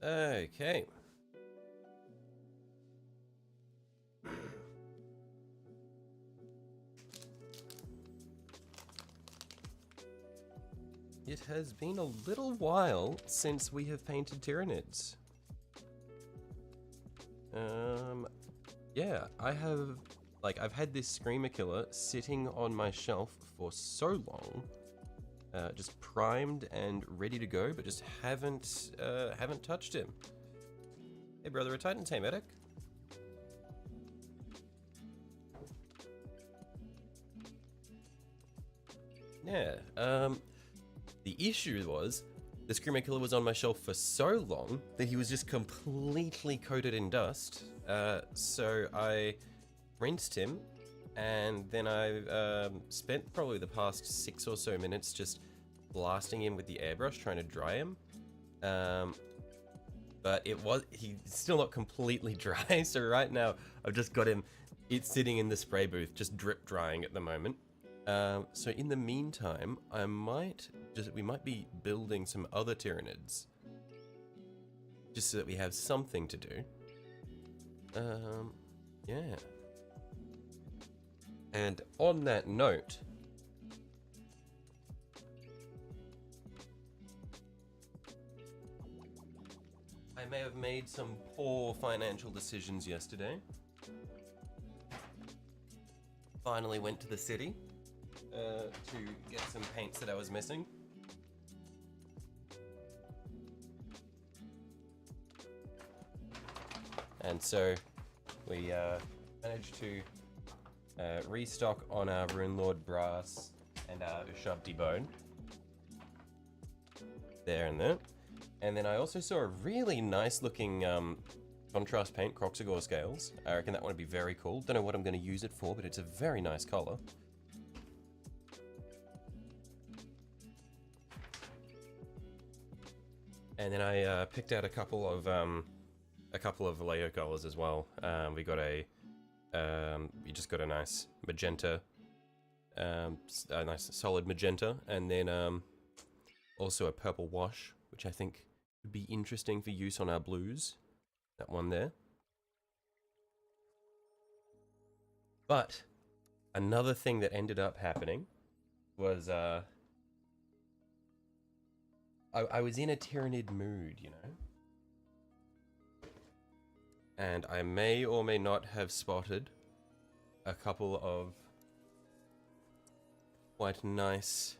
Okay. It has been a little while since we have painted tyranids. Yeah, I've had this Screamer Killer sitting on my shelf for so long, just primed and ready to go, but just haven't touched him. Hey brother, a Titans, hey medic. Yeah, the issue was the Screamer Killer was on my shelf for so long that he was just completely coated in dust. So I rinsed him, and then I spent probably the past 6 or so minutes just blasting him with the airbrush, trying to dry him. But he's still not completely dry. So right now I've just got him. It's sitting in the spray booth, just drip drying at the moment. So in the meantime, we might be building some other tyranids, just so that we have something to do. Yeah. And on that note, I may have made some poor financial decisions yesterday. Finally went to the city to get some paints that I was missing. And so we managed to restock on our Rune Lord brass and our Ushabti bone. There and there. And then I also saw a really nice looking contrast paint, Croxagore scales. I reckon that one would be very cool. Don't know what I'm going to use it for, but it's a very nice color. And then I picked out a couple of Vallejo colors as well. We just got a nice magenta, a nice solid magenta, and then also a purple wash, which I think would be interesting for use on our blues. That one there. But another thing that ended up happening was I was in a Tyranid mood, you know? And I may or may not have spotted a couple of quite nice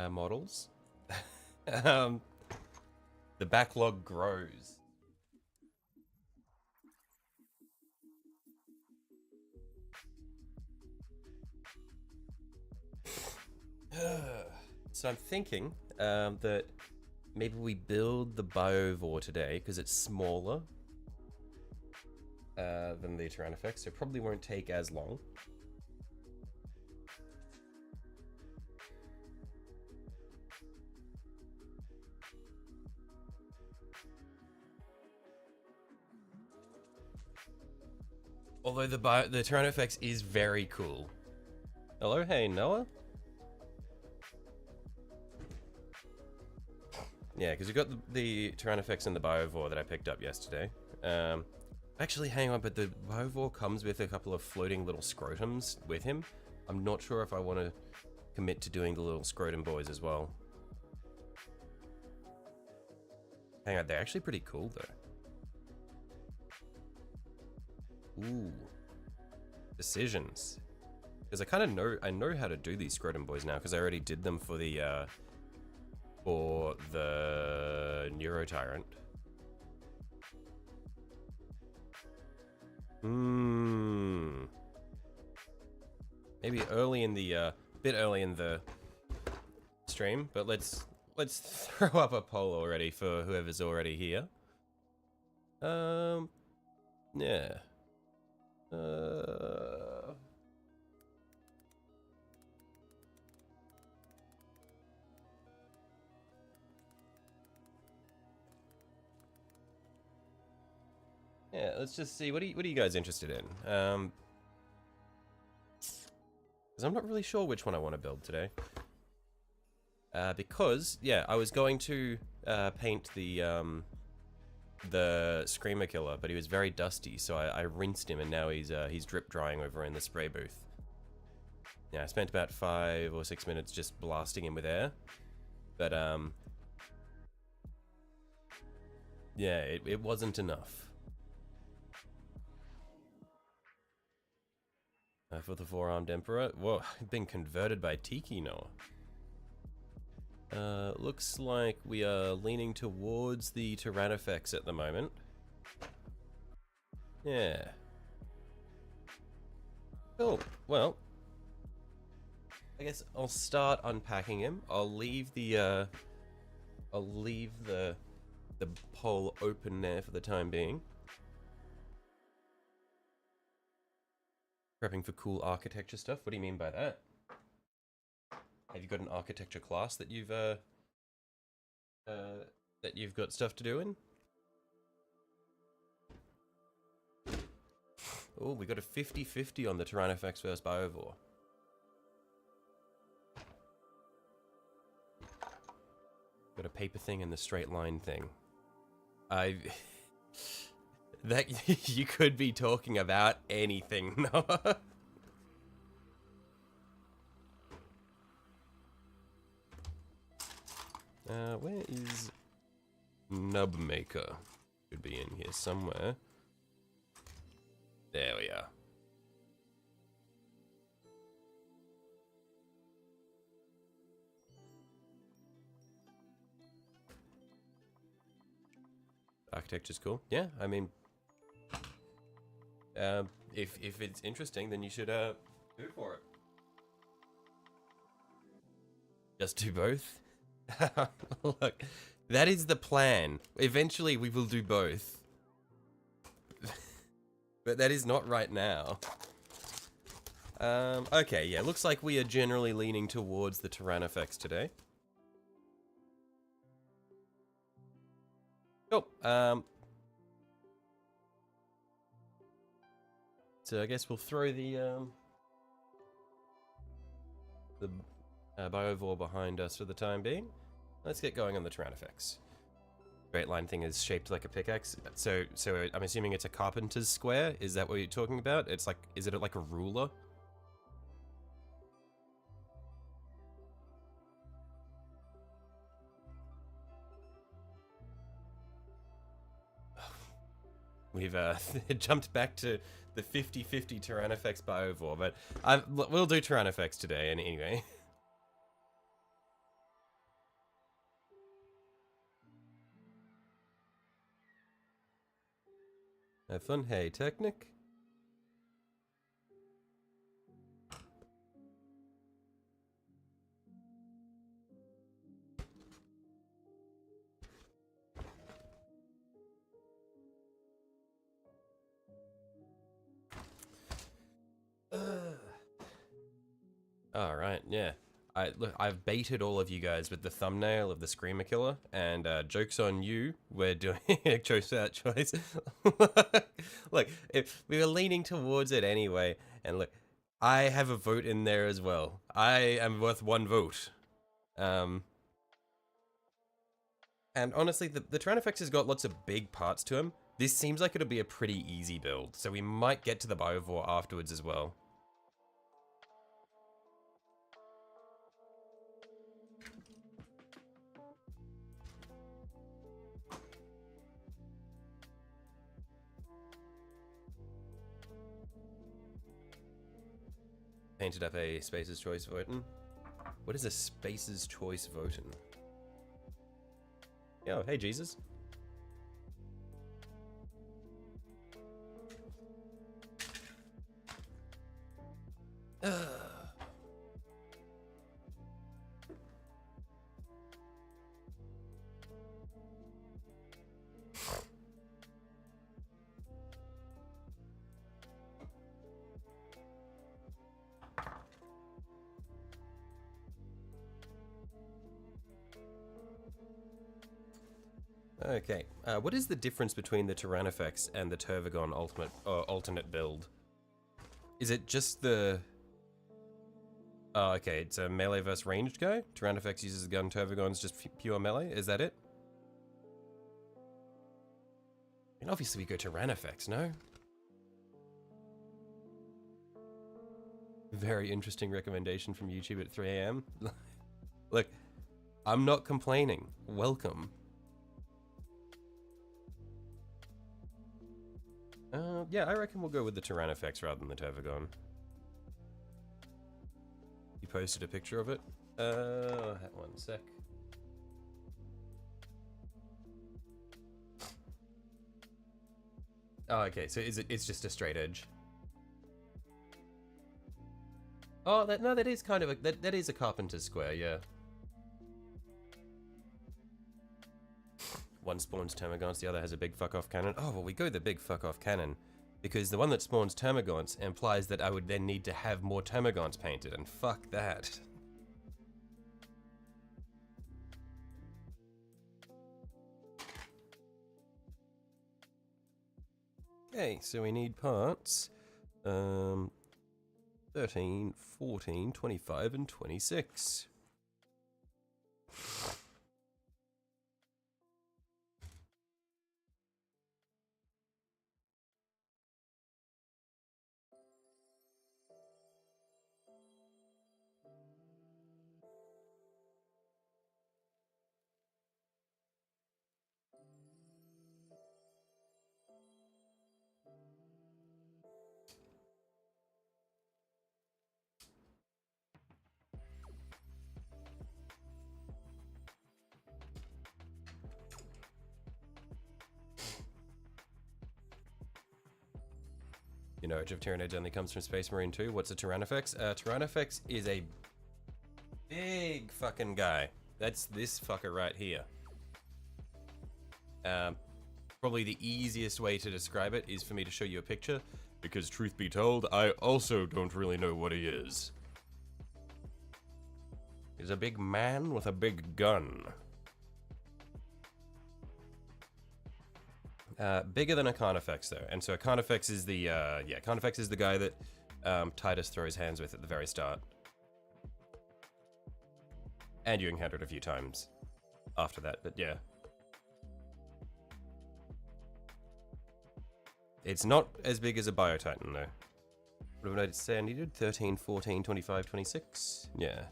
models. The backlog grows. So I'm thinking that maybe we build the Biovore today because it's smaller than the Tyrannifex, so it probably won't take as long. Although the Tyrannifex is very cool. Hello, hey Noah. Yeah, because we got the Tyrannifex and the Biovore that I picked up yesterday. Actually, hang on, but the Biovore comes with a couple of floating little scrotums with him. I'm not sure if I want to commit to doing the little scrotum boys as well. Hang on, they're actually pretty cool though. Ooh. Decisions. Because I kind of know how to do these scrotum boys now, because I already did them for the Neuro Tyrant. Maybe early in the bit early in the stream, but let's throw up a poll already for whoever's already here. Yeah. Yeah, let's just see. What are you guys interested in? Because I'm not really sure which one I want to build today. Because, yeah, I was going to paint the Screamer Killer, but he was very dusty, so I rinsed him, and now he's drip drying over in the spray booth. Yeah, I spent about 5 or 6 minutes just blasting him with air, but yeah, it wasn't enough. For the four-armed emperor. Whoa, been converted by Tiki Noah. Looks like we are leaning towards the Tyrannifex at the moment. Yeah. Cool. Well, I guess I'll start unpacking him. I'll leave the poll open there for the time being. Prepping for cool architecture stuff. What do you mean by that? Have you got an architecture class that you've got stuff to do in? Oh, we got a 50-50 on the Tyrannifex versus Biovore. Got a paper thing and the straight line thing. That you could be talking about anything, Noah. Where is Nub Maker? Should be in here somewhere. There we are. Architecture's cool. Yeah, I mean, if it's interesting, then you should go for it. Just do both. Look, that is the plan. Eventually, we will do both, but that is not right now. Okay, yeah, looks like we are generally leaning towards the Tyrannifex today. Cool. So I guess we'll throw the Biovore behind us for the time being. Let's get going on the Tyrannifex. Straight line thing is shaped like a pickaxe. So I'm assuming it's a carpenter's square. Is that what you're talking about? It's like, is it like a ruler? We've jumped back to the 50-50 Tyrannifex Biovore, but we'll do Tyrannifex today anyway. Have fun, hey, Technic. All right, yeah. Look, I've baited all of you guys with the thumbnail of the Screamer Killer, and joke's on you. We're doing choice without choice. Look, if we were leaning towards it anyway, and look, I have a vote in there as well. I am worth 1 vote. And honestly, the Tyrannifex has got lots of big parts to him. This seems like it'll be a pretty easy build, so we might get to the Biovore afterwards as well. Painted up a Spacer's Choice Voten. What is a Spacer's Choice Voten? Yo, hey Jesus. Okay, what is the difference between the Tyrannifex and the Tervagon alternate build? Is it just the Oh, okay, it's a melee versus ranged guy. Tyrannifex uses the gun, Turbogon's just pure melee. Is that it? And obviously we go Tyrannifex, no? Very interesting recommendation from YouTube at 3 AM. Look, I'm not complaining. Welcome. Yeah, I reckon we'll go with the Tyrannifex rather than the Turbogon. You posted a picture of it? One sec. Oh, okay, so it's just a straight edge. Oh, that is kind of that is a carpenter's square, yeah. One spawns Termagants, the other has a big fuck off cannon. Oh, well, we go the big fuck off cannon because the one that spawns Termagants implies that I would then need to have more Termagants painted, and fuck that. Okay, so we need parts 13, 14, 25, and 26. You know, Age of Tyranids only comes from Space Marine 2. What's a Tyrannifex? Tyrannifex is a big fucking guy. That's this fucker right here. Probably the easiest way to describe it is for me to show you a picture, because truth be told, I also don't really know what he is. He's a big man with a big gun. Bigger than a Carnifex though, and so a Carnifex is the Carnifex is the guy that Titus throws hands with at the very start, and you encounter it a few times after that. But yeah, it's not as big as a Biotitan though. What did I say I needed? 13, 14, 25, 26? Yeah.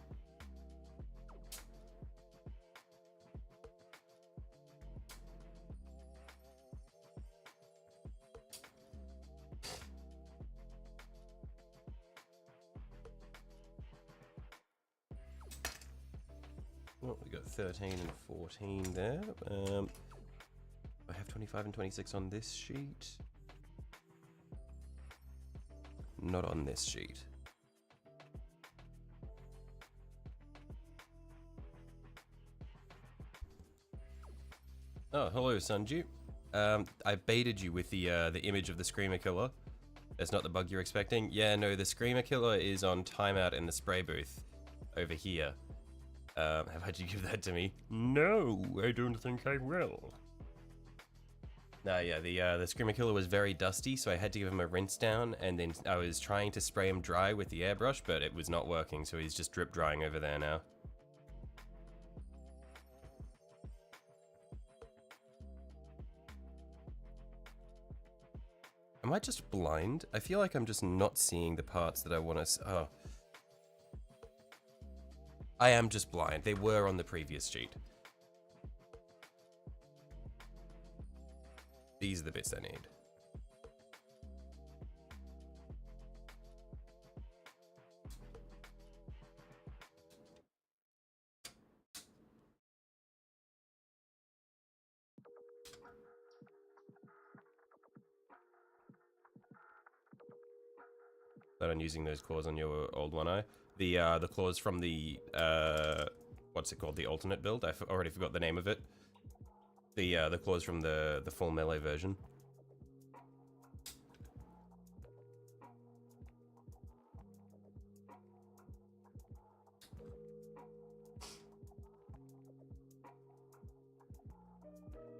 Well, we got 13 and 14 there. I have 25 and 26 on this sheet. Not on this sheet. Oh, hello, Sunju. I baited you with the image of the Screamer Killer. That's not the bug you're expecting. Yeah, no, the Screamer Killer is on timeout in the spray booth over here. Had you give that to me? No, I don't think I will. No, yeah, the Screamer Killer was very dusty, so I had to give him a rinse down, and then I was trying to spray him dry with the airbrush, but it was not working, so he's just drip drying over there now. Am I just blind? I feel like I'm just not seeing the parts that I want to... Oh. I am just blind. They were on the previous sheet. These are the bits I need. But I'm using those claws on your old one eye. The claws from the what's it called? The alternate build. I already forgot the name of it. The claws from the full melee version.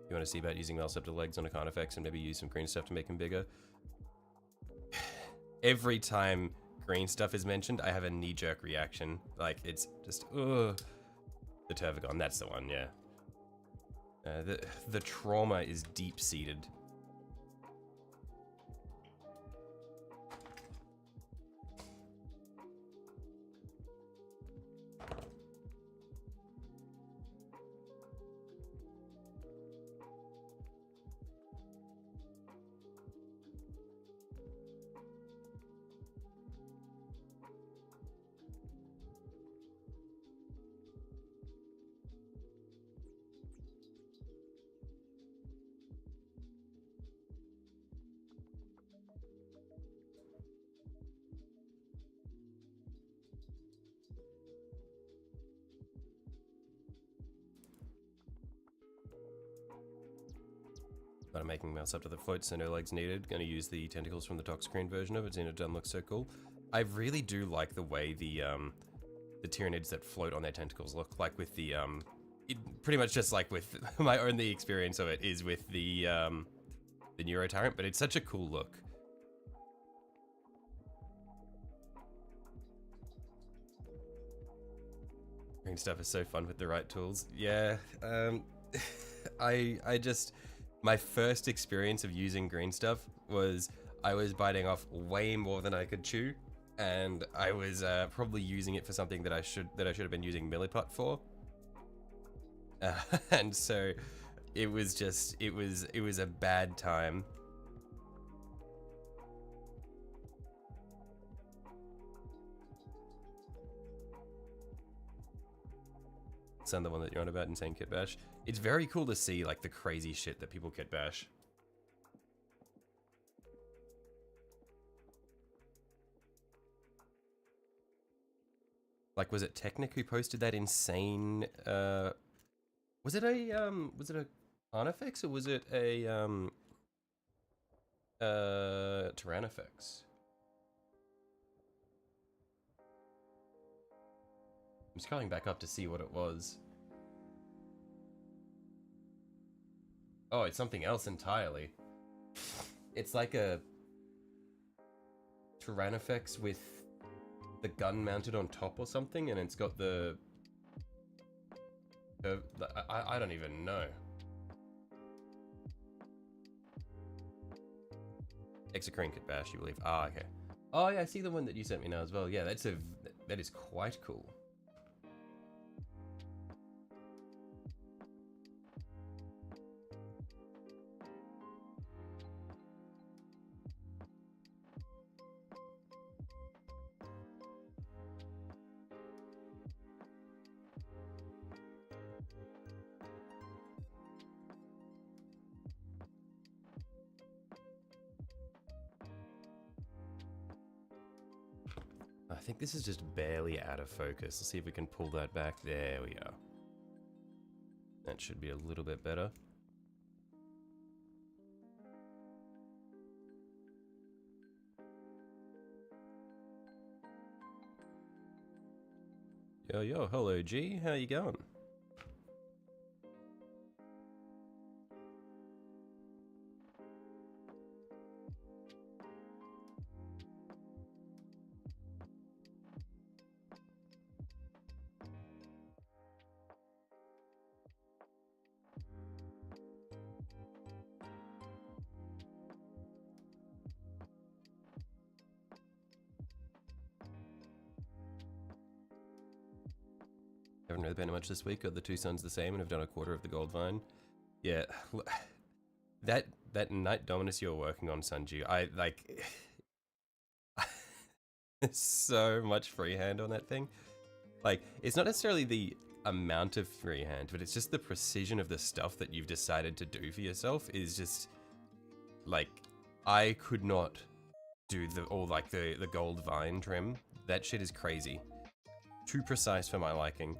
You want to see about using Malceptor legs on a Carnifex and maybe use some green stuff to make him bigger? Every time green stuff is mentioned, I have a knee-jerk reaction. Like, it's just, ugh. The Turvagon, that's the one, yeah. The trauma is deep-seated. But I'm making mouse up to the float, so no legs needed. Gonna use the tentacles from the Toxicrene version of it. Xena done looks so cool. I really do like the way the Tyranids that float on their tentacles look, like with the pretty much just like with my only experience of it is with the Neuro Tyrant, but it's such a cool look. Green stuff is so fun with the right tools. Yeah, I just, my first experience of using green stuff was I was biting off way more than I could chew, and I was probably using it for something that I should have been using Milliput for. And so it was just, it was a bad time. Send the one that you're on about, Insane Kit Bash. It's very cool to see like the crazy shit that people kit bash. Like, was it Technic who posted that insane? Was it a Carnifex or was it a Tyrannifex? I'm scrolling back up to see what it was. Oh, it's something else entirely. It's like a Tyrannifex with the gun mounted on top or something, and it's got the I don't even know. Exocrine Kit Bash, you believe? Ah, okay. Oh yeah, I see the one that you sent me now as well. Yeah, that is quite cool. I think this is just barely out of focus. Let's see if we can pull that back. There we are. That should be a little bit better. Yo, hello G, how you going? Haven't really been much this week. Got the two suns the same and have done a quarter of the gold vine. Yeah, that Knight Dominus you're working on, Sunju, I like so much freehand on that thing. Like, it's not necessarily the amount of freehand, but it's just the precision of the stuff that you've decided to do for yourself is just like, I could not do the gold vine trim. That shit is crazy. Too precise for my liking.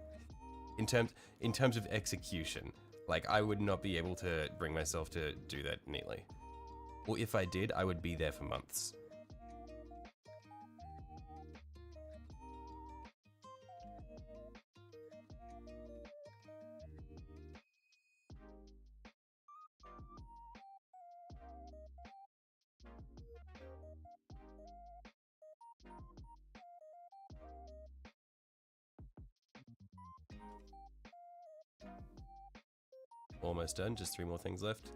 In terms of execution, like, I would not be able to bring myself to do that neatly. Or if I did, I would be there for months. almost done, just 3 more things left.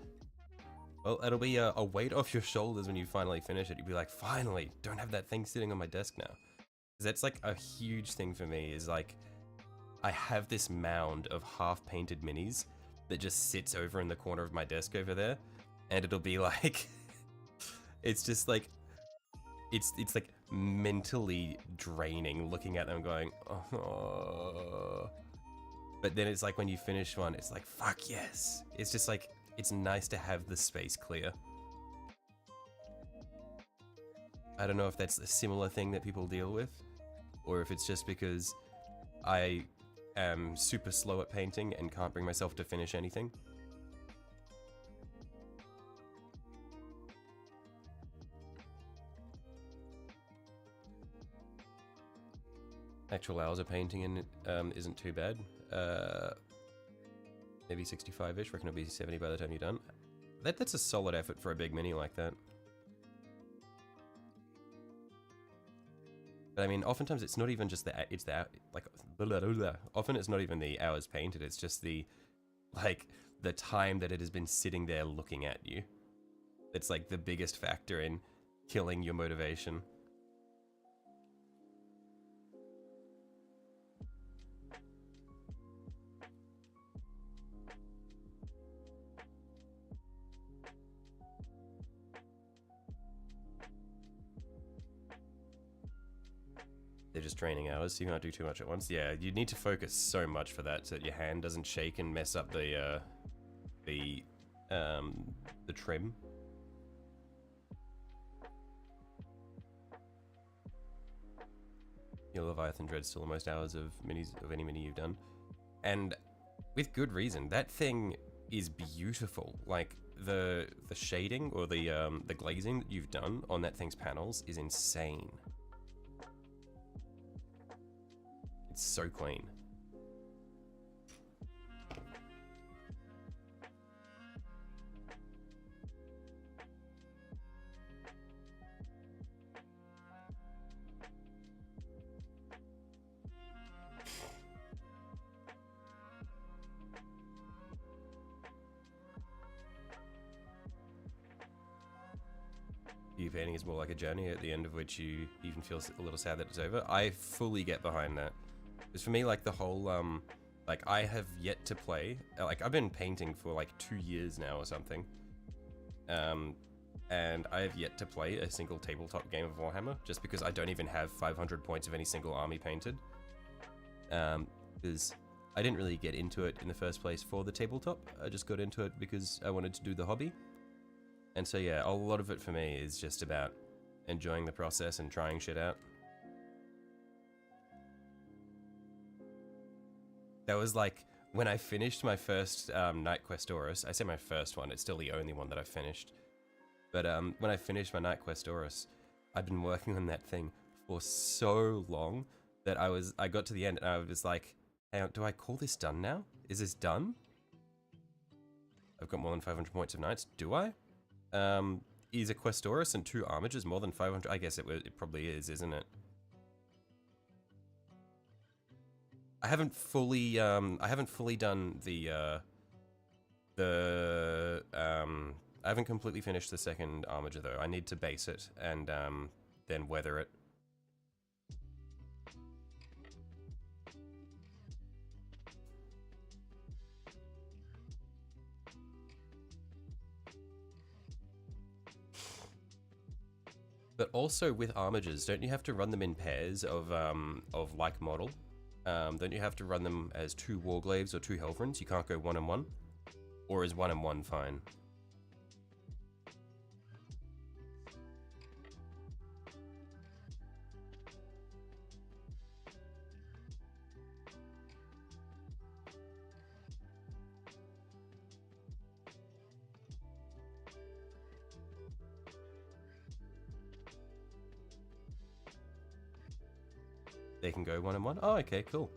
Well, it'll be a weight off your shoulders when you finally finish it. You'll be like, finally, don't have that thing sitting on my desk now. Because that's like a huge thing for me, is like, I have this mound of half-painted minis that just sits over in the corner of my desk over there. And it'll be like, it's just like, it's like mentally draining looking at them going, oh. But then it's like when you finish one, it's like, fuck yes. It's just like, it's nice to have the space clear. I don't know if that's a similar thing that people deal with, or if it's just because I am super slow at painting and can't bring myself to finish anything. Actual hours of painting in isn't too bad. Maybe 65-ish, reckon it'll be 70 by the time you're done. That's a solid effort for a big mini like that. But I mean, oftentimes it's not even just often it's not even the hours painted, it's just the time that it has been sitting there looking at you. It's like the biggest factor in killing your motivation. They're just training hours, so you can't do too much at once. Yeah, you need to focus so much for that so that your hand doesn't shake and mess up the trim. Your Leviathan Dread's still the most hours of minis of any mini you've done, and with good reason. That thing is beautiful. Like the shading or the glazing that you've done on that thing's panels is insane. It's so clean. Painting is more like a journey at the end of which you even feel a little sad that it's over. I fully get behind that. Because for me, like the whole, like I have yet to play, like I've been painting for like 2 years now or something. And I have yet to play a single tabletop game of Warhammer, just because I don't even have 500 points of any single army painted. Because I didn't really get into it in the first place for the tabletop, I just got into it because I wanted to do the hobby. And so yeah, a lot of it for me is just about enjoying the process and trying shit out. That was like, when I finished my first Night Questoris, I say my first one, it's still the only one that I've finished. But when I finished my Night Questoris, I'd been working on that thing for so long that I got to the end and I was like, hang on, do I call this done now? Is this done? I've got more than 500 points of knights, do I? Is a Questoris and 2 armigers more than 500? I guess it probably is, isn't it? I haven't fully done I haven't completely finished the second armiger though. I need to base it and then weather it. But also with armigers, don't you have to run them in pairs of like model? Don't you have to run them as 2 Warglaives or 2 Helverins? You can't go 1 and 1? Or is 1 and 1 fine? They can go 1 and 1? Oh, okay, cool.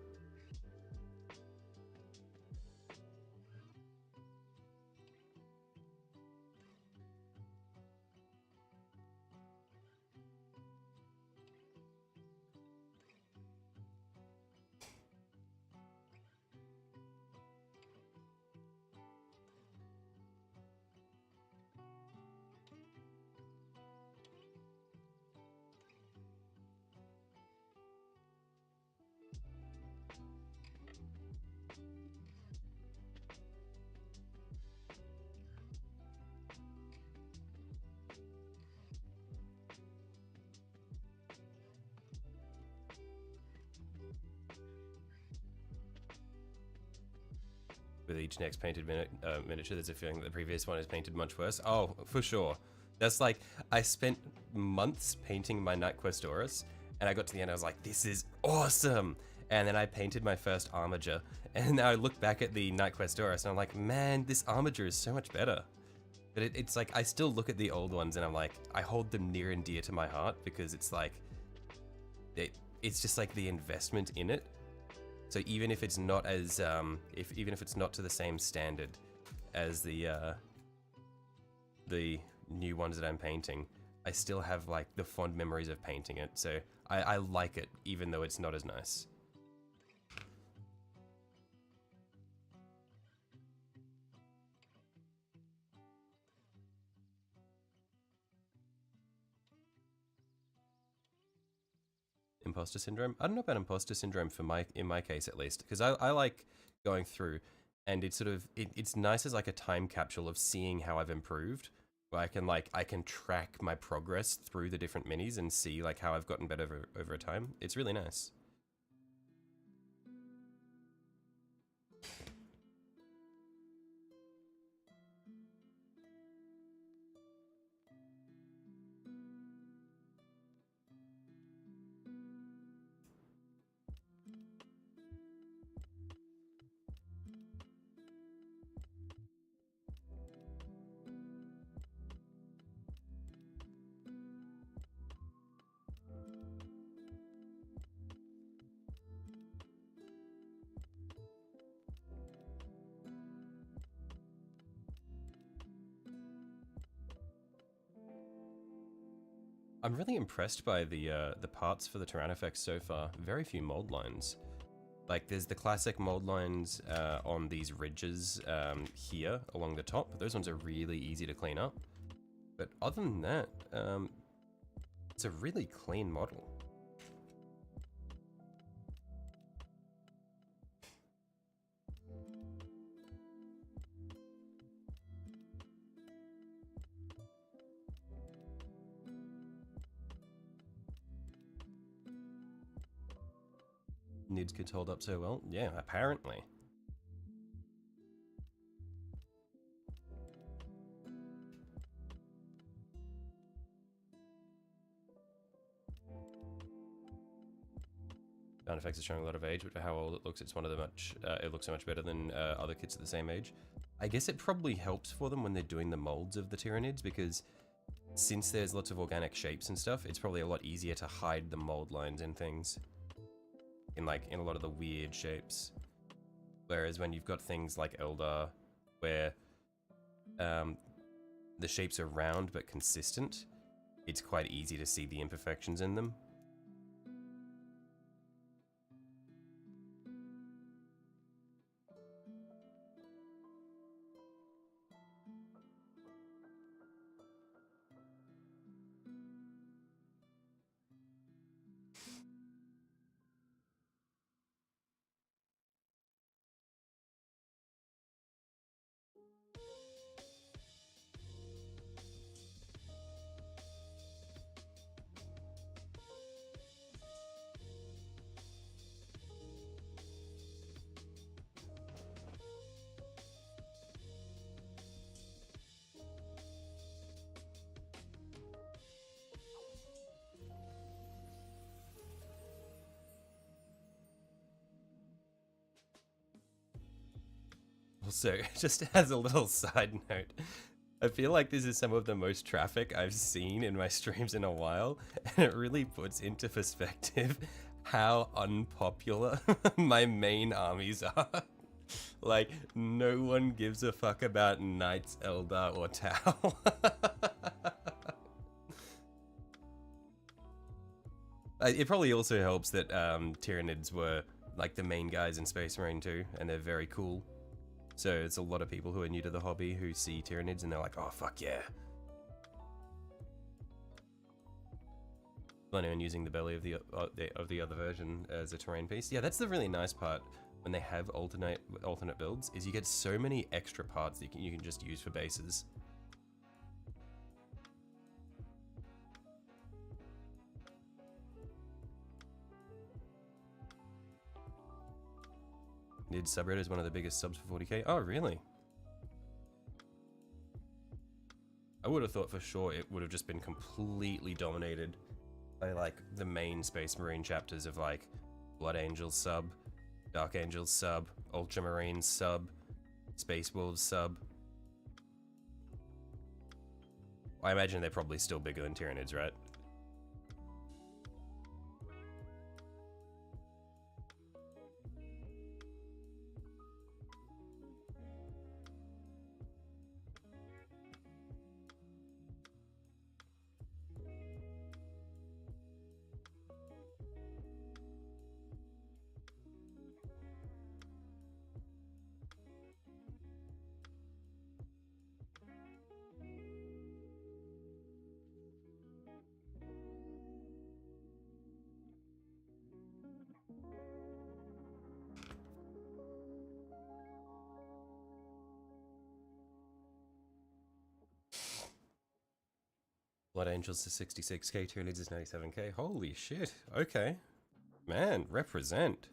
with each next painted miniature, there's a feeling that the previous one is painted much worse. Oh, for sure. That's like, I spent months painting my Knight Questoris, and I got to the end, I was like, this is awesome! And then I painted my first Armiger, and now I look back at the Knight Questoris, and I'm like, man, this Armiger is so much better. But it's like, I still look at the old ones, and I'm like, I hold them near and dear to my heart, because it's like, it's just like the investment in it. So even if it's not as, even if it's not to the same standard as the new ones that I'm painting, I still have like the fond memories of painting it. So I like it, even though it's not as nice. Imposter syndrome? I don't know about imposter syndrome in my case at least, because I like going through, and it's sort of it's nice as like a time capsule of seeing how I've improved. Where I can track my progress through the different minis and see like how I've gotten better over time. It's really nice. I'm really impressed by the parts for the Tyrannifex so far. Very few mold lines. Like there's the classic mold lines on these ridges here along the top. Those ones are really easy to clean up. But other than that, it's a really clean model. Nids could hold up so well? Yeah, apparently. Sound effects is showing a lot of age, but for how old it looks, it's one of the it looks so much better than other kits at the same age. I guess it probably helps for them when they're doing the molds of the Tyranids, because since there's lots of organic shapes and stuff, it's probably a lot easier to hide the mold lines and things in a lot of the weird shapes. Whereas when you've got things like Eldar, where the shapes are round but consistent, it's quite easy to see the imperfections in them. Also, just as a little side note, I feel like this is some of the most traffic I've seen in my streams in a while, and it really puts into perspective how unpopular my main armies are. Like, no one gives a fuck about Knights, Eldar, or Tau. It probably also helps that Tyranids were like the main guys in Space Marine too, and they're very cool. So it's a lot of people who are new to the hobby who see Tyranids and they're like, oh fuck yeah. Planning on using the belly of the other version as a terrain piece. Yeah, that's the really nice part when they have alternate builds, is you get so many extra parts that you can just use for bases. Tyranid subreddit is one of the biggest subs for 40k. Oh, really? I would have thought for sure it would have just been completely dominated by like the main Space Marine chapters of like Blood Angels sub, Dark Angels sub, Ultramarines sub, Space Wolves sub. I imagine they're probably still bigger than Tyranids, right? Blood Angels is 66k, Tyranids is 97k. Holy shit. Okay. Man, represent.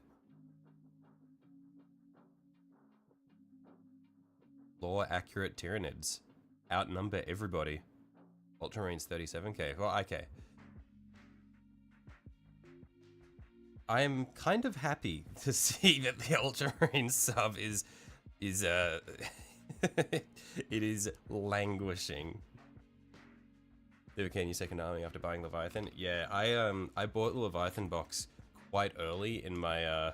Lore accurate Tyranids. Outnumber everybody. Ultramarines 37k. Well, okay. I am kind of happy to see that the Ultramarine sub is it is languishing. Can you second army after buying Leviathan? Yeah, I bought the Leviathan box quite early in my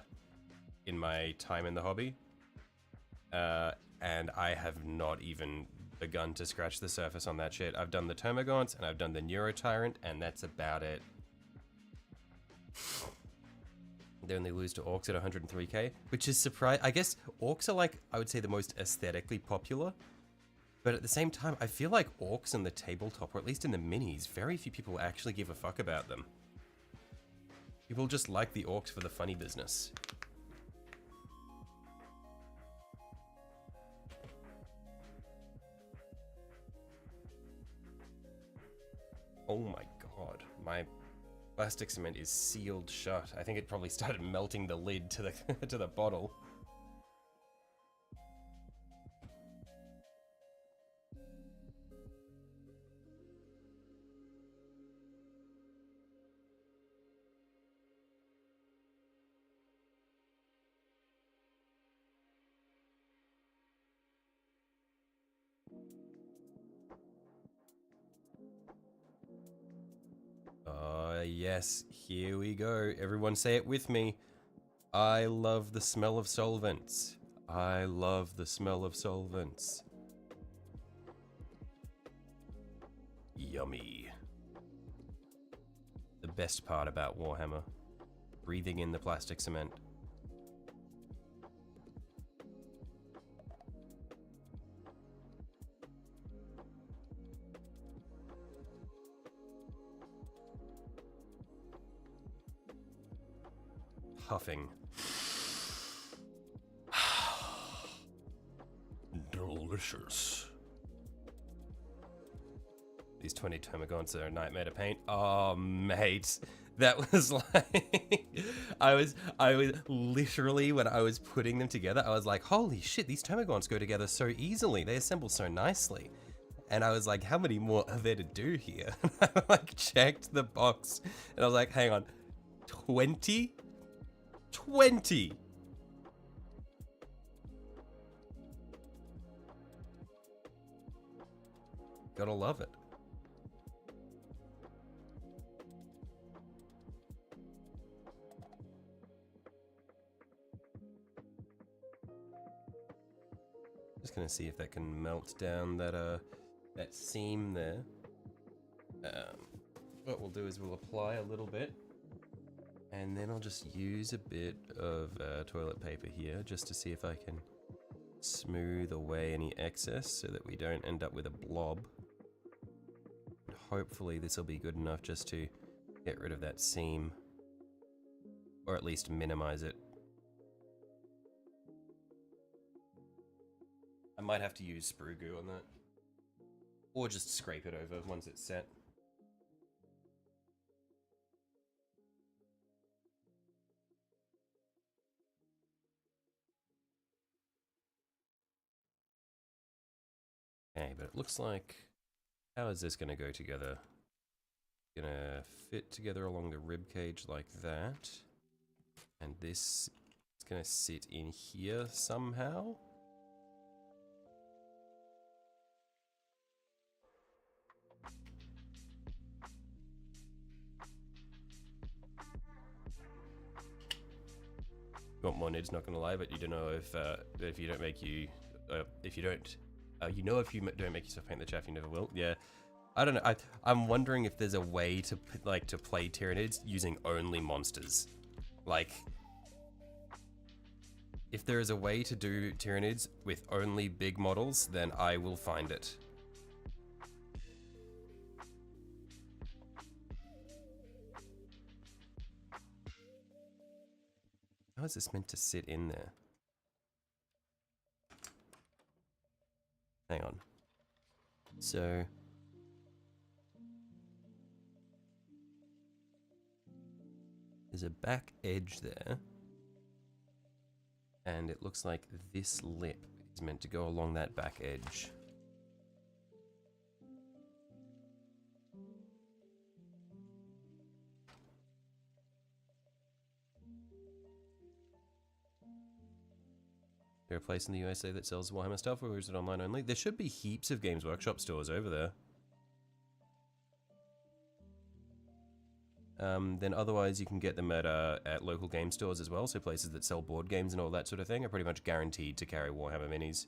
time in the hobby, and I have not even begun to scratch the surface on that shit. I've done the Termagants and I've done the Neurotyrant, and that's about it. Then they lose to Orcs at 103k, which is surprising. I guess Orcs are like, I would say, the most aesthetically popular. But at the same time, I feel like Orcs in the tabletop, or at least in the minis, very few people actually give a fuck about them. People just like the Orcs for the funny business. Oh my god, my plastic cement is sealed shut. I think it probably started melting the lid to the to the bottle. Yes, here we go. Everyone say it with me. I love the smell of solvents. I love the smell of solvents. Yummy. The best part about Warhammer. Breathing in the plastic cement. Huffing. Delicious. These 20 Termagants are a nightmare to paint. Oh, mate. That was like... I was literally, when I was putting them together, I was like, holy shit, these Termagants go together so easily. They assemble so nicely. And I was like, how many more are there to do here? And I like checked the box and I was like, hang on, 20? 20! Gotta love it. Just gonna see if that can melt down that that seam there. What we'll do is we'll apply a little bit, and then I'll just use a bit of toilet paper here just to see if I can smooth away any excess so that we don't end up with a blob. Hopefully this will be good enough just to get rid of that seam, or at least minimize it. I might have to use sprue goo on that, or just scrape it over once it's set. Okay, but it looks like, how is this going to go together? Gonna fit together along the rib cage like that, and this is gonna sit in here somehow. You want more nids, not gonna lie, but you don't know if you don't make you if you don't you know if you don't make yourself paint the chaff, you never will. Yeah. I don't know. I'm wondering if there's a way to to play Tyranids using only monsters. Like, if there is a way to do Tyranids with only big models, then I will find it. How is this meant to sit in there? Hang on. So there's a back edge there, and it looks like this lip is meant to go along that back edge. Is there a place in the USA that sells Warhammer stuff, or is it online only? There should be heaps of Games Workshop stores over there. Then otherwise you can get them at local game stores as well, so places that sell board games and all that sort of thing are pretty much guaranteed to carry Warhammer minis.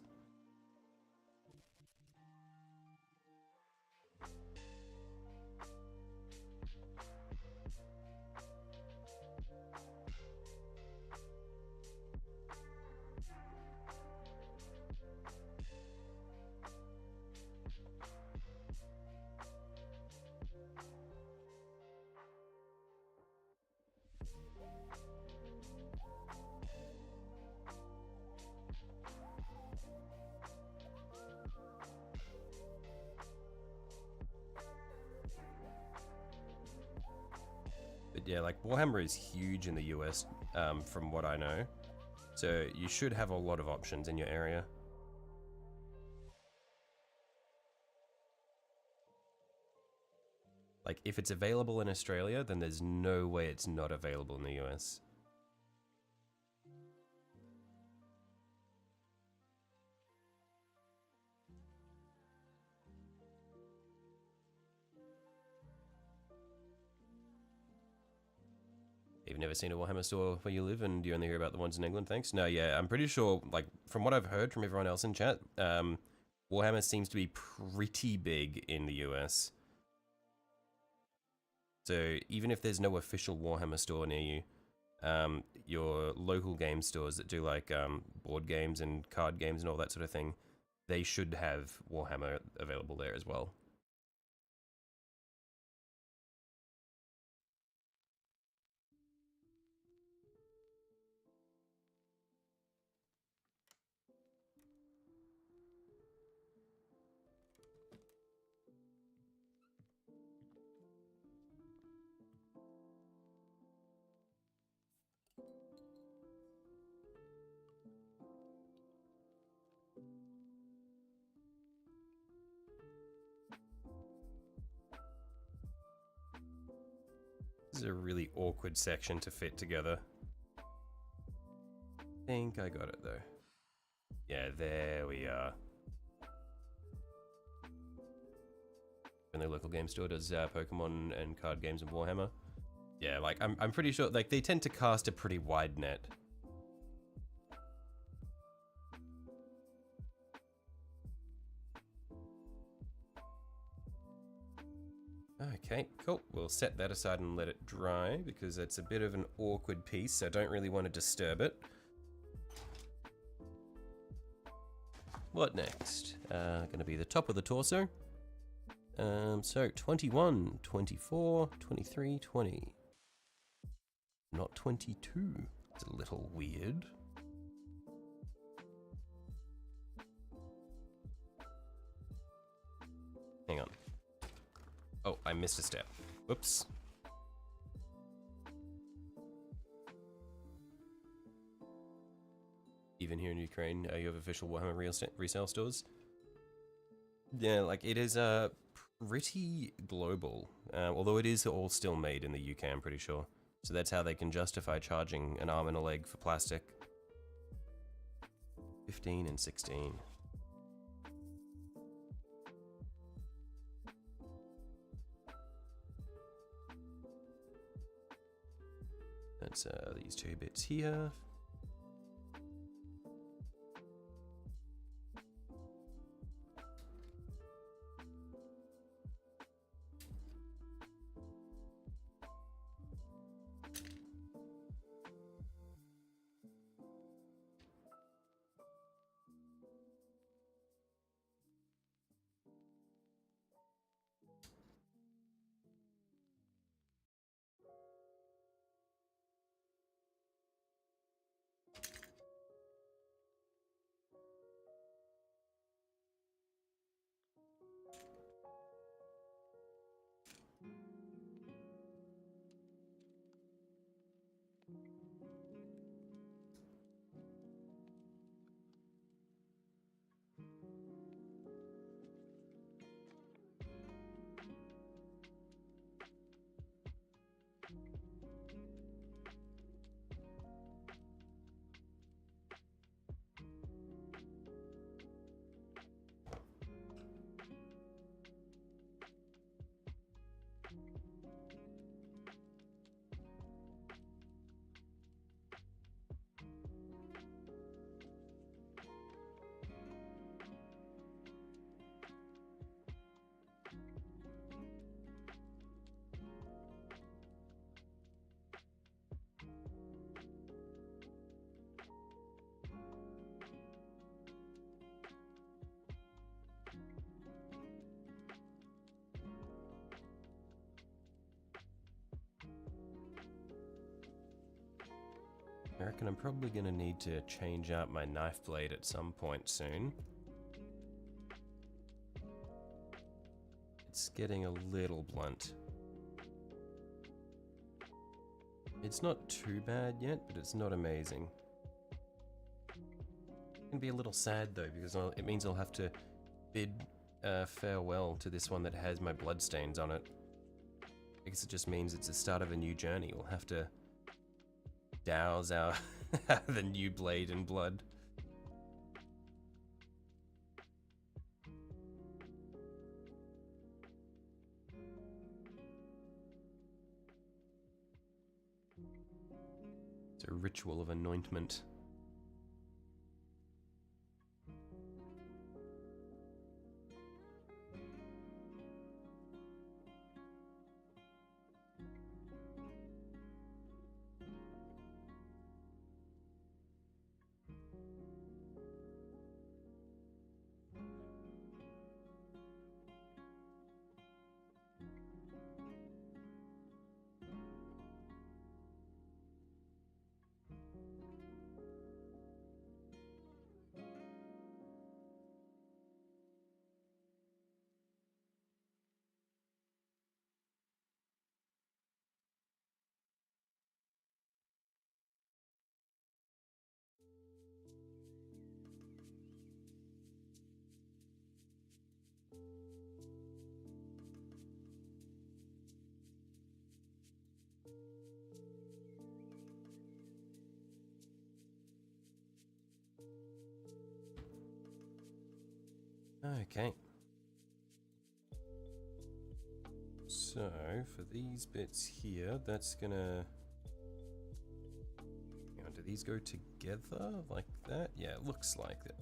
But yeah, like Warhammer is huge in the US, from what I know. So you should have a lot of options in your area. Like, if it's available in Australia, then there's no way it's not available in the US. You've never seen a Warhammer store where you live and you only hear about the ones in England, thanks? No, yeah, I'm pretty sure, like, from what I've heard from everyone else in chat, Warhammer seems to be pretty big in the US. So even if there's no official Warhammer store near you, your local game stores that do like board games and card games and all that sort of thing, they should have Warhammer available there as well. This is a really awkward section to fit together. I think I got it though. Yeah, there we are. And the local game store does Pokemon and card games and Warhammer. Yeah, like I'm pretty sure like they tend to cast a pretty wide net. Okay, cool. We'll set that aside and let it dry because it's a bit of an awkward piece, so I don't really want to disturb it. What next? Gonna be the top of the torso. So 21, 24, 23, 20. Not 22. It's a little weird. Hang on. Oh, I missed a step. Whoops. Even here in Ukraine, you have official Warhammer resale stores. Yeah, like it is pretty global, although it is all still made in the UK, I'm pretty sure. So that's how they can justify charging an arm and a leg for plastic. 15 and 16. That's these two bits here. I reckon I'm probably going to need to change out my knife blade at some point soon. It's getting a little blunt. It's not too bad yet, but it's not amazing. It's going to be a little sad though, because it means I'll have to bid farewell to this one that has my bloodstains on it. I guess it just means it's the start of a new journey. We'll have to douse our the new blade in blood. It's a ritual of anointment. Okay. So, for these bits here, that's gonna... do these go together like that? Yeah, it looks like it.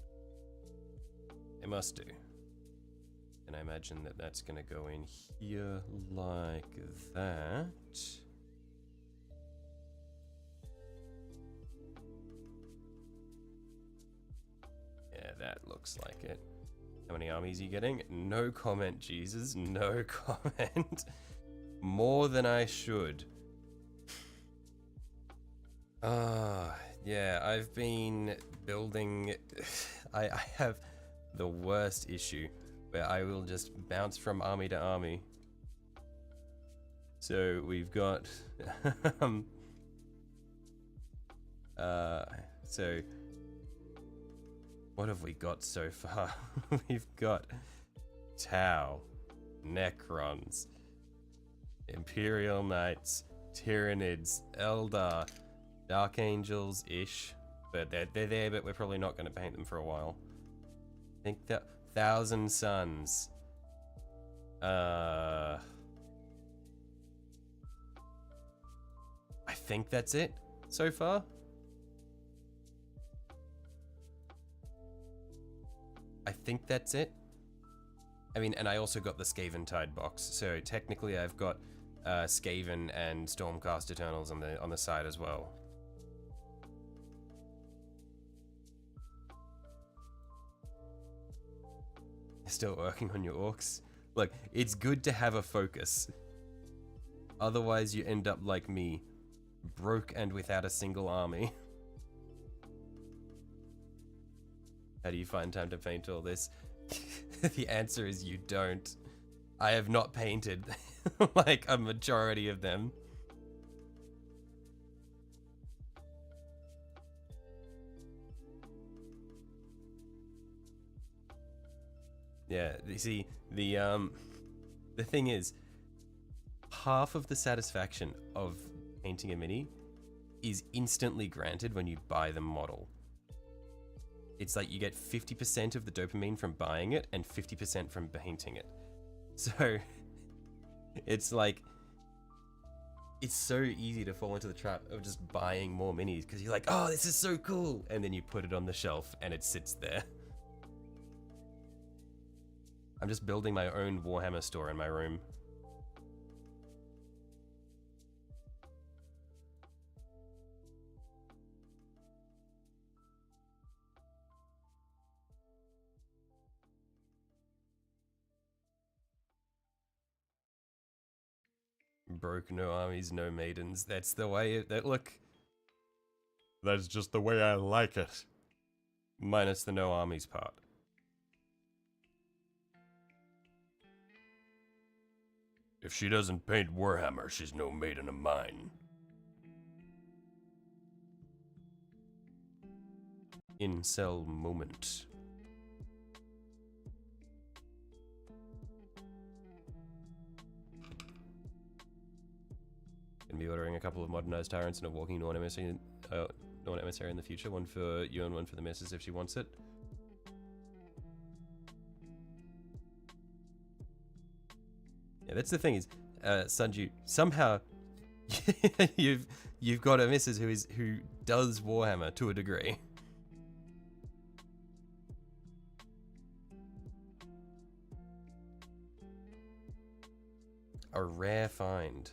They must do. And I imagine that that's gonna go in here like that. Yeah, that looks like it. How many armies are you getting? No comment, Jesus. No comment. More than I should. Yeah, I've been building... I have the worst issue where I will just bounce from army to army. So we've got... so... What have we got so far? We've got Tau, Necrons, Imperial Knights, Tyranids, Eldar, Dark Angels-ish. But they're there, but we're probably not going to paint them for a while. I think that Thousand Suns. I think that's it so far. I think that's it. I mean, and I also got the Skaven Tide box, so technically I've got Skaven and Stormcast Eternals on the side as well. Still working on your orcs. Look, it's good to have a focus. Otherwise you end up like me, broke and without a single army. How do you find time to paint all this? The answer is you don't. I have not painted like a majority of them. Yeah, you see, the thing is, half of the satisfaction of painting a mini is instantly granted when you buy the model. It's like you get 50% of the dopamine from buying it and 50% from painting it. So, it's like, it's so easy to fall into the trap of just buying more minis because you're like, oh, this is so cool, and then you put it on the shelf and it sits there. I'm just building my own Warhammer store in my room. Broke, no armies, no maidens. That's the way look. That's just the way I like it. Minus the no armies part. If she doesn't paint Warhammer, she's no maiden of mine. Incel moment. Gonna be ordering a couple of modernized tyrants and a walking Norn emissary in the future. One for you and one for the missus if she wants it. Yeah, that's the thing is, Sanju, somehow you've got a missus who does Warhammer to a degree. A rare find.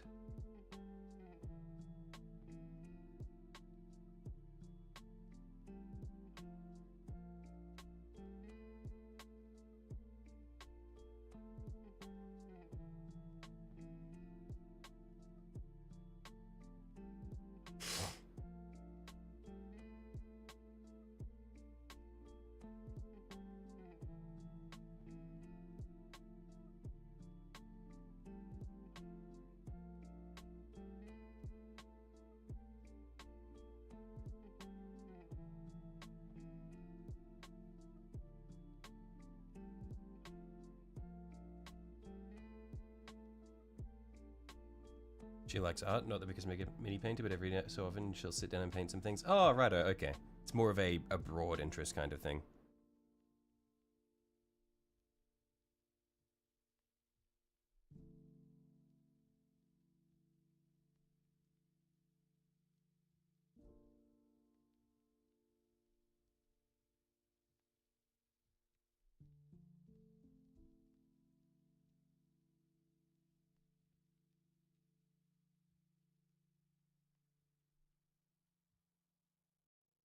She likes art, not that because I'm a mini painter, but every so often she'll sit down and paint some things. Oh, righto, okay. It's more of a broad interest kind of thing.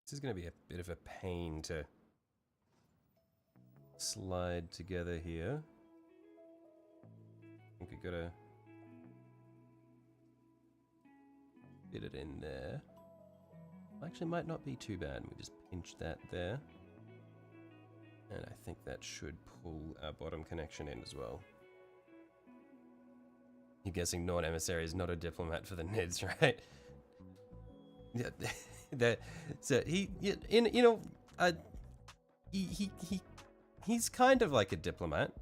This is going to be a bit of a pain to slide together here. I think we gotta fit it in there. Actually, might not be too bad. We just pinch that there. And I think that should pull our bottom connection in as well. You're guessing Norn Emissary is not a diplomat for the Nids, right? Yeah. So he's kind of like a diplomat.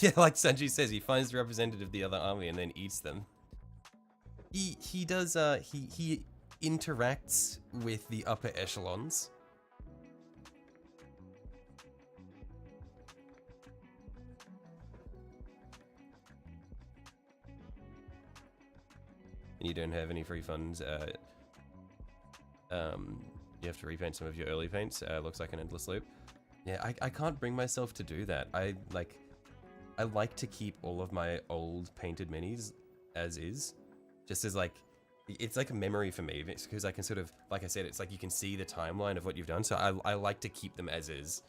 Yeah, like Sanji says, he finds the representative of the other army and then eats them. He does, he interacts with the upper echelons. And you don't have any free funds. You have to repaint some of your early paints. Looks like an endless loop. Yeah, I can't bring myself to do that. I like to keep all of my old painted minis as is, just as like, it's like a memory for me, because I can sort of, like I said, it's like you can see the timeline of what you've done, so I like to keep them as is.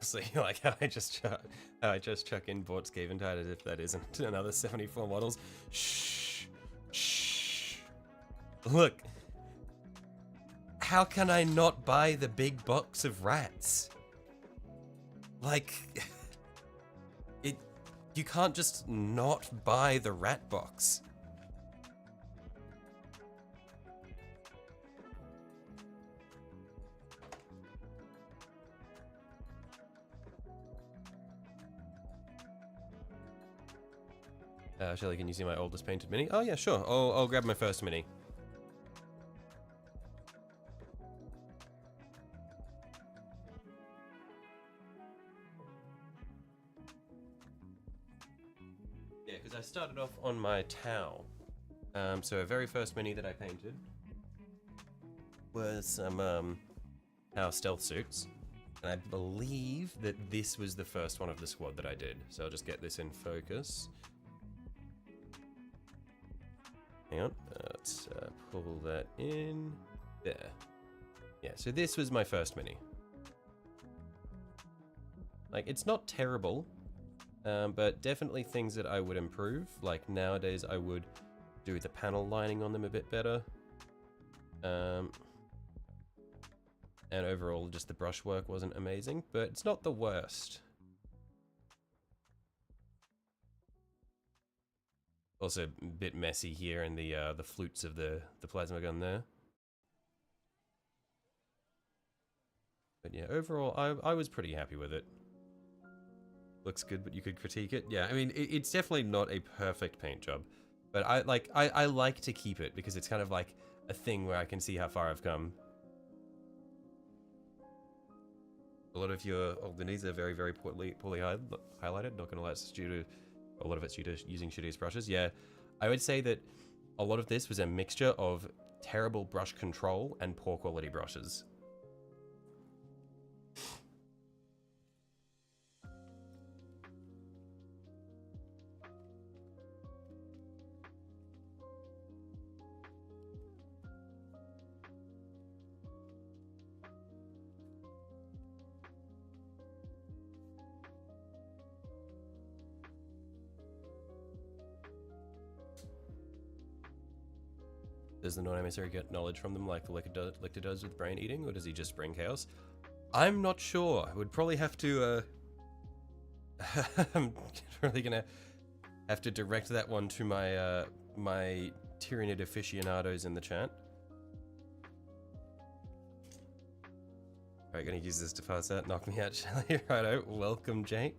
See, like how I just chuck in Bort's Eventide as if that isn't another 74 models. Shh, shh. Look, how can I not buy the big box of rats? Like, you can't just not buy the rat box. Shelly, can you see my oldest painted mini? Oh yeah, sure. I'll grab my first mini. Yeah, because I started off on my Tau. So a very first mini that I painted was some Tau stealth suits. And I believe that this was the first one of the squad that I did. So I'll just get this in focus. Hang on, let's pull that in. There. Yeah, so this was my first mini. Like, it's not terrible, but definitely things that I would improve. Like, nowadays I would do the panel lining on them a bit better. And overall, just the brushwork wasn't amazing, but it's not the worst. Also a bit messy here in the flutes of the plasma gun there. But yeah, overall, I was pretty happy with it. Looks good, but you could critique it. Yeah, I mean, it's definitely not a perfect paint job, but I like to keep it because it's kind of like a thing where I can see how far I've come. A lot of your old minis are very, very poorly highlighted. Not gonna lie, it's due to a lot of it's due to using shittiest brushes. Yeah, I would say that a lot of this was a mixture of terrible brush control and poor quality brushes. Does the non-emissary get knowledge from them like the Lictor does with brain eating, or does he just bring chaos? I'm not sure. I would probably have to, I'm really gonna have to direct that one to my, my Tyranid aficionados in the chat. Alright, gonna use this to pass out. Knock me out, Shelly. Righto, welcome, Jake.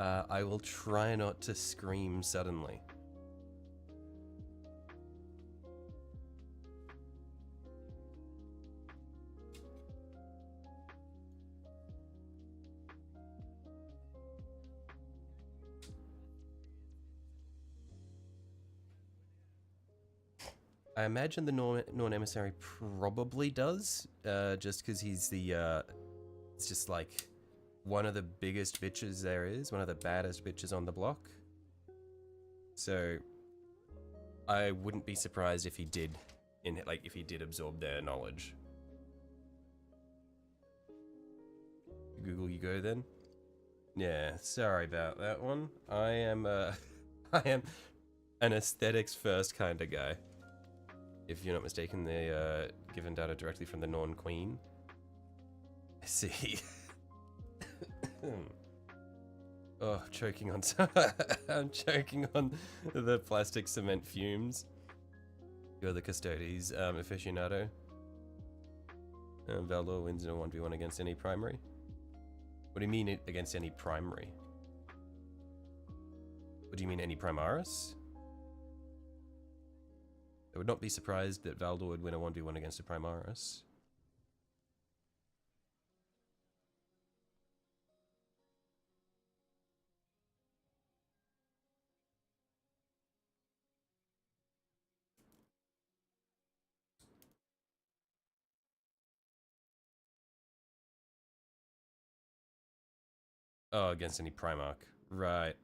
I will try not to scream suddenly. I imagine the non-emissary probably does, just because he's the, it's just like one of the biggest bitches there is, one of the baddest bitches on the block. So I wouldn't be surprised if he did, if he did absorb their knowledge. Google you go then. Yeah, sorry about that one. I am I am an aesthetics first kind of guy. If you're not mistaken, they given data directly from the Norn Queen. I see. Oh, choking on I'm choking on the plastic cement fumes. You're the Custodes aficionado. Valdor wins in a 1v1 against any primary. What do you mean against any primary? What do you mean, any Primaris? I would not be surprised that Valdor would win a 1v1 against a Primaris. Oh, against any Primarch. Right.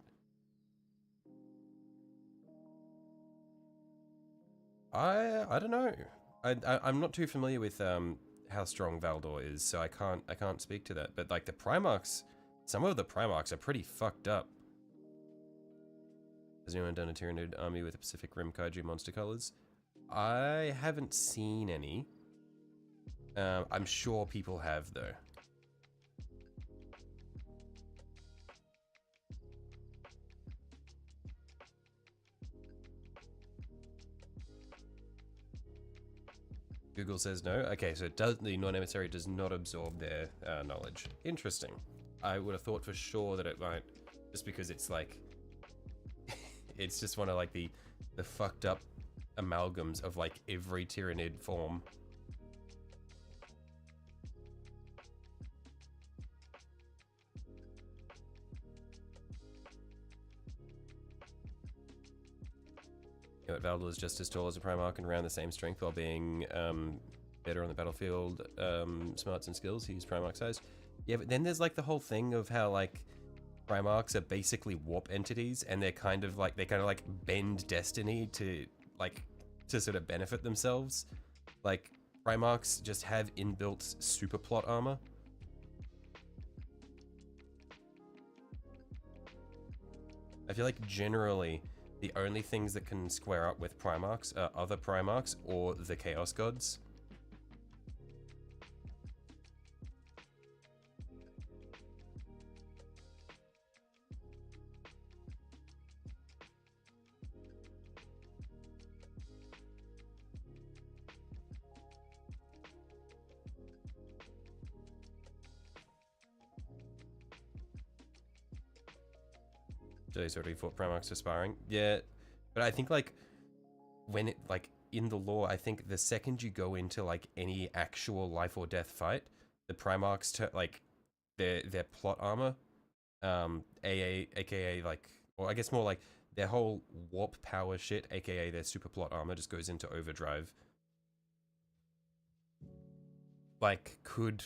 I don't know. I'm not too familiar with how strong Valdor is, so I can't speak to that. But like the Primarchs, some of the Primarchs are pretty fucked up. Has anyone done a Tyranid army with a Pacific Rim Kaiju monster colors? I haven't seen any. I'm sure people have though. Google says no. Okay, so the non-emissary does not absorb their knowledge. Interesting. I would have thought for sure that it might, just because it's like, it's just one of like the fucked up amalgams of like every Tyranid form. You know, Valdor is just as tall as a Primarch and around the same strength while being better on the battlefield, smarts and skills. He's Primarch sized. Yeah, but then there's like the whole thing of how like Primarchs are basically warp entities, and they kind of like bend destiny to sort of benefit themselves. Like Primarchs just have inbuilt super plot armor. I feel like generally the only things that can square up with Primarchs are other Primarchs or the Chaos Gods. Jay's already fought Primarchs aspiring. Yeah, but I think like when it like in the lore, I think the second you go into like any actual life or death fight, the Primarchs like their plot armor, aka like, or I guess more like their whole warp power shit, aka their super plot armor, just goes into overdrive. Like could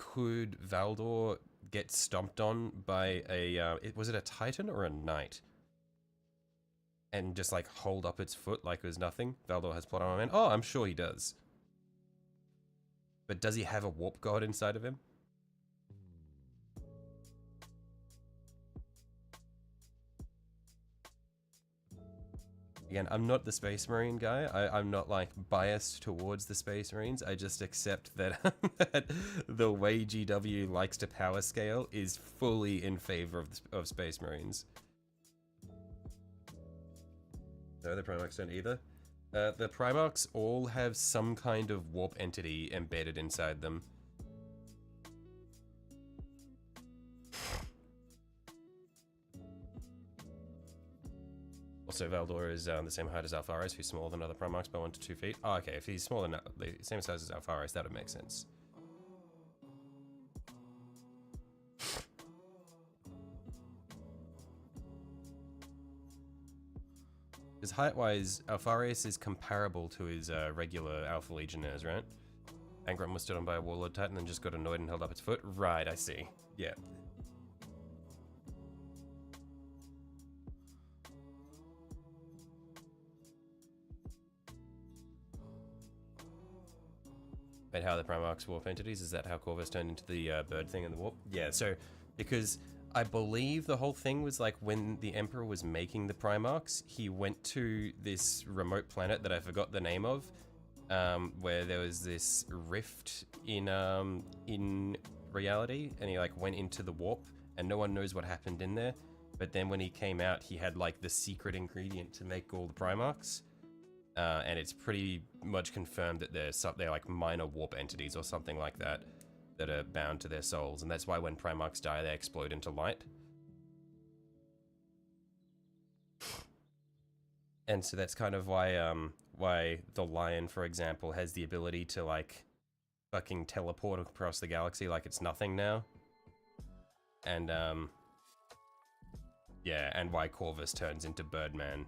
Valdor get stomped on by a was it a Titan or a Knight, and just like hold up its foot like it was nothing? Valdor has plot armor, man. Oh, I'm sure he does. But does he have a warp god inside of him? Again, I'm not the Space Marine guy. I'm not like biased towards the Space Marines. I just accept that, that the way GW likes to power scale is fully in favor of Space Marines. No, the Primarchs don't either. The Primarchs all have some kind of warp entity embedded inside them. Also, Valdor is the same height as Alfaris, who's smaller than other Primarchs by 1 to 2 feet. Oh, okay, if he's smaller than the same size as Alfaris, that would make sense. Because height-wise, Alfaris is comparable to his regular Alpha Legionnaires, right? Angron was stood on by a Warlord Titan and just got annoyed and held up its foot. Right, I see. Yeah. But how the Primarchs warp entities, is that how Corvus turned into the bird thing in the warp? Yeah, so because I believe the whole thing was like when the Emperor was making the Primarchs, he went to this remote planet that I forgot the name of, where there was this rift in reality, and he like went into the warp, and no one knows what happened in there. But then when he came out, he had like the secret ingredient to make all the Primarchs. and it's pretty much confirmed that they're like minor warp entities or something like that that are bound to their souls, and that's why when Primarchs die, they explode into light. And so that's kind of why the lion, for example, has the ability to like fucking teleport across the galaxy like it's nothing now. And yeah, and why Corvus turns into Birdman.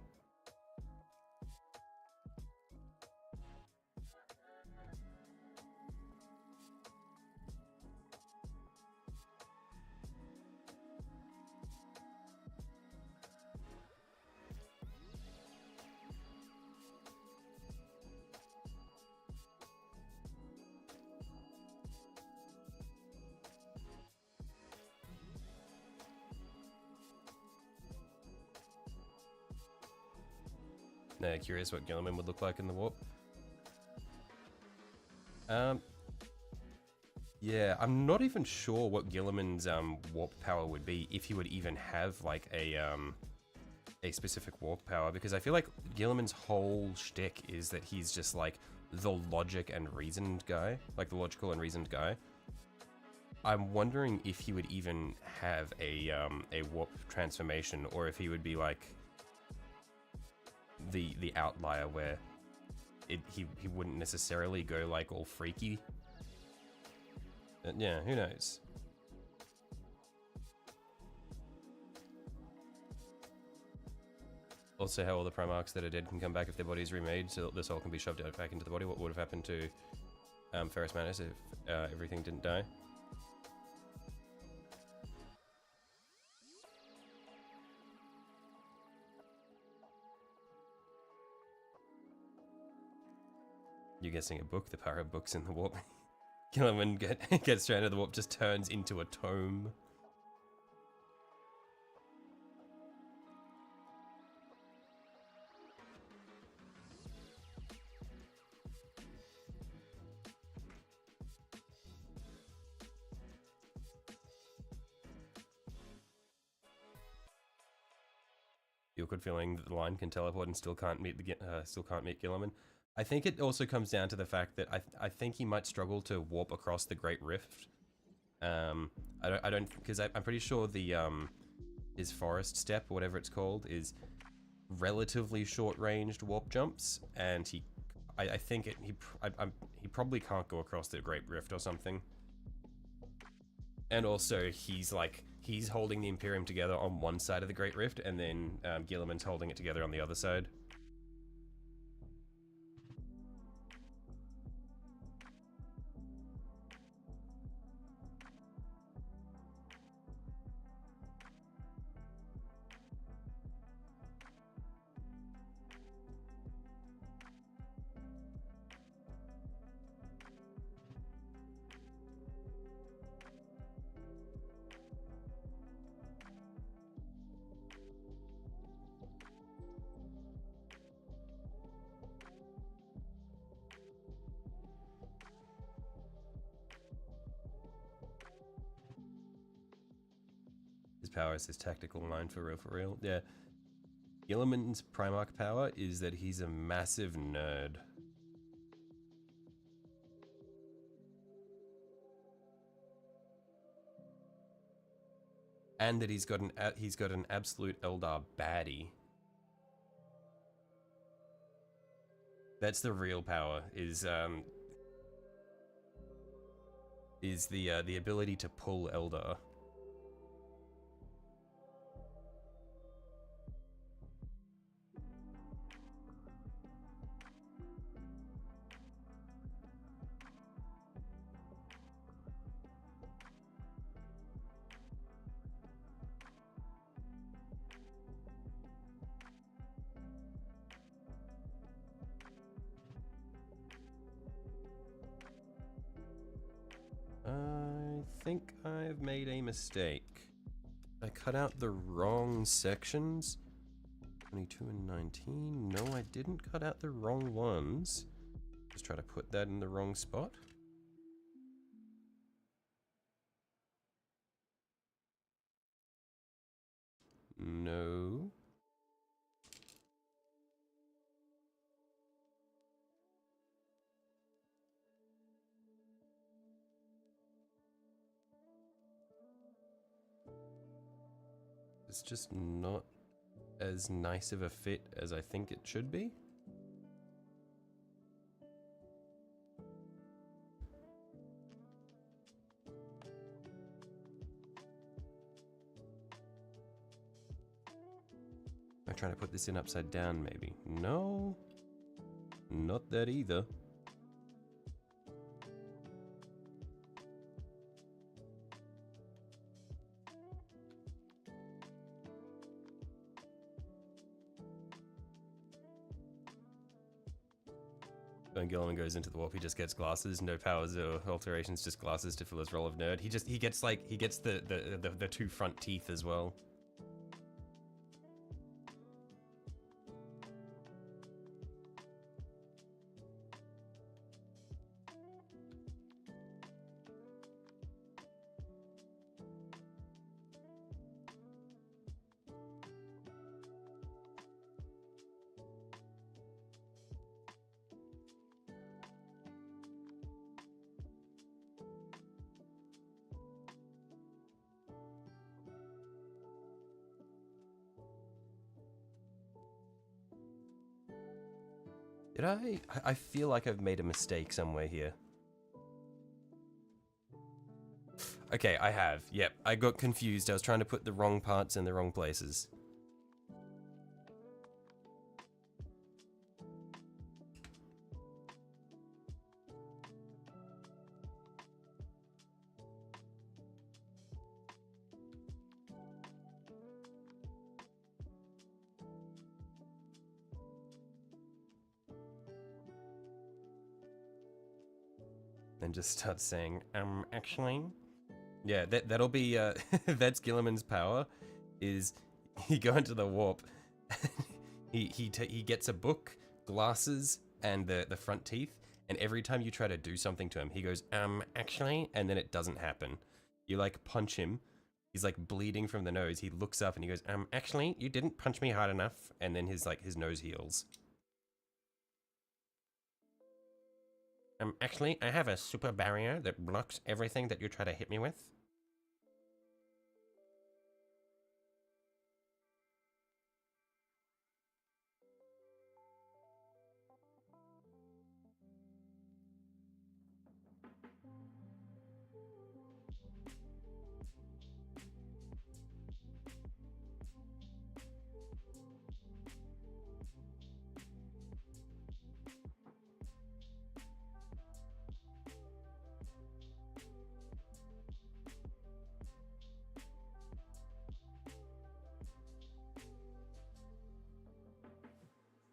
Now, curious what Gilliman would look like in the warp. Yeah, I'm not even sure what Gilliman's warp power would be, if he would even have like a specific warp power, because I feel like Gilliman's whole shtick is that he's just like the logic and reasoned guy, like the logical and reasoned guy. I'm wondering if he would even have a warp transformation, or if he would be like the outlier where he wouldn't necessarily go like all freaky. But yeah, who knows? Also, how all the Primarchs that are dead can come back if their body is remade, so that the soul can be shoved back into the body. What would have happened to Ferrus Manus if everything didn't die? You're guessing a book? The power of books in the warp. Gilliman gets stranded, the warp just turns into a tome. The awkward feeling that the line can teleport and still can't meet Gilliman. I think it also comes down to the fact that I think he might struggle to warp across the Great Rift. I don't because I'm pretty sure the his forest step, or whatever it's called, is relatively short-ranged warp jumps, and I think he probably can't go across the Great Rift or something. And also he's holding the Imperium together on one side of the Great Rift, and then Gilliman's holding it together on the other side. His power is his tactical mind, for real. Yeah. Gilliman's Primarch power is that he's a massive nerd. And that he's got an absolute Eldar baddie. That's the real power, is the ability to pull Eldar. I think I've made a mistake. I cut out the wrong sections. 22 and 19. No, I didn't cut out the wrong ones. Just try to put that in the wrong spot. No. It's just not as nice of a fit as I think it should be. I'm trying to put this in upside down, maybe. No, not that either. When Gilliman goes into the warp, he just gets glasses, no powers or alterations, just glasses to fill his role of nerd. He gets the two front teeth as well. Did I feel like I've made a mistake somewhere here. Okay, I have. Yep, I got confused. I was trying to put the wrong parts in the wrong places. And just start saying, actually, yeah, that'll be that's Gilliman's power. Is he go into the warp? he gets a book, glasses, and the front teeth, and every time you try to do something to him, he goes, actually, and then it doesn't happen. You like punch him, he's like bleeding from the nose. He looks up and he goes, actually, you didn't punch me hard enough, and then his nose heals. Actually, I have a super barrier that blocks everything that you try to hit me with.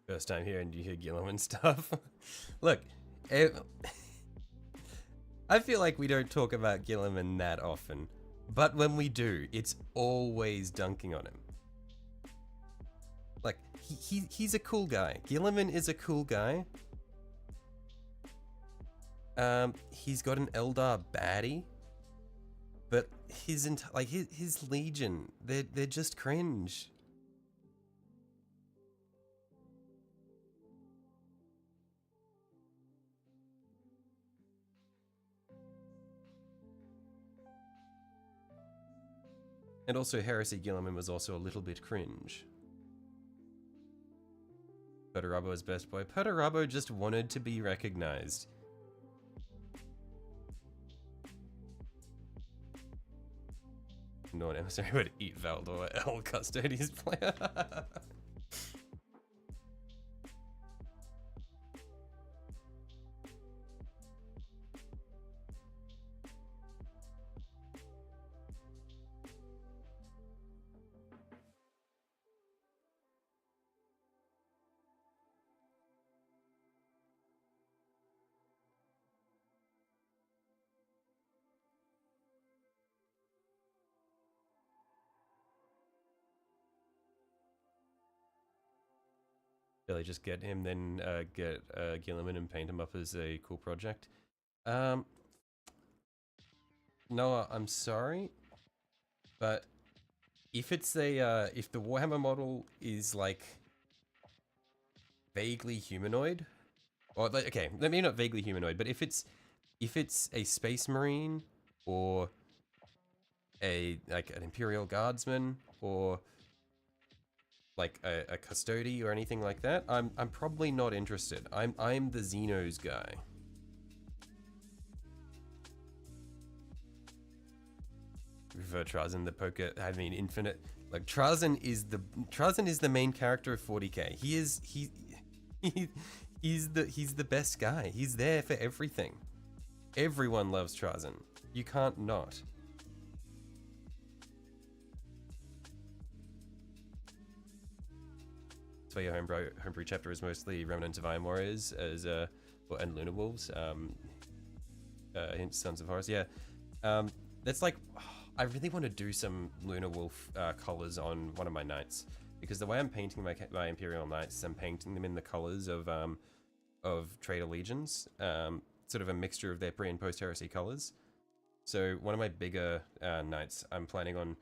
First time here and you hear Gilliman stuff. Look, I feel like we don't talk about Gilliman that often, but when we do, it's always dunking on him. Like, he's a cool guy. Gilliman is a cool guy. He's got an Eldar baddie, but his Legion, they're just cringe. And also, Heresy Gilliman was also a little bit cringe. Perturabo best boy. Perturabo just wanted to be recognized. No emissary would eat Valdor, L Custodies player. Really just get him, then get Gilliman and paint him up as a cool project. Noah, I'm sorry, but if it's a if the Warhammer model is like vaguely humanoid, or like, okay, maybe not vaguely humanoid, but if it's a Space Marine or a an Imperial Guardsman, or like a custody or anything like that, I'm probably not interested. I'm the Xenos guy. For Trazyn the poker, I mean infinite. Like Trazyn is the main character of 40k. He's the best guy. He's there for everything. Everyone loves Trazyn. You can't not. So your homebrew chapter is mostly Remnant of Iron Warriors as and Lunar Wolves. Hint Sons of Horus. Yeah. That's like, I really want to do some Lunar Wolf colors on one of my knights, because the way I'm painting my Imperial Knights is I'm painting them in the colors of Traitor Legions, sort of a mixture of their pre and post heresy colors. So one of my bigger knights, I'm planning on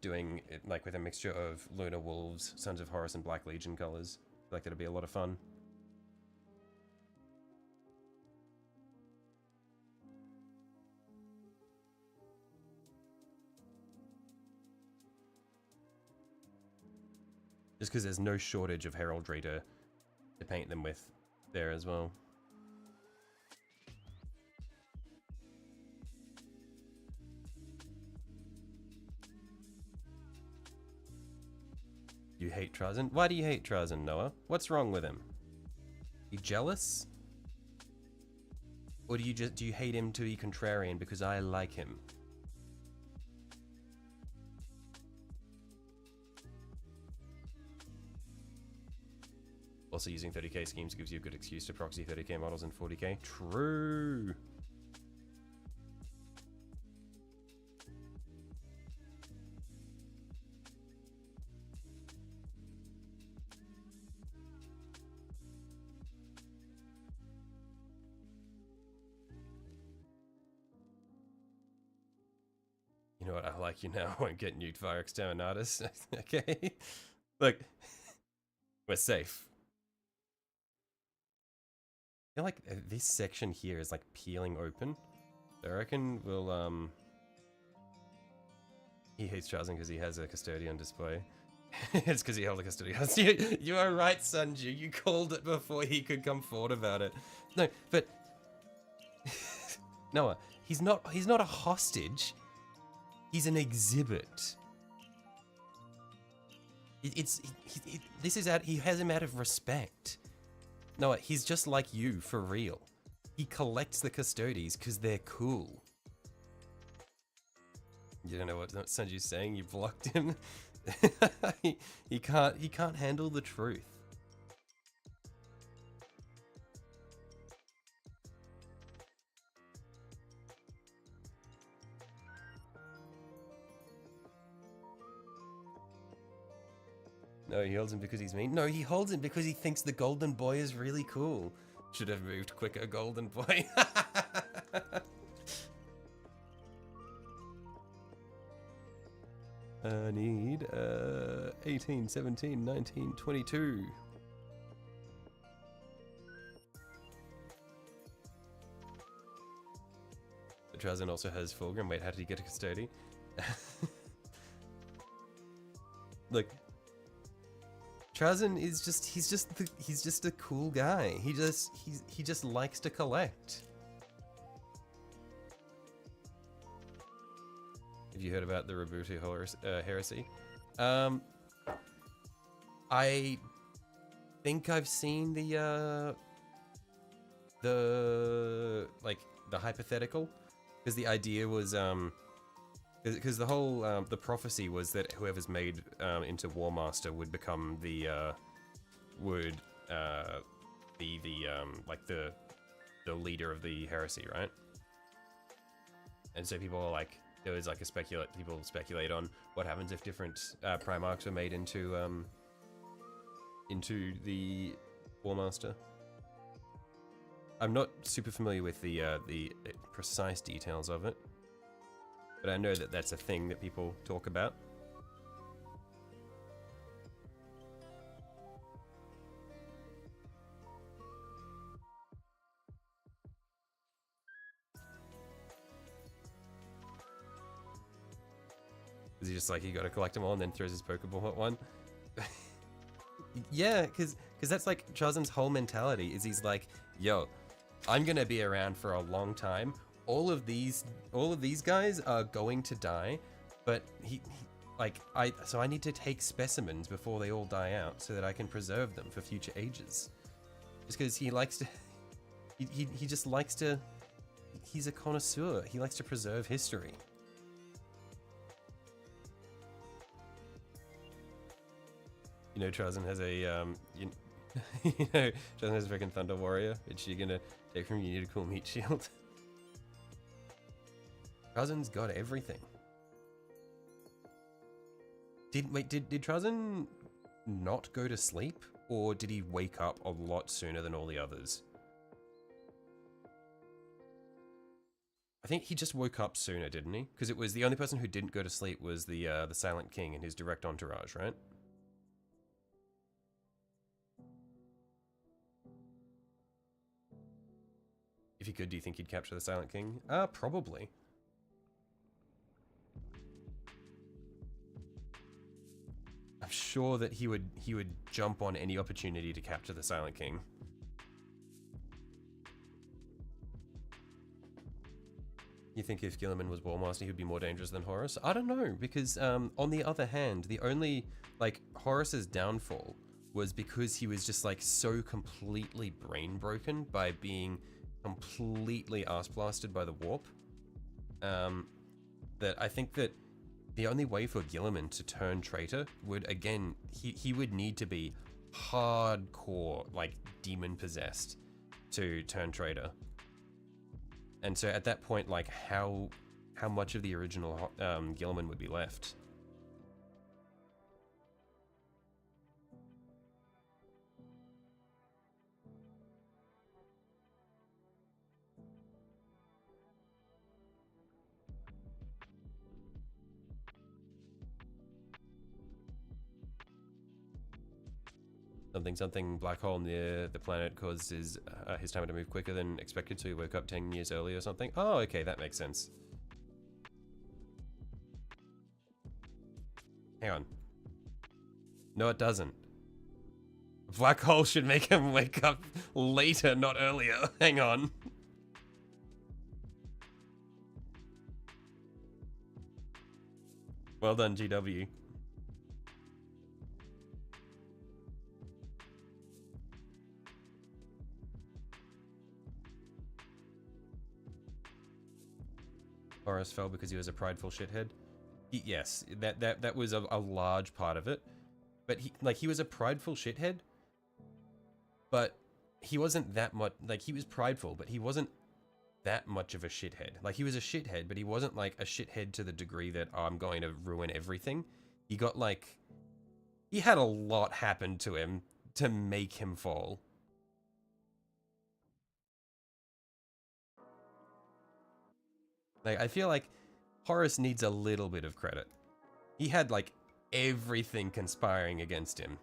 doing it like with a mixture of Lunar Wolves, Sons of Horus, and Black Legion colors. I feel like that'll be a lot of fun. Just because there's no shortage of heraldry to paint them with there as well. You hate Trazyn? Why do you hate Trazyn, Noah? What's wrong with him? You jealous? Or do you hate him to be contrarian because I like him? Also, using 30k schemes gives you a good excuse to proxy 30k models in 40k. True. You know what? I like you now. I won't get nuked via Exterminatus. Okay. Look, we're safe. I feel like this section here is like peeling open. So I reckon we'll he hates Trazyn because he has a custodian display. It's because he held a custodian. You are right, Sanju. You called it before he could come forward about it. No, but Noah, he's not a hostage. He's an exhibit. This is he has him out of respect. No, he's just like you, for real. He collects the custodies because they're cool. You don't know what Sanju's saying? You blocked him? he can't handle the truth. No, he holds him because he's mean. No, he holds him because he thinks the golden boy is really cool. Should have moved quicker, golden boy. I need 18, 17, 19, 22. The Trazyn also has Fulgrim. Wait, how did he get a custody? Look, Trazyn is he's just a cool guy. He just likes to collect. Have you heard about the Robutu heresy? I think I've seen the hypothetical, because the idea was because the whole the prophecy was that whoever's made into War Master would become the leader of the heresy, right? And so people are like, there was like people speculate on what happens if different Primarchs were made into the War Master. I'm not super familiar with the precise details of it, but I know that that's a thing that people talk about. Is he just like, you gotta collect them all and then throws his Pokeball at one? Yeah, because that's like Chazm's whole mentality is he's like, yo, I'm gonna be around for a long time. All of these guys are going to die, but so I need to take specimens before they all die out so that I can preserve them for future ages. Just because he likes to, he just likes to, he's a connoisseur. He likes to preserve history. You know, Chazm has a, Chazm has a freaking Thunder Warrior, which you're gonna take from you need a cool meat shield. Chazm's got everything. Did Chazm not go to sleep, or did he wake up a lot sooner than all the others? I think he just woke up sooner, didn't he? Because it was the only person who didn't go to sleep was the Silent King and his direct entourage, right? If he could, do you think he'd capture the Silent King? Probably. I'm sure that he would jump on any opportunity to capture the Silent King. You think if Guilliman was Warmaster, he would be more dangerous than Horus? I don't know, because on the other hand, the only, like, Horus's downfall was because he was just, like, so completely brain broken by being completely ass blasted by the warp, that I think that the only way for Guilliman to turn traitor would, again, he would need to be hardcore, like, demon possessed to turn traitor. And so at that point, like, how much of the original Guilliman would be left? Something black hole near the planet caused his time to move quicker than expected, so he woke up 10 years early or something. Oh, okay, that makes sense. Hang on. No, it doesn't. A black hole should make him wake up later, not earlier. Hang on. Well done, GW. Horus fell because he was a prideful shithead. Yes, that was a large part of it. But he was a prideful shithead, but he wasn't that much, like, he was prideful, but he wasn't that much of a shithead. Like, he was a shithead, but he wasn't like a shithead to the degree that, oh, I'm going to ruin everything. He got, like, he had a lot happen to him to make him fall. Like, I feel like Horus needs a little bit of credit. He had, like, everything conspiring against him.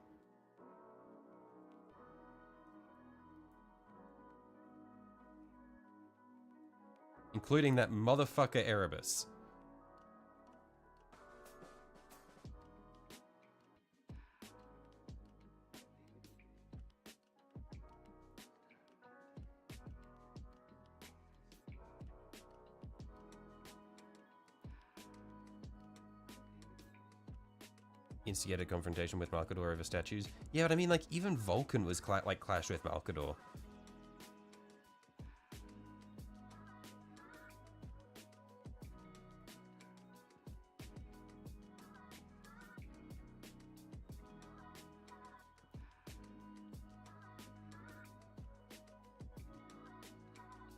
Including that motherfucker Erebus. Instigated confrontation with Malkador over statues. Yeah, but I mean, like, even Vulcan was clashed with Malkador.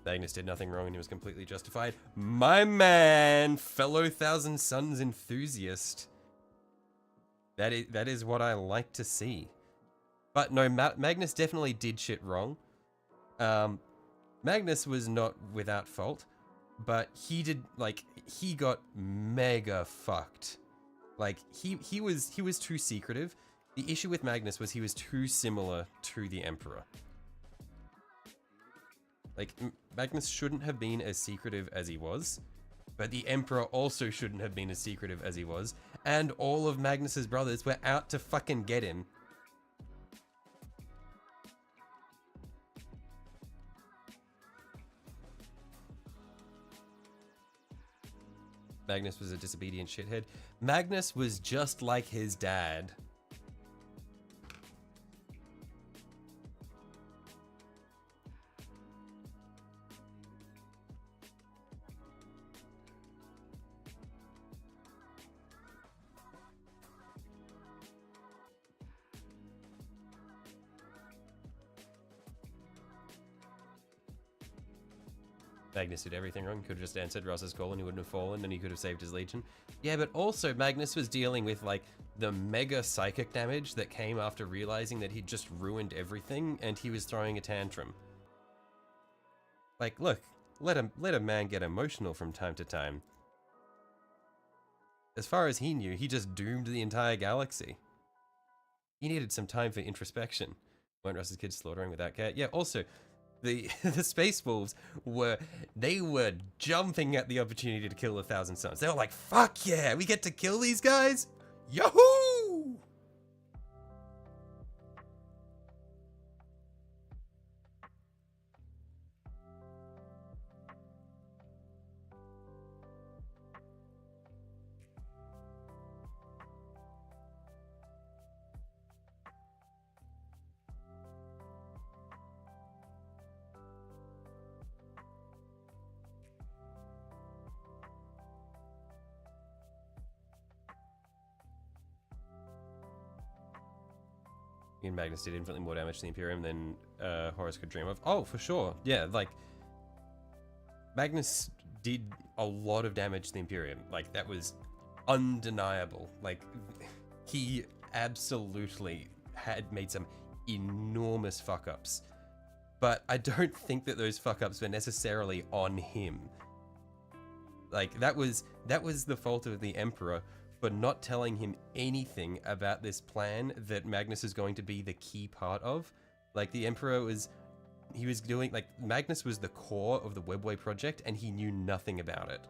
Magnus did nothing wrong and he was completely justified. My man, fellow Thousand Suns enthusiast. That is what I like to see. But no, Magnus definitely did shit wrong. Magnus was not without fault, but he did, like, he got mega fucked. Like, he was too secretive. The issue with Magnus was he was too similar to the Emperor. Like, Magnus shouldn't have been as secretive as he was, But the Emperor also shouldn't have been as secretive as he was, and all of Magnus's brothers were out to fucking get him. Magnus was a disobedient shithead. Magnus was just like his dad. Magnus did everything wrong. He could have just answered Ross's call and he wouldn't have fallen and he could have saved his legion. Yeah, but also Magnus was dealing with like the mega psychic damage that came after realizing that he'd just ruined everything and he was throwing a tantrum. Like, look, let a man get emotional from time to time. As far as he knew, he just doomed the entire galaxy. He needed some time for introspection. Weren't Russ's kids slaughtering without care? Yeah, also, the Space Wolves were jumping at the opportunity to kill 1,000 Suns. They were like, fuck yeah, we get to kill these guys? Yahoo! Me and Magnus did infinitely more damage to the Imperium than Horus could dream of. Oh, for sure. Yeah, like, Magnus did a lot of damage to the Imperium. Like, that was undeniable. Like, he absolutely had made some enormous fuck-ups. But I don't think that those fuck-ups were necessarily on him. Like, that was the fault of the Emperor for not telling him anything about this plan that Magnus is going to be the key part of. Like, the Emperor was doing, like, Magnus was the core of the Webway project and he knew nothing about it.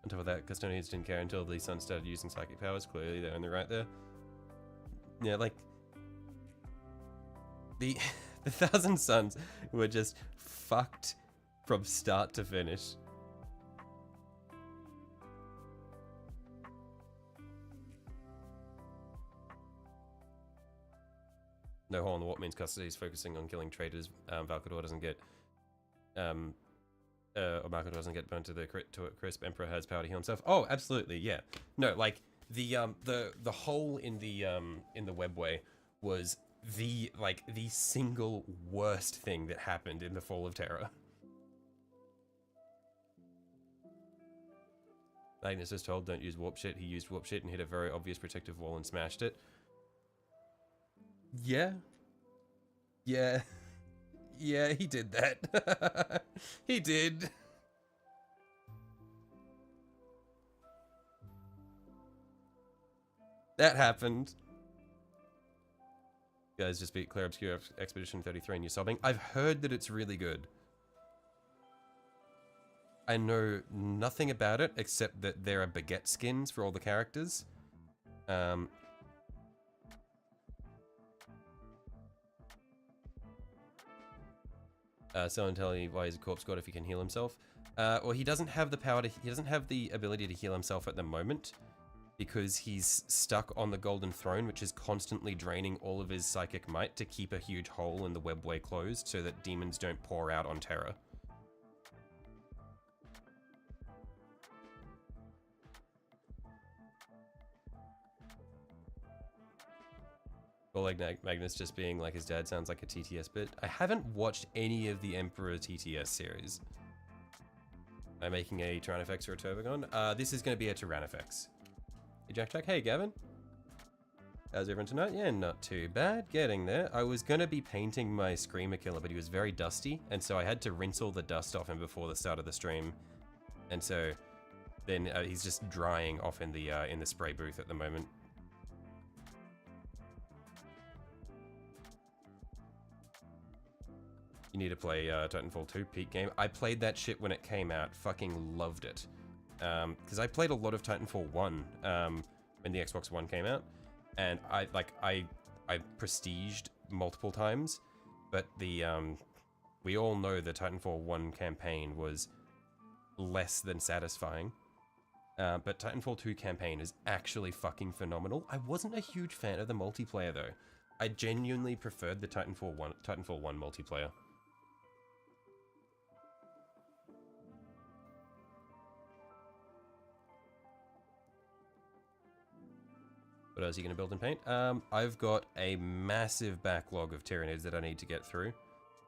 On top of that, Custodians didn't care until the Sun started using psychic powers. Clearly, they're on the right there. Yeah, like, the 1,000 Suns were just fucked from start to finish. No hole in the what means custody is focusing on killing traitors. Valkador doesn't get or Marco doesn't get burnt to a crisp. Emperor has power to heal himself. Oh, absolutely, yeah. No, like the hole in the webway was the single worst thing that happened in the Fall of Terror. Magnus was told don't use warp shit. He used warp shit and hit a very obvious protective wall and smashed it. Yeah. Yeah. Yeah, he did that. He did. That happened. You guys just beat Claire Obscure Expedition 33 and you're sobbing. I've heard that it's really good. I know nothing about it except that there are baguette skins for all the characters. Someone tell me why he's a corpse god if he can heal himself. Well, he doesn't have the power to. He doesn't have the ability to heal himself at the moment because he's stuck on the Golden Throne, which is constantly draining all of his psychic might to keep a huge hole in the webway closed so that demons don't pour out on Terra. Or like Magnus just being like his dad sounds like a TTS bit. I haven't watched any of the Emperor TTS series. I'm making a Tyrannifex or a Turbogon. This is going to be a Tyrannifex. Hey Jack. Hey Gavin. How's everyone tonight? Yeah, not too bad. Getting there. I was going to be painting my Screamer Killer, but he was very dusty, and so I had to rinse all the dust off him before the start of the stream. And so then he's just drying off in the spray booth at the moment. You need to play Titanfall 2 peak game. I played that shit when it came out. Fucking loved it. Because I played a lot of Titanfall 1 when the Xbox One came out, and I prestiged multiple times, but the we all know the Titanfall 1 campaign was less than satisfying. But Titanfall 2 campaign is actually fucking phenomenal. I wasn't a huge fan of the multiplayer though. I genuinely preferred the Titanfall 1 multiplayer. What else are you going to build and paint? I've got a massive backlog of Tyranids that I need to get through,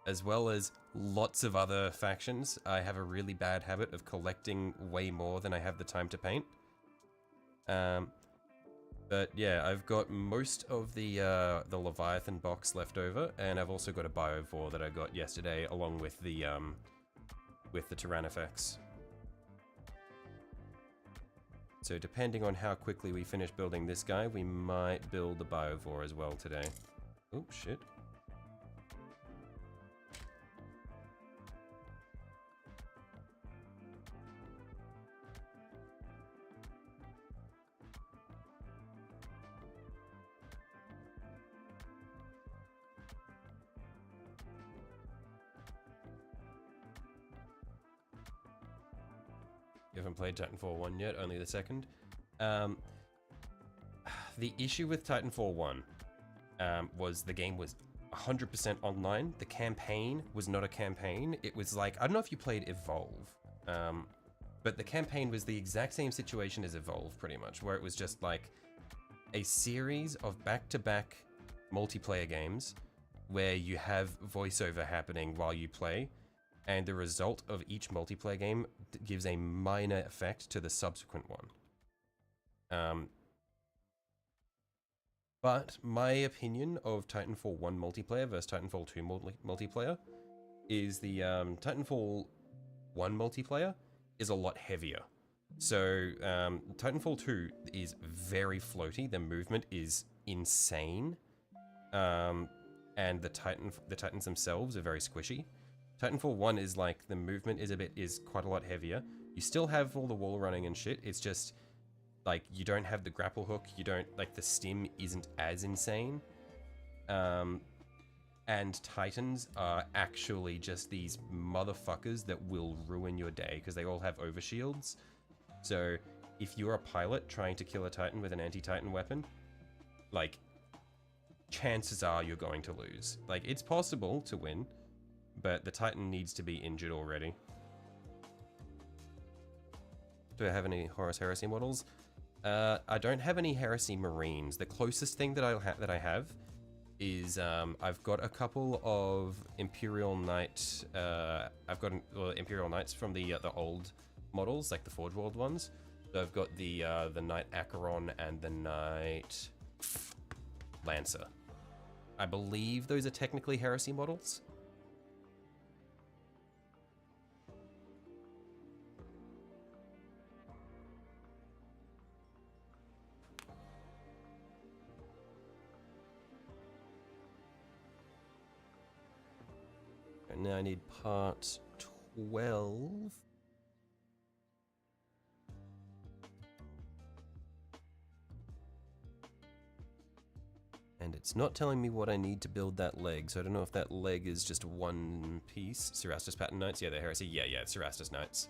as well as lots of other factions. I have a really bad habit of collecting way more than I have the time to paint. But yeah, I've got most of the Leviathan box left over, and I've also got a Biovore that I got yesterday, along with the Tyrannifex. So depending on how quickly we finish building this guy, we might build the Biovore as well today. Oh, shit. You haven't played Titanfall 1 yet, only the second. The issue with Titanfall 1 was the game was 100% online. The campaign was not a campaign. It was like, I don't know if you played Evolve, but the campaign was the exact same situation as Evolve, pretty much, where it was just like a series of back-to-back multiplayer games where you have voiceover happening while you play, and the result of each multiplayer game gives a minor effect to the subsequent one. But my opinion of Titanfall 1 multiplayer versus Titanfall 2 multiplayer is the Titanfall 1 multiplayer is a lot heavier. So Titanfall 2 is very floaty. The movement is insane. And the Titans themselves are very squishy. Titanfall 1 is like, the movement is quite a lot heavier. You still have all the wall running and shit, it's just, like, you don't have the grapple hook, you don't, like, the stim isn't as insane. And Titans are actually just these motherfuckers that will ruin your day, because they all have overshields. So, if you're a pilot trying to kill a Titan with an anti-Titan weapon, like, chances are you're going to lose. Like, it's possible to win, but the Titan needs to be injured already. Do I have any Horus Heresy models? I don't have any Heresy Marines. The closest thing that I have is I've got a couple of Imperial Knight. I've got Imperial Knights from the old models, like the Forge World ones. So I've got the Knight Acheron and the Knight Lancer. I believe those are technically Heresy models. Now I need part 12. And it's not telling me what I need to build that leg, so I don't know if that leg is just one piece. Cerastus Pattern Knights? Yeah, they're Heresy. Yeah, Cerastus Knights.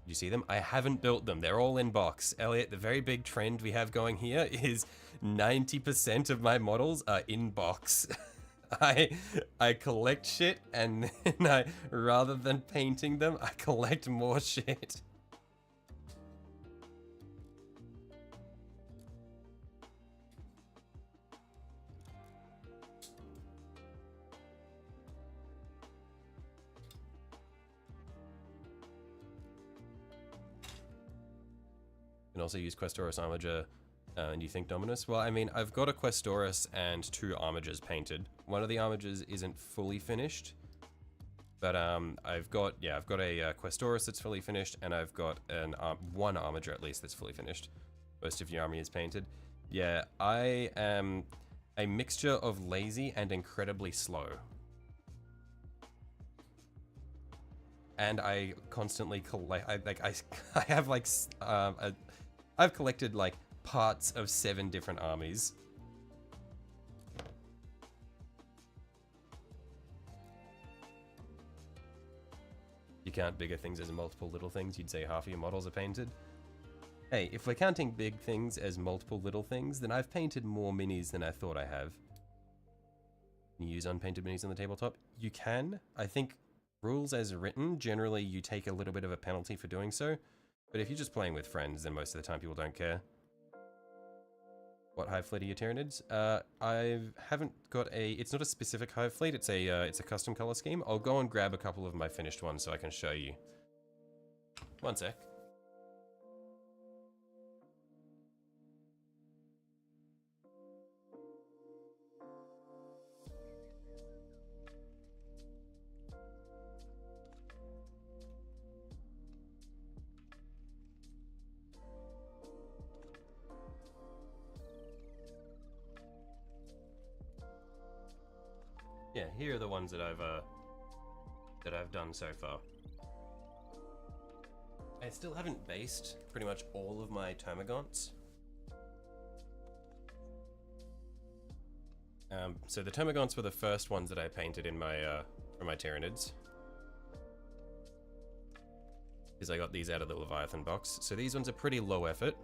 You see them? I haven't built them. They're all in box. Elliot, the very big trend we have going here is 90% of my models are in box. I collect shit, and then rather than painting them, I collect more shit. You can also use Questoris Armiger. And you think Dominus? Well, I mean, I've got a Questoris and 2 Armigers painted. One of the Armigers isn't fully finished, But I've got a Questoris that's fully finished, and I've got an one Armiger at least that's fully finished. Most of your army is painted. Yeah, I am a mixture of lazy and incredibly slow. And I constantly collect. I have like I've collected like parts of 7 different armies. You count bigger things as multiple little things, you'd say half of your models are painted. Hey, if we're counting big things as multiple little things, then I've painted more minis than I thought I have. Can you use unpainted minis on the tabletop? You can. I think rules as written, generally you take a little bit of a penalty for doing so. But if you're just playing with friends, then most of the time people don't care. What hive fleet are your Tyranids? I haven't got a... It's not a specific hive fleet, it's a custom color scheme. I'll go and grab a couple of my finished ones so I can show you. One sec. Yeah, here are the ones that I've done so far. I still haven't based pretty much all of my Termagants. So the Termagants were the first ones that I painted in my for my Tyranids, because I got these out of the Leviathan box. So these ones are pretty low effort.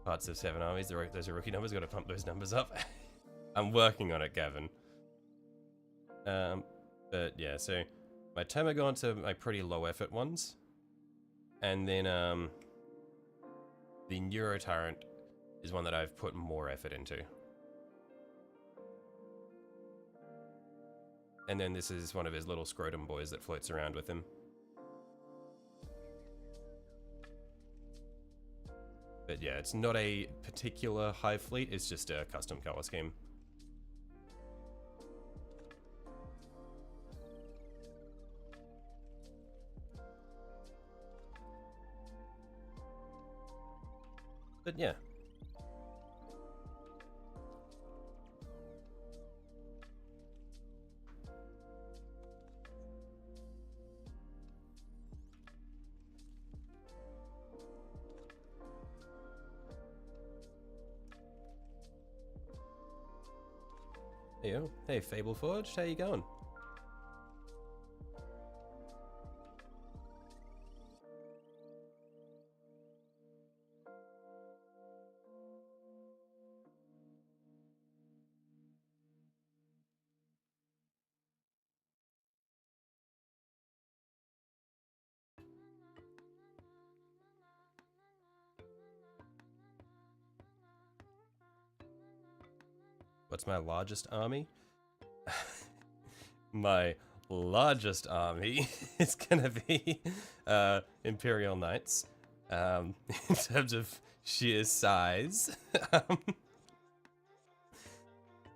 Parts of 7 armies. Those are rookie numbers. Got to pump those numbers up. I'm working on it, Gavin. But yeah, so my Termagants are my pretty low effort ones. And then the Neurotyrant is one that I've put more effort into. And then this is one of his little scrotum boys that floats around with him. But yeah, it's not a particular hive fleet, it's just a custom color scheme. But yeah. Hey, yo. Hey, Fable Forged, how you going? What's my largest army? My largest army is gonna be Imperial Knights. In terms of sheer size.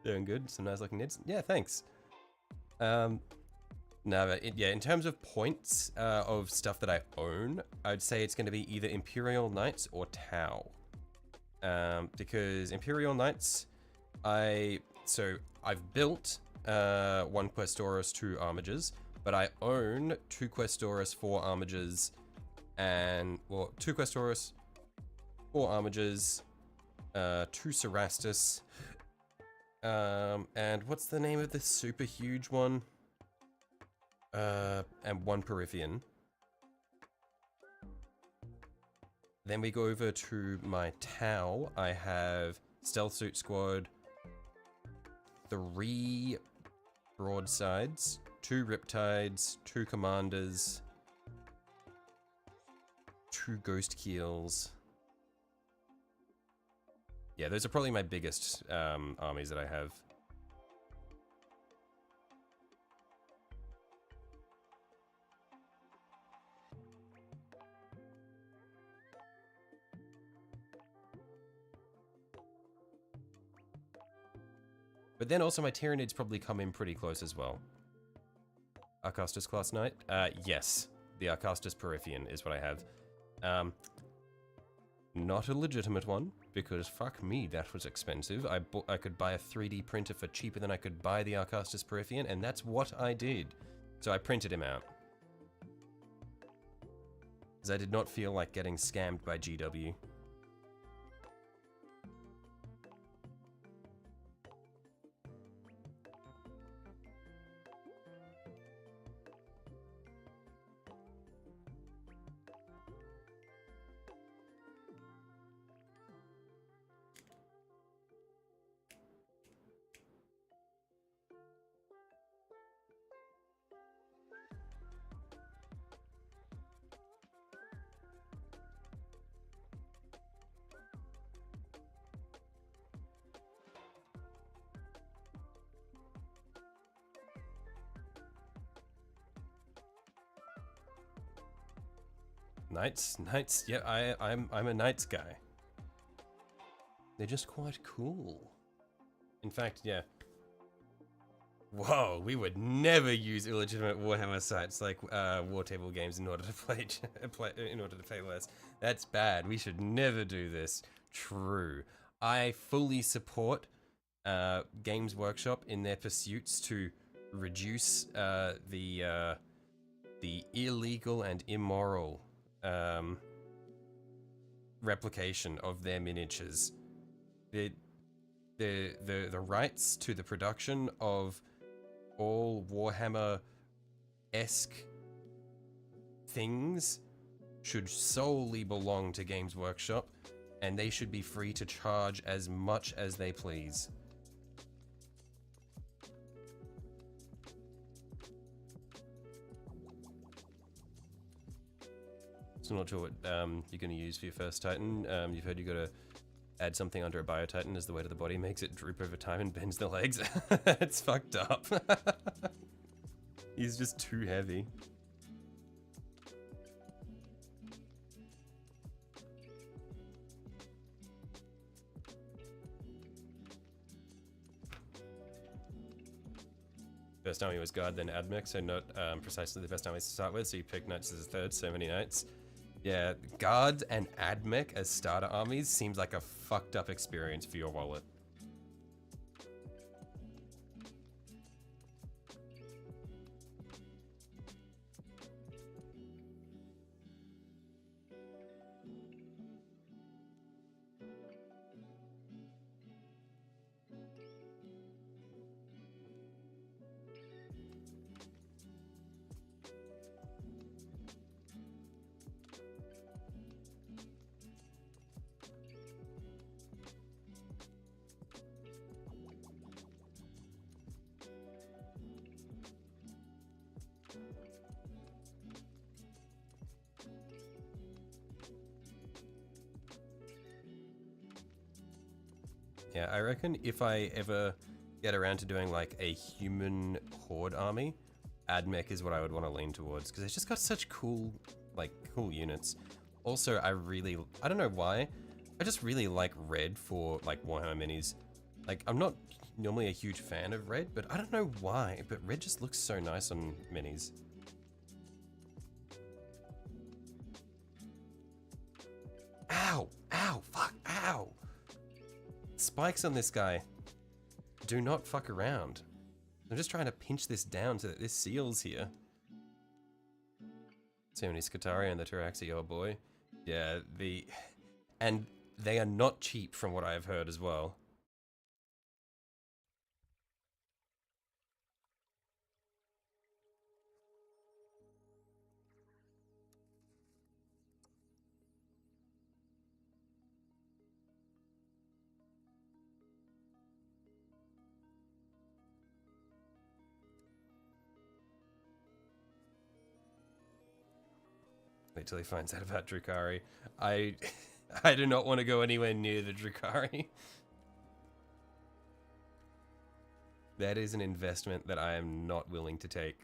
Doing good, some nice looking nids. Yeah, thanks. No, but yeah, in terms of points of stuff that I own, I'd say it's going to be either Imperial Knights or Tau. Because Imperial Knights, I've built 1 Questoris, 2 Armigers, but I own 2 Questoris, 4 Armigers, and, well, 2 Questoris, 4 Armigers, 2 Cerastus, and what's the name of this super huge one? And 1 Perithian. Then we go over to my Tau. I have Stealth Suit Squad, 3 Broadsides, 2 Riptides, 2 Commanders, 2 Ghost Keels. Yeah, those are probably my biggest armies that I have. But then also my Tyranids probably come in pretty close as well. Arcastus class knight? Yes. The Arcastus Periphean is what I have. Not a legitimate one, because fuck me, that was expensive. I could buy a 3D printer for cheaper than I could buy the Arcastus Periphean, and that's what I did. So I printed him out. Because I did not feel like getting scammed by GW. Knights, yeah, I'm a Knights guy. They're just quite cool. In fact, yeah. Whoa, we would never use illegitimate Warhammer sites like war table games in order to play less. That's bad. We should never do this. True. I fully support Games Workshop in their pursuits to reduce the illegal and immoral replication of their miniatures. The rights to the production of all Warhammer-esque things should solely belong to Games Workshop, and they should be free to charge as much as they please. So I'm not sure what you're going to use for your first Titan. You've heard you got to add something under a Bio-Titan as the weight of the body makes it droop over time and bends the legs. It's fucked up. He's just too heavy. First army was Guard, then Admech, so not precisely the best armies to start with, so you pick Knights as a third, so many Knights. Yeah, Guard and Admech as starter armies seems like a fucked up experience for your wallet. Yeah, I reckon if I ever get around to doing like a human horde army, Admech is what I would want to lean towards, because it's just got such cool, cool units. Also, I don't know why, I just really like red for Warhammer minis. I'm not normally a huge fan of red, but I don't know why, but red just looks so nice on minis. Ow! Ow! Fuck! Ow! Spikes on this guy. Do not fuck around. I'm just trying to pinch this down so that this seals here. So many Scutari and the Taraxi, oh boy. Yeah, and they are not cheap from what I have heard as well. Wait till he finds out about Drukhari. I do not want to go anywhere near the Drukhari. That is an investment that I am not willing to take.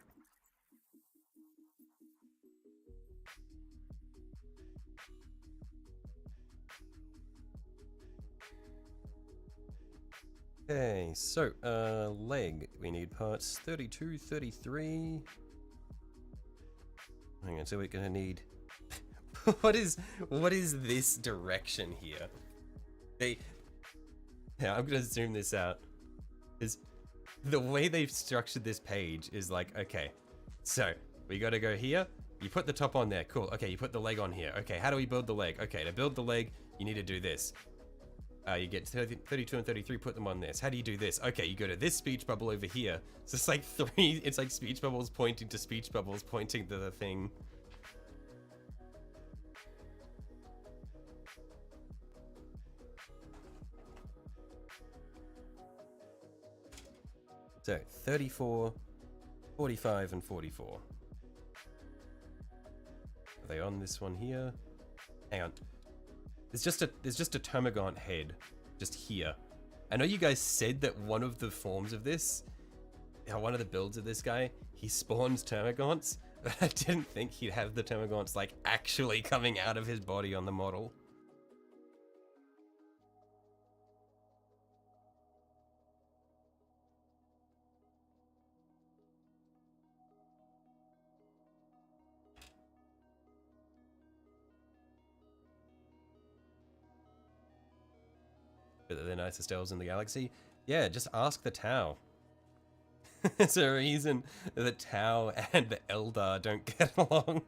Okay, so, leg. We need parts 32, 33. Hang on, so we're gonna need... what is this direction here? Yeah, I'm gonna zoom this out. Is the way they've structured this page is like, okay, so we gotta go here. You put the top on there, cool. Okay, you put the leg on here. Okay, how do we build the leg? Okay, to build the leg, you need to do this. You get 32 and 33, put them on this. How do you do this? Okay, you go to this speech bubble over here. So it's like it's like speech bubbles pointing to speech bubbles pointing to the thing. So 34, 45, and 44. Are they on this one here? Hang on. There's just a termagant head just here. I know you guys said that one of the forms of this, one of the builds of this guy, he spawns termagants, but I didn't think he'd have the termagants like actually coming out of his body on the model. But they're the nicest elves in the galaxy. Yeah, just ask the Tau. There's a reason the Tau and the Eldar don't get along.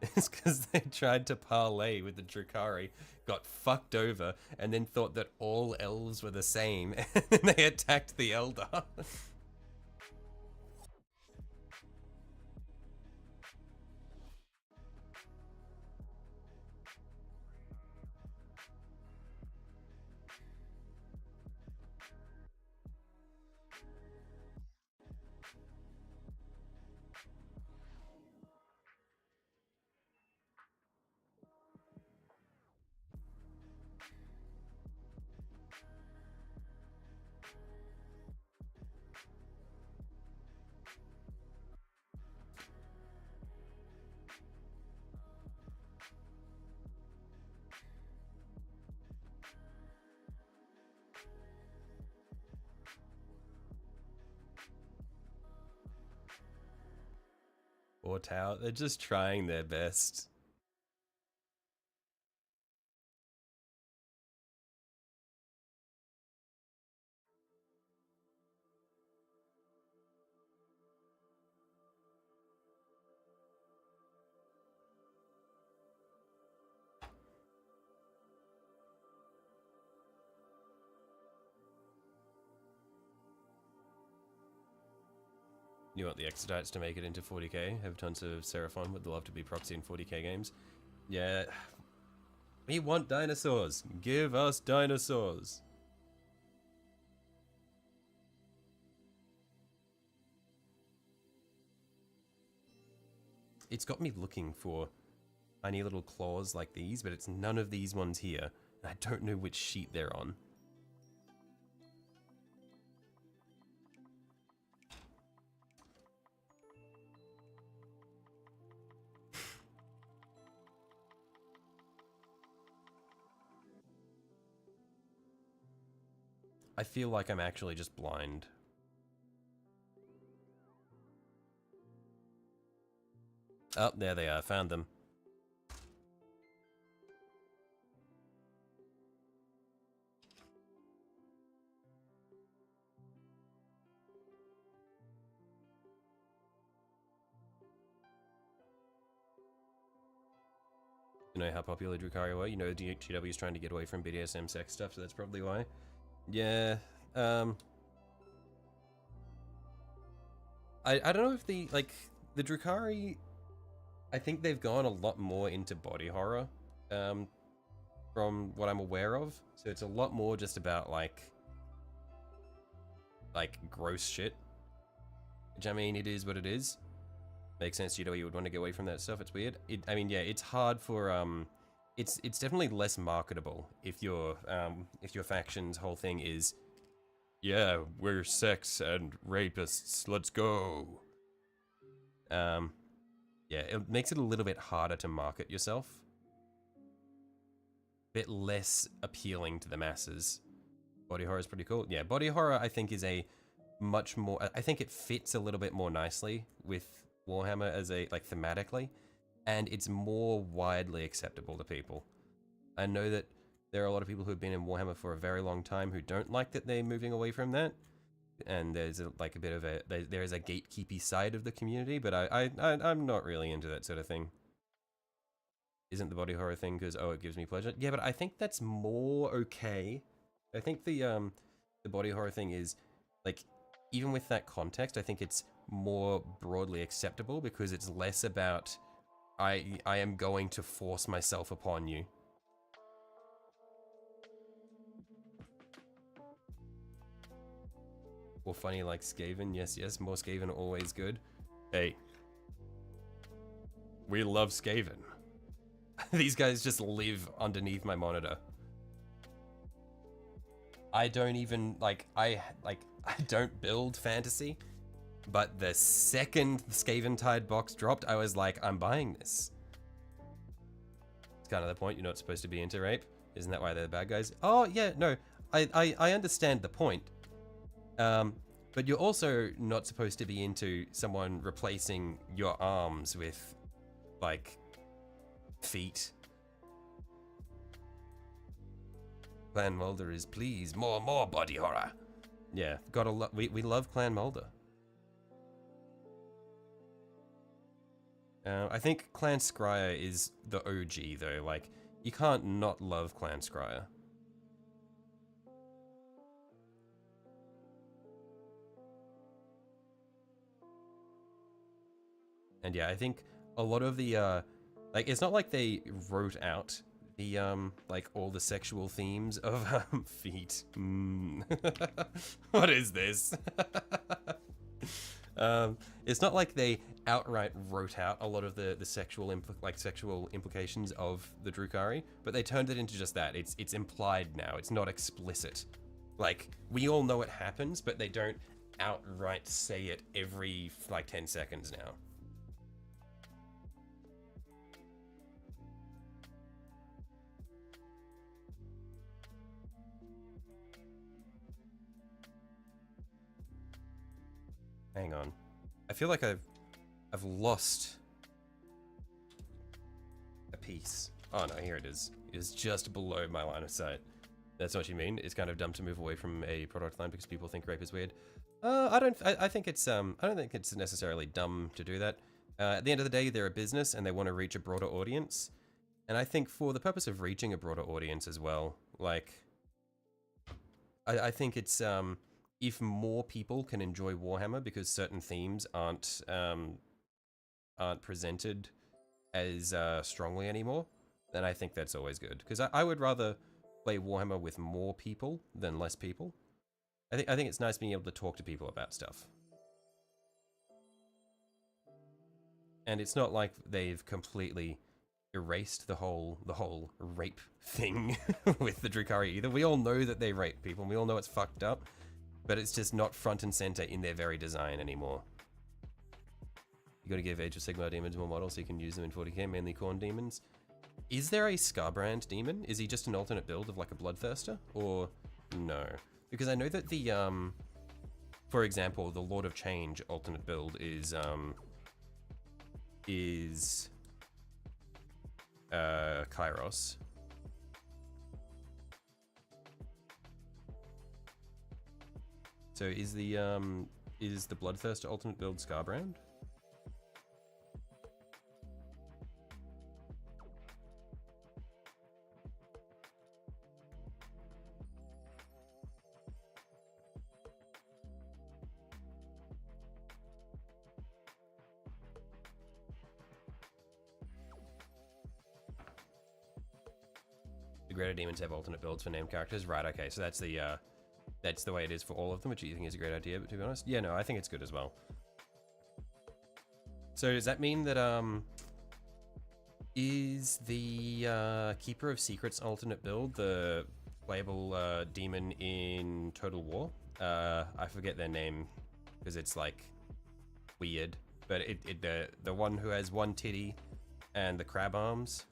It's because they tried to parlay with the Drukhari, got fucked over, and then thought that all elves were the same, and then they attacked the Eldar. Or Tau, they're just trying their best. You want the Exodites to make it into 40k, have tons of Seraphon, would love to be proxy in 40k games. Yeah, we want dinosaurs. Give us dinosaurs. It's got me looking for tiny little claws like these, but it's none of these ones here. And I don't know which sheet they're on. I feel like I'm actually just blind. Oh, there they are. Found them. You know how popular Drukhari were? You know GW is trying to get away from BDSM sex stuff, so that's probably why. Yeah, I don't know if the Drukhari, I think they've gone a lot more into body horror, from what I'm aware of. So it's a lot more just about like gross shit. Which, I mean, it is what it is. Makes sense, GW would want to get away from that stuff. It's weird. I mean, yeah, it's hard for it's definitely less marketable if your faction's whole thing is, yeah, we're sex and rapists, let's go. Yeah, it makes it a little bit harder to market yourself. A bit less appealing to the masses. Body horror is pretty cool. Yeah, body horror I think is a much more, I think it fits a little bit more nicely with Warhammer as a, like, thematically, and it's more widely acceptable to people. I know that there are a lot of people who have been in Warhammer for a very long time who don't like that they're moving away from that, and there's like a bit of a, there is a gatekeepy side of the community, but I'm not really into that sort of thing. Isn't the body horror thing because, oh, it gives me pleasure? Yeah, but I think that's more okay. I think the body horror thing is, like, even with that context, I think it's more broadly acceptable because it's less about, I am going to force myself upon you. Or funny like Skaven, yes, yes, more Skaven always good. Hey, we love Skaven. These guys just live underneath my monitor. I don't even, I don't build fantasy, but the second the Skaventide box dropped, I was like, I'm buying this. It's kind of the point, you're not supposed to be into rape. Isn't that why they're the bad guys? Oh, yeah, no, I understand the point. But you're also not supposed to be into someone replacing your arms with, like, feet. Clan Mulder is please, more body horror. Yeah, gotta we love Clan Mulder. I think Clan Scryer is the OG though, like, you can't not love Clan Scryer. And yeah, I think a lot of the, like, it's not like they wrote out the, like, all the sexual themes of, feet. What is this? It's not like they outright wrote out a lot of the sexual implications of the Drukhari, but they turned it into just that. It's implied now. It's not explicit. Like, we all know it happens, but they don't outright say it every, like, 10 seconds now. Hang on. I feel like I've lost a piece. Oh no, here it is. It is just below my line of sight. That's what you mean. It's kind of dumb to move away from a product line because people think rape is weird. I think it's I don't think it's necessarily dumb to do that. At the end of the day, they're a business and they want to reach a broader audience. And I think for the purpose of reaching a broader audience as well, like, I think it's if more people can enjoy Warhammer because certain themes aren't presented as strongly anymore, then I think that's always good. Because I would rather play Warhammer with more people than less people. I think it's nice being able to talk to people about stuff. And it's not like they've completely erased the whole rape thing with the Drukhari either. We all know that they rape people, and we all know it's fucked up, but it's just not front and center in their very design anymore. You gotta give Age of Sigmar demons more models so you can use them in 40k, mainly Khorne demons. Is there a Scarbrand demon? Is he just an alternate build of like a Bloodthirster? Or no? Because I know that the, for example, the Lord of Change alternate build is Kairos. So is the Bloodthirster alternate build Scarbrand? The Greater Demons have alternate builds for named characters, right? Okay, so that's the way it is for all of them, which you think is a great idea. But to be honest, yeah, no, I think it's good as well. So does that mean that is the Keeper of Secrets alternate build the playable demon in Total War? I forget their name because it's like weird, but the one who has one titty and the crab arms.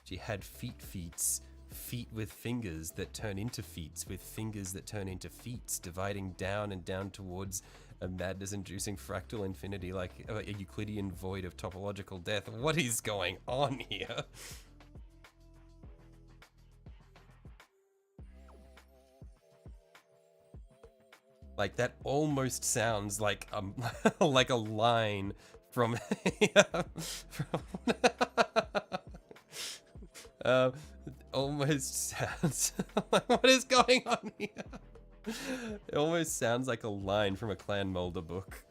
She had feets, feet with fingers that turn into feets, with fingers that turn into feet, dividing down and down towards a madness-inducing fractal infinity, like a Euclidean void of topological death. What is going on here? Like, that almost sounds like like a line from, almost sounds like, what is going on here? It almost sounds like a line from a Clan Mulder book.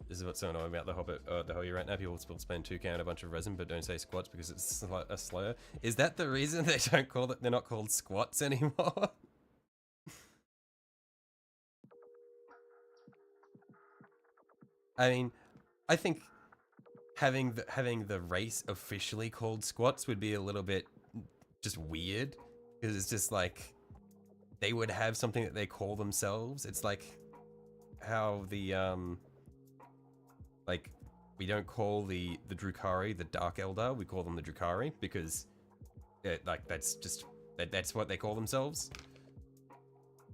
This is what's so annoying about the Hobbit, the Holy right now. People will spend 2k on a bunch of resin, but don't say squats because it's a slur. Is that the reason they don't call it? They're not called squats anymore. I mean, I think having the race officially called squats would be a little bit just weird, because it's just like they would have something that they call themselves. It's like how the like, we don't call the Drukhari the Dark Eldar, we call them the Drukhari because like that's what they call themselves.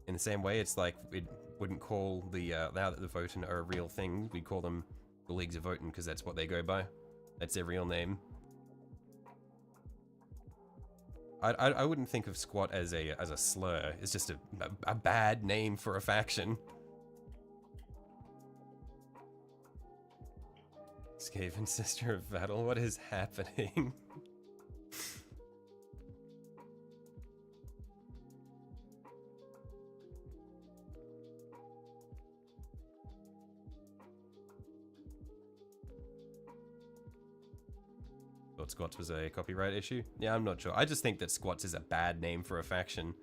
In the same way, it's like we wouldn't call the now that the Votan are a real thing, we call them the Leagues of Votan because that's what they go by. That's their real name. I wouldn't think of squat as a slur. It's just a bad name for a faction. Skaven Sister of Battle, what is happening? Thought squats was a copyright issue? Yeah, I'm not sure. I just think that squats is a bad name for a faction.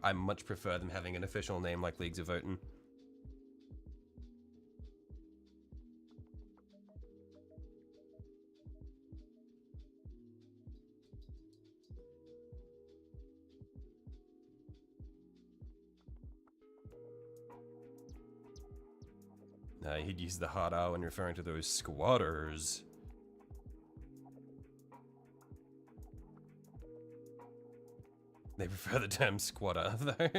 I much prefer them having an official name like Leagues of Votan. He'd use the hard R when referring to those squatters. They prefer the term squatter, though.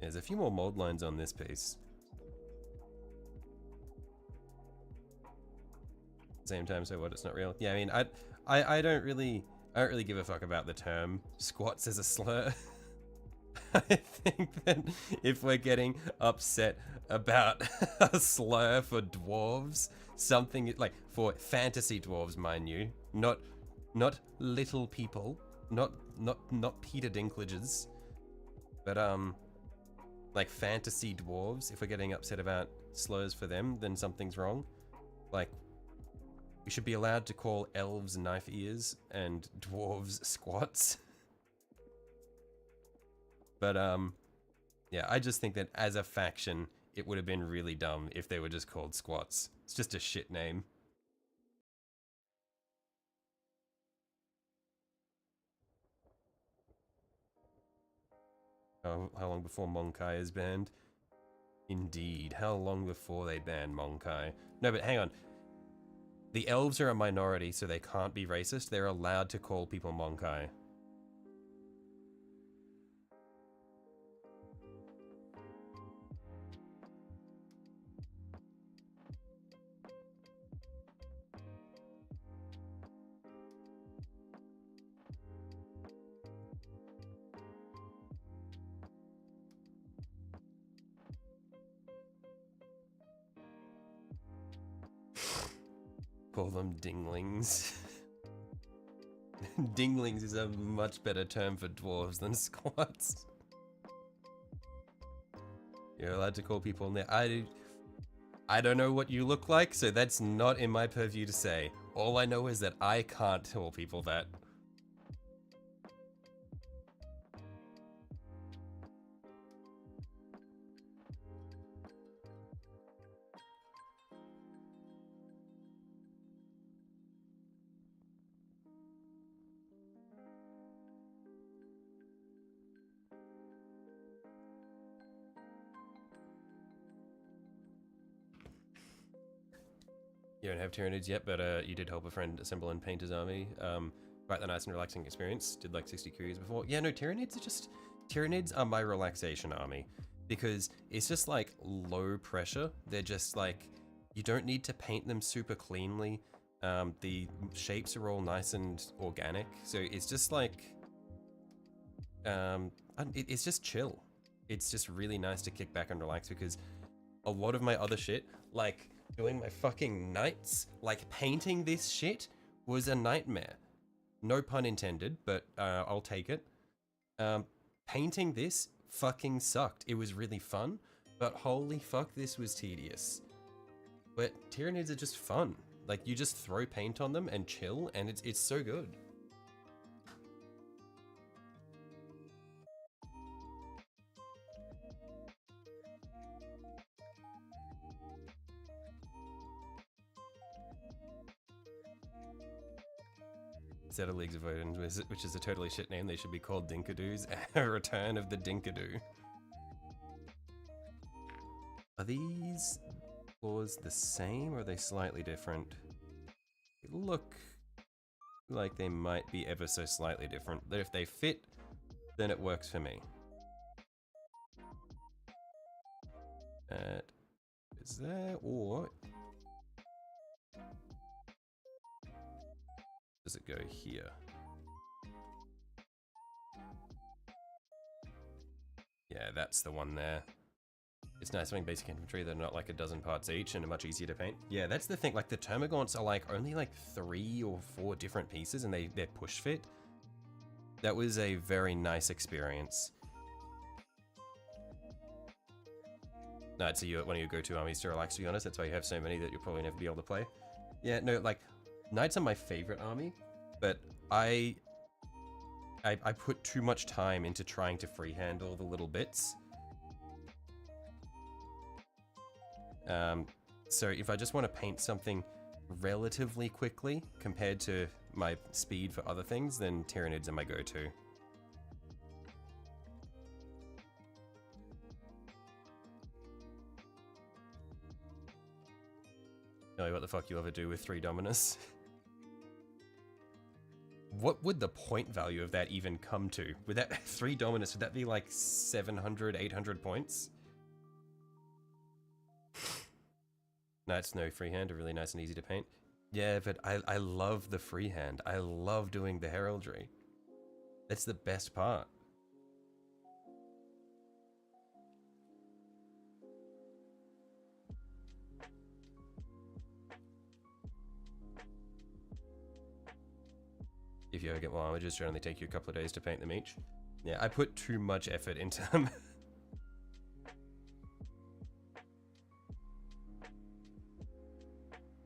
There's a few more mold lines on this piece. Same time, so what? It's not real. Yeah, I mean, I don't really give a fuck about the term squats as a slur. I think that if we're getting upset about a slur for dwarves, something like for fantasy dwarves, mind you, not little people, not Peter Dinklages, but like fantasy dwarves, if we're getting upset about slurs for them, then something's wrong. Like, we should be allowed to call elves knife ears and dwarves squats. But yeah, I just think that as a faction, it would have been really dumb if they were just called squats. It's just a shit name. Oh, how long before Monkai is banned? Indeed, how long before they ban Monkai? No, but hang on. The elves are a minority, so they can't be racist. They're allowed to call people Monkai. Call them dinglings. Dinglings is a much better term for dwarves than squats. You're allowed to call people now. I don't know what you look like, so that's not in my purview to say. All I know is that I can't tell people that. You don't have Tyranids yet, but you did help a friend assemble and paint his army. Quite the nice and relaxing experience. Did like 60 couriers before. Yeah, no, Tyranids are my relaxation army. Because it's just like low pressure. They're just like, you don't need to paint them super cleanly. The shapes are all nice and organic. So it's just like, it's just chill. It's just really nice to kick back and relax because a lot of my other shit, like doing my fucking knights, like painting this shit was a nightmare. No pun intended, but I'll take it. Painting this fucking sucked. It was really fun, but holy fuck, this was tedious. But Tyranids are just fun. Like, you just throw paint on them and chill, and it's so good. Instead of Leagues of Odin, which is a totally shit name, they should be called Dinkadoos. Return of the Dinkadoo. Are these floors the same or are they slightly different? They look like they might be ever so slightly different. But if they fit, then it works for me. Is there, or does it go here? Yeah, that's the one there. It's nice having basic infantry that are not like a dozen parts each and are much easier to paint. Yeah, that's the thing. Like the Termagants are like only like 3 or 4 different pieces and they're push fit. That was a very nice experience. No, it's one of your go-to armies to relax, to be honest. That's why you have so many that you'll probably never be able to play. Yeah, no, like, Knights are my favorite army, but I put too much time into trying to freehand all the little bits. So if I just want to paint something relatively quickly compared to my speed for other things, then Tyranids are my go-to. Tell me what the fuck you ever do with 3 Dominus. What would the point value of that even come to? Would that 3 Dominus, would that be like 700, 800 points? Knights no freehand are really nice and easy to paint. Yeah, but I love the freehand. I love doing the heraldry. That's the best part. If you ever get more armor, just generally take you a couple of days to paint them each. Yeah, I put too much effort into them.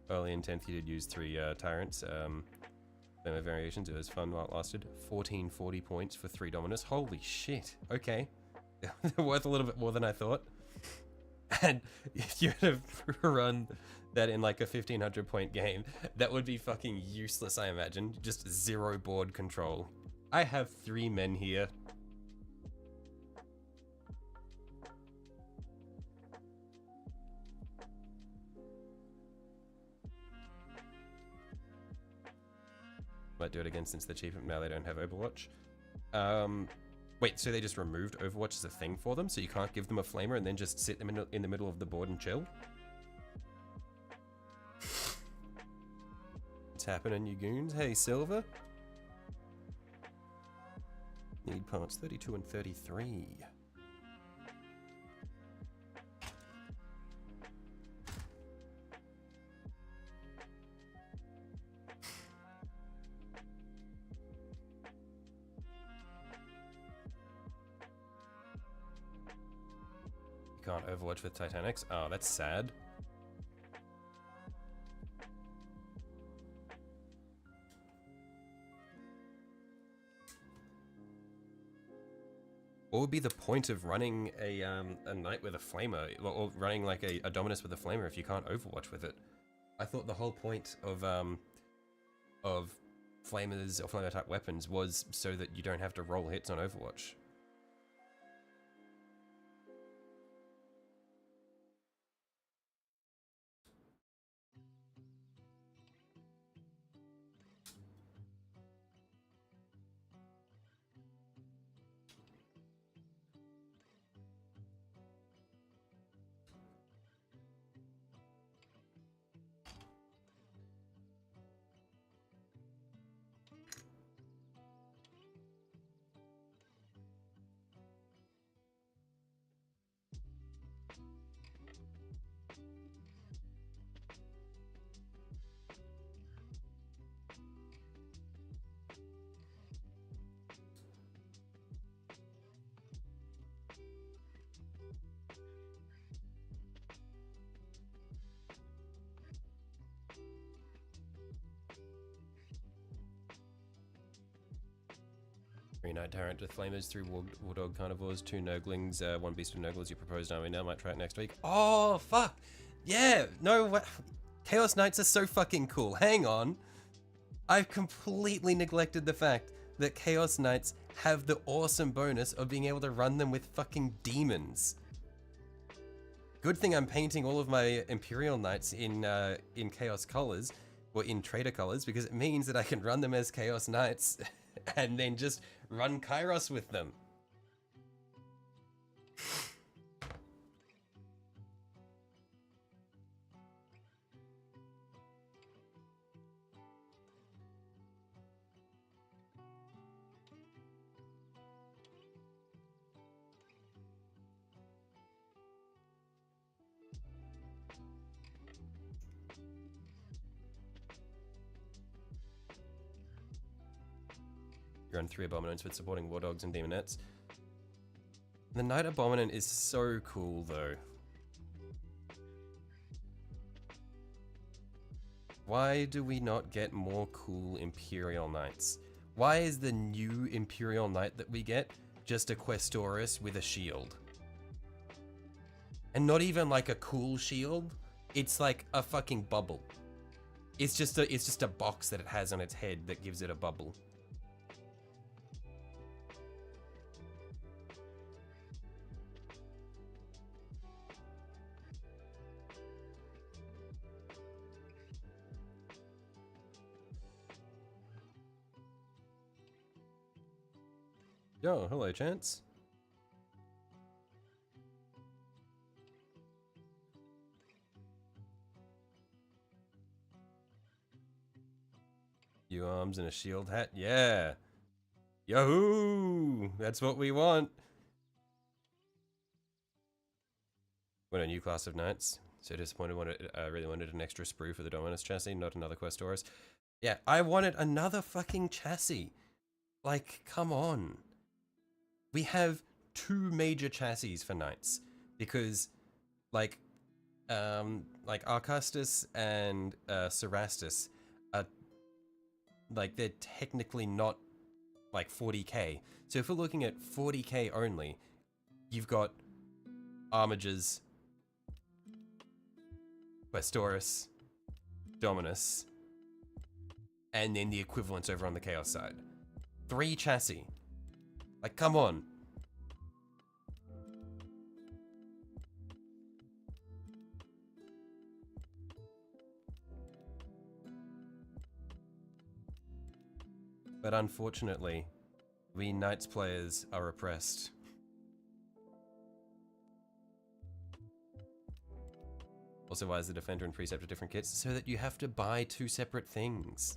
Early in 10th, you did use 3 tyrants. Flamer variations, it was fun while it lasted. 1440 points for 3 Dominus. Holy shit. Okay. They're worth a little bit more than I thought. And if you had to run that in like a 1500 point game, that would be fucking useless, I imagine. Just 0 board control. I have 3 men here. Might do it again since they're cheap. Now they don't have Overwatch. Wait, so they just removed Overwatch as a thing for them? So you can't give them a flamer and then just sit them in the middle of the board and chill? What's happening, you goons? Hey, Silver? Need parts 32 and 33. Can't Overwatch with Titanics. Oh, that's sad. What would be the point of running a knight with a flamer, or running like a Dominus with a flamer if you can't Overwatch with it? I thought the whole point of flamers or flamer type weapons was so that you don't have to roll hits on Overwatch. 3 Knight Tyrant with Flamers, 3 War Dog Carnivores, 2 Nurglings, 1 Beast of Nurgle as your proposed army now. Might try it next week. Oh, fuck! Yeah! No, what? Chaos Knights are so fucking cool. Hang on. I've completely neglected the fact that Chaos Knights have the awesome bonus of being able to run them with fucking demons. Good thing I'm painting all of my Imperial Knights in Chaos colors, or in Trader colors, because it means that I can run them as Chaos Knights and then just run Kairos with them. You run 3 Abominants with supporting War Dogs and Demonettes. The Knight Abominant is so cool, though. Why do we not get more cool Imperial Knights? Why is the new Imperial Knight that we get just a Questoris with a shield? And not even like a cool shield. It's like a fucking bubble. It's just a box that it has on its head that gives it a bubble. Yo, hello, Chance. You arms and a shield hat? Yeah. Yahoo! That's what we want. Want a new class of knights. So disappointed. I really wanted an extra sprue for the Dominus chassis, not another Questoris. Yeah, I wanted another fucking chassis. Like, come on. We have 2 major chassis for knights because, like Arcastus and Cerastus are, like, they're technically not, like, 40k. So if we're looking at 40k only, you've got Armigers, Questoris, Dominus, and then the equivalents over on the Chaos side. 3 chassis. Like, come on. But unfortunately, we Knights players are oppressed. Also, why is the Defender and Preceptor different kits? So that you have to buy 2 separate things.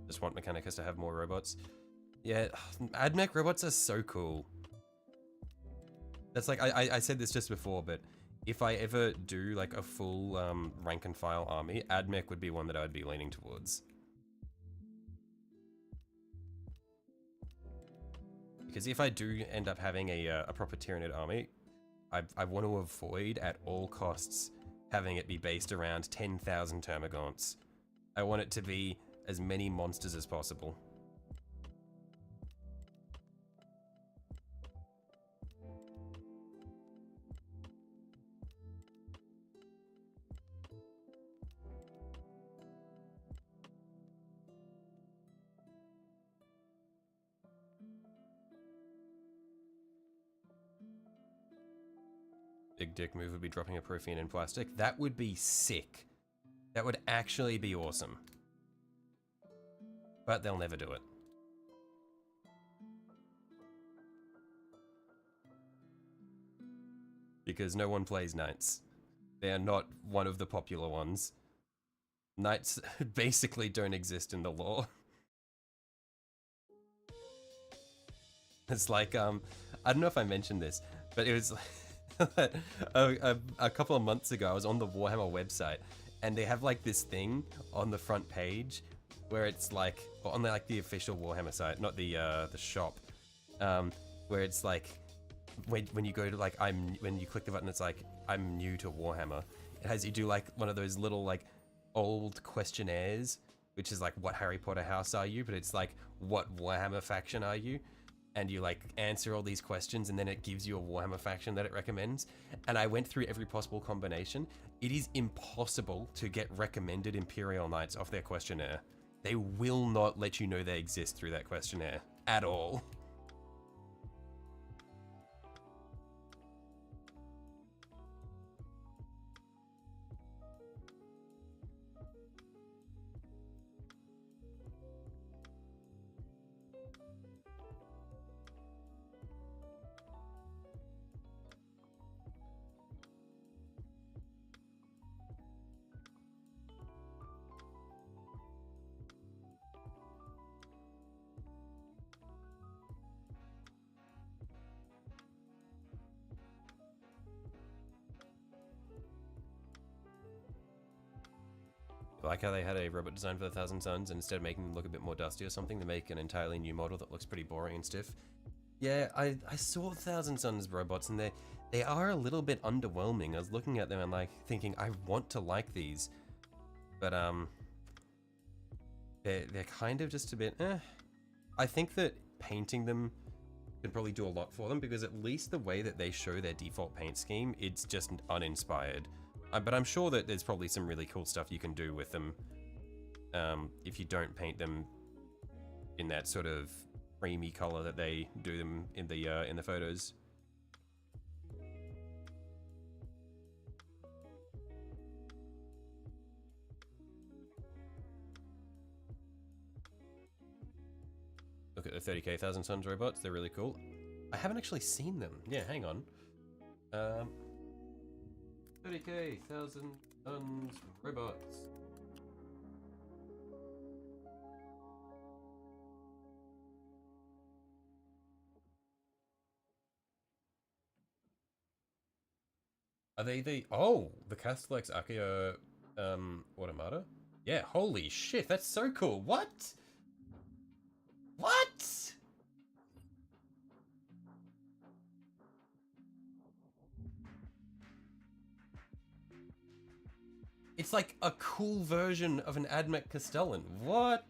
Just want Mechanicus to have more robots. Yeah, AdMech robots are so cool. That's like, I said this just before, but if I ever do like a full rank and file army, AdMech would be one that I would be leaning towards. Because if I do end up having a proper Tyranid army, I want to avoid at all costs having it be based around 10,000 Termagants. I want it to be as many monsters as possible. Big dick move would be dropping a Prothean in plastic. That would be sick. That would actually be awesome. But they'll never do it. Because no one plays Knights. They are not one of the popular ones. Knights basically don't exist in the lore. It's like, I don't know if I mentioned this, but it was a couple of months ago, I was on the Warhammer website, and they have like this thing on the front page where it's like, on the, like the official Warhammer site, not the shop, where it's like, when you go to like when you click the button, it's like I'm new to Warhammer. It has you do like one of those little like old questionnaires, which is like what Harry Potter house are you, but it's like what Warhammer faction are you, and you like answer all these questions, and then it gives you a Warhammer faction that it recommends. And I went through every possible combination. It is impossible to get recommended Imperial Knights off their questionnaire. They will not let you know they exist through that questionnaire at all. Like how they had a robot design for the Thousand Suns, and instead of making them look a bit more dusty or something, they make an entirely new model that looks pretty boring and stiff. Yeah, I saw Thousand Suns robots, and they are a little bit underwhelming. I was looking at them and like thinking, I want to like these, but they're kind of just a bit eh. I think that painting them can probably do a lot for them, because at least the way that they show their default paint scheme, it's just uninspired. But I'm sure that there's probably some really cool stuff you can do with them if you don't paint them in that sort of creamy color that they do them in the photos. Look at the 30k Thousand Suns robots, they're really cool. I haven't actually seen them. Yeah, hang on. 30k Thousand Suns robots. Are they the Castellex Accio Automata? Yeah, holy shit, that's so cool. What? What? It's like a cool version of an Admech Castellan. What?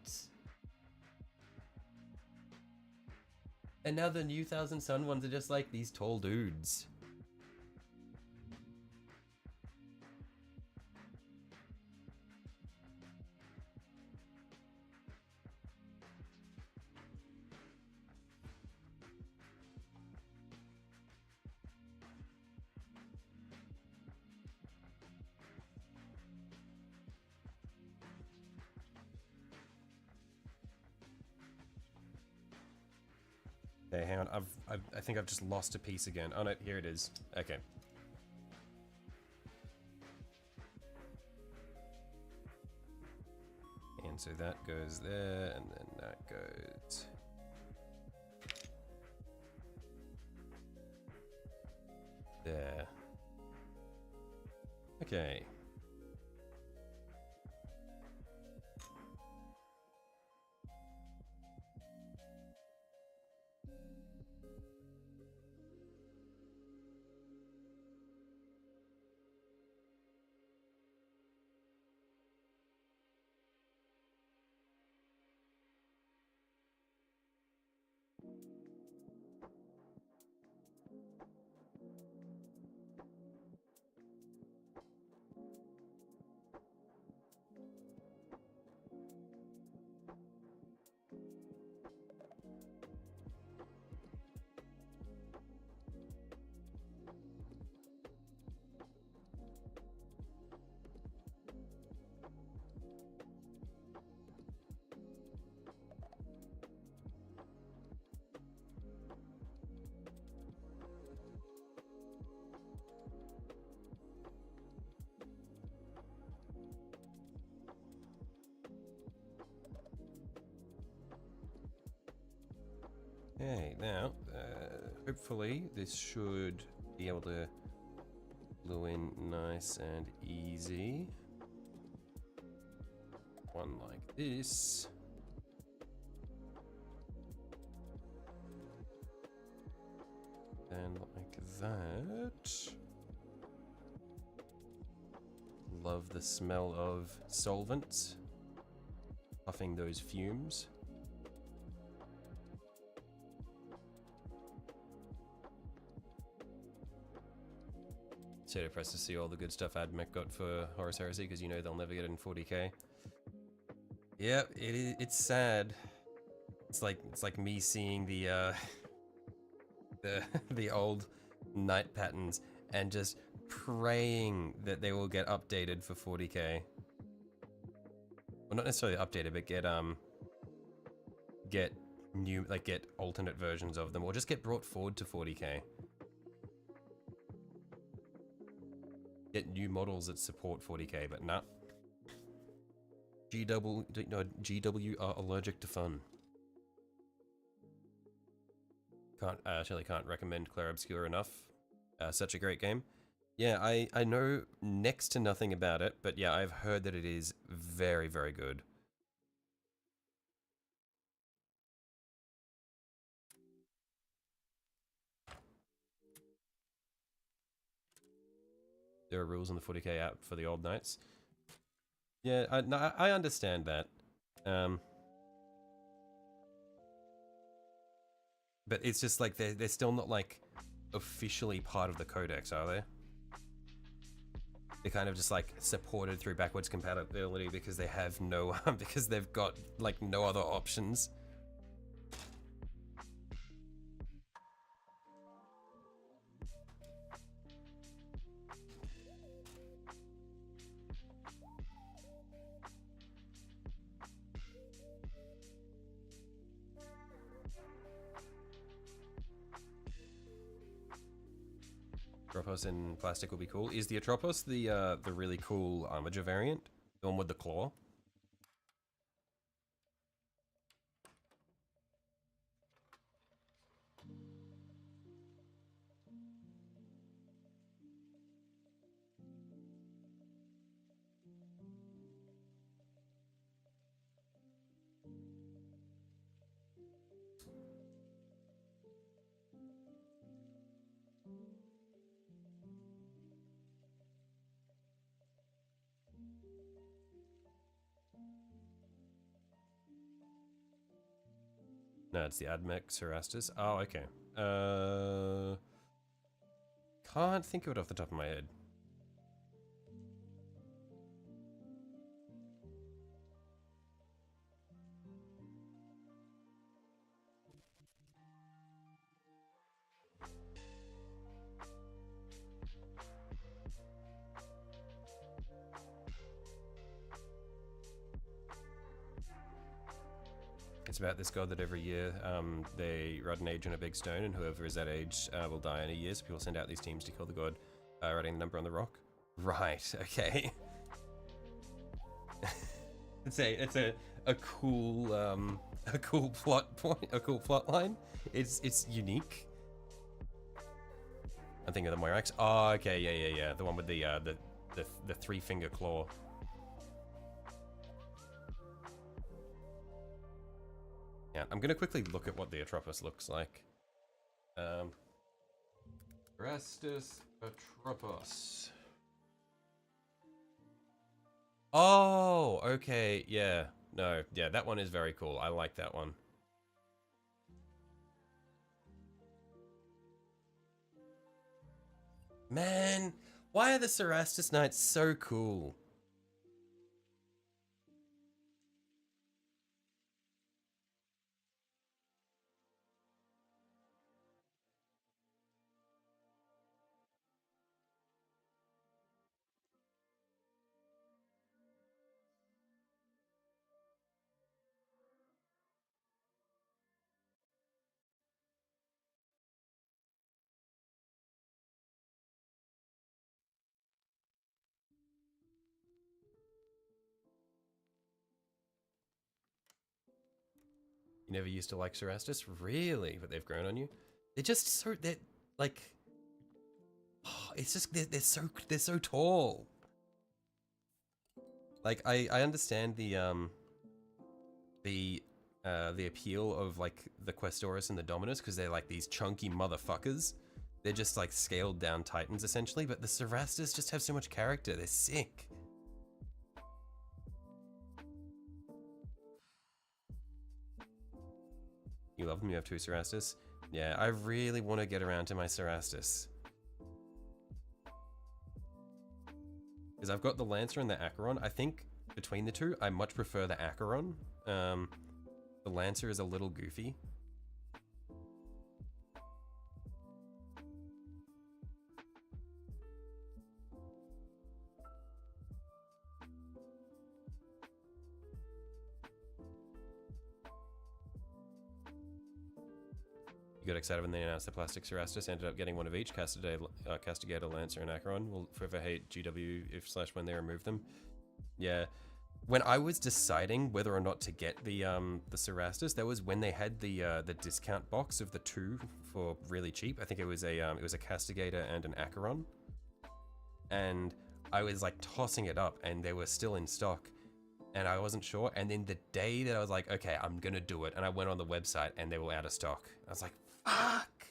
And now the new Thousand Sun ones are just like these tall dudes. Okay, hang on. I think I've just lost a piece again. Oh no, here it is. Okay. And so that goes there, and then that goes there. Okay. Okay, now, hopefully this should be able to glue in nice and easy. One like this. And like that. Love the smell of solvents. Puffing those fumes. So depressed to see all the good stuff AdMech got for Horus Heresy, because you know they'll never get it in 40k. Yep, it's sad. It's like me seeing the the old night patterns and just praying that they will get updated for 40k. Well, not necessarily updated, but get new, like get alternate versions of them, or just get brought forward to 40k. Get new models that support 40k, but nah. GW are allergic to fun. Can't recommend Clair Obscure enough. Such a great game. Yeah, I know next to nothing about it, but yeah, I've heard that it is very, very good. There are rules in the 40k app for the old knights. Yeah, I understand that. But it's just like they're still not like officially part of the codex, are they? They're kind of just like supported through backwards compatibility because they have no because they've got like no other options. Atropos in plastic will be cool. Is the Atropos the really cool Armiger variant? The one with the claw? No, it's the AdMech Cerastus. Oh, okay. Can't think of it off the top of my head. It's about this god that every year they write an age on a big stone, and whoever is that age will die in a year. So people send out these teams to kill the god, writing the number on the rock. Right. Okay. it's a cool plot point, a cool plot line. It's unique. I'm thinking of the Moirax. Oh, okay, yeah. The one with the 3-finger claw. Yeah, I'm gonna quickly look at what the Atropos looks like. Rastus Atropos. Oh, okay, yeah. No, yeah, that one is very cool. I like that one. Man, why are the Cerastus Knights so cool? You never used to like Cerastus? Really? But they've grown on you? They're just so, they're like, oh, it's just, they're so tall. Like, I understand the appeal of like the Questoris and the Dominus, because they're like these chunky motherfuckers. They're just like scaled down Titans essentially, but the Cerastus just have so much character. They're sick. You love them? You have 2 Cerastus? Yeah, I really want to get around to my Cerastus. Because I've got the Lancer and the Acheron. I think between the two, I much prefer the Acheron. The Lancer is a little goofy. You got excited when they announced the plastic Cerastus, ended up getting one of each, Castigator, Lancer, and Acheron. Will forever hate GW if / when they remove them. Yeah. When I was deciding whether or not to get the Cerastus, that was when they had the discount box of the 2 for really cheap. I think it was a Castigator and an Acheron. And I was like tossing it up and they were still in stock. And I wasn't sure. And then the day that I was like, okay, I'm gonna do it, and I went on the website and they were out of stock. I was like, fuck!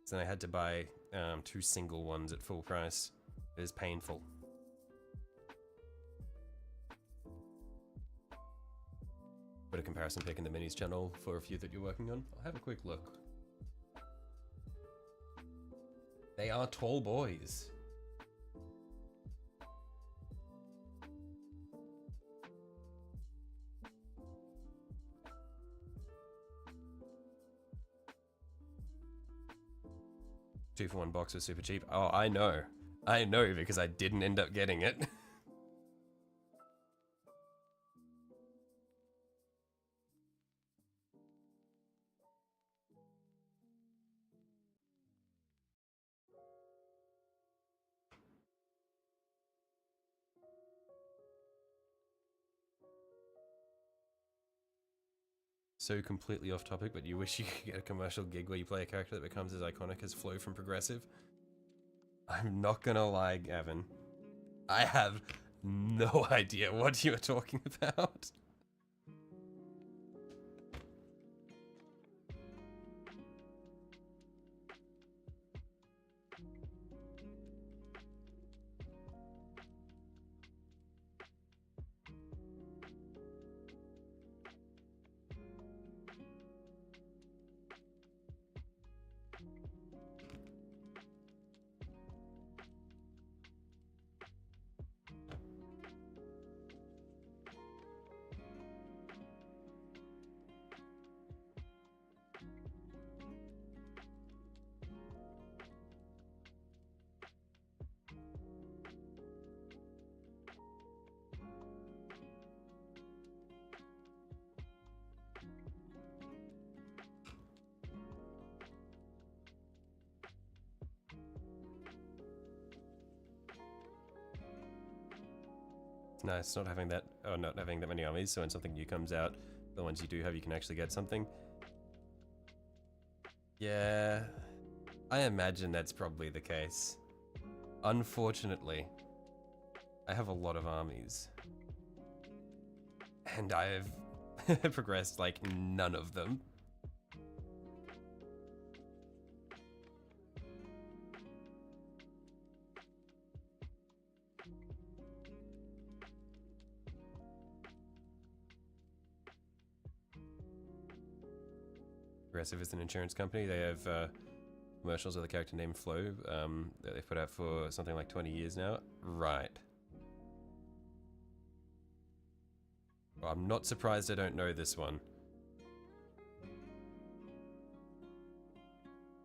So then I had to buy 2 single ones at full price. It is painful. Put a comparison pic in the minis channel for a few that you're working on. I'll have a quick look. They are tall boys. Two for 1 box was super cheap. Oh, I know. I know because I didn't end up getting it. So completely off topic, but you wish you could get a commercial gig where you play a character that becomes as iconic as Flo from Progressive? I'm not gonna lie, Gavin. I have no idea what you are talking about. Nice, not having that, or not having that many armies, so when something new comes out, the ones you do have, you can actually get something. Yeah, I imagine that's probably the case. Unfortunately, I have a lot of armies. And I have progressed like none of them. Progressive is an insurance company. They have commercials with a character named Flo that they've put out for something like 20 years now. Right. Well, I'm not surprised I don't know this one.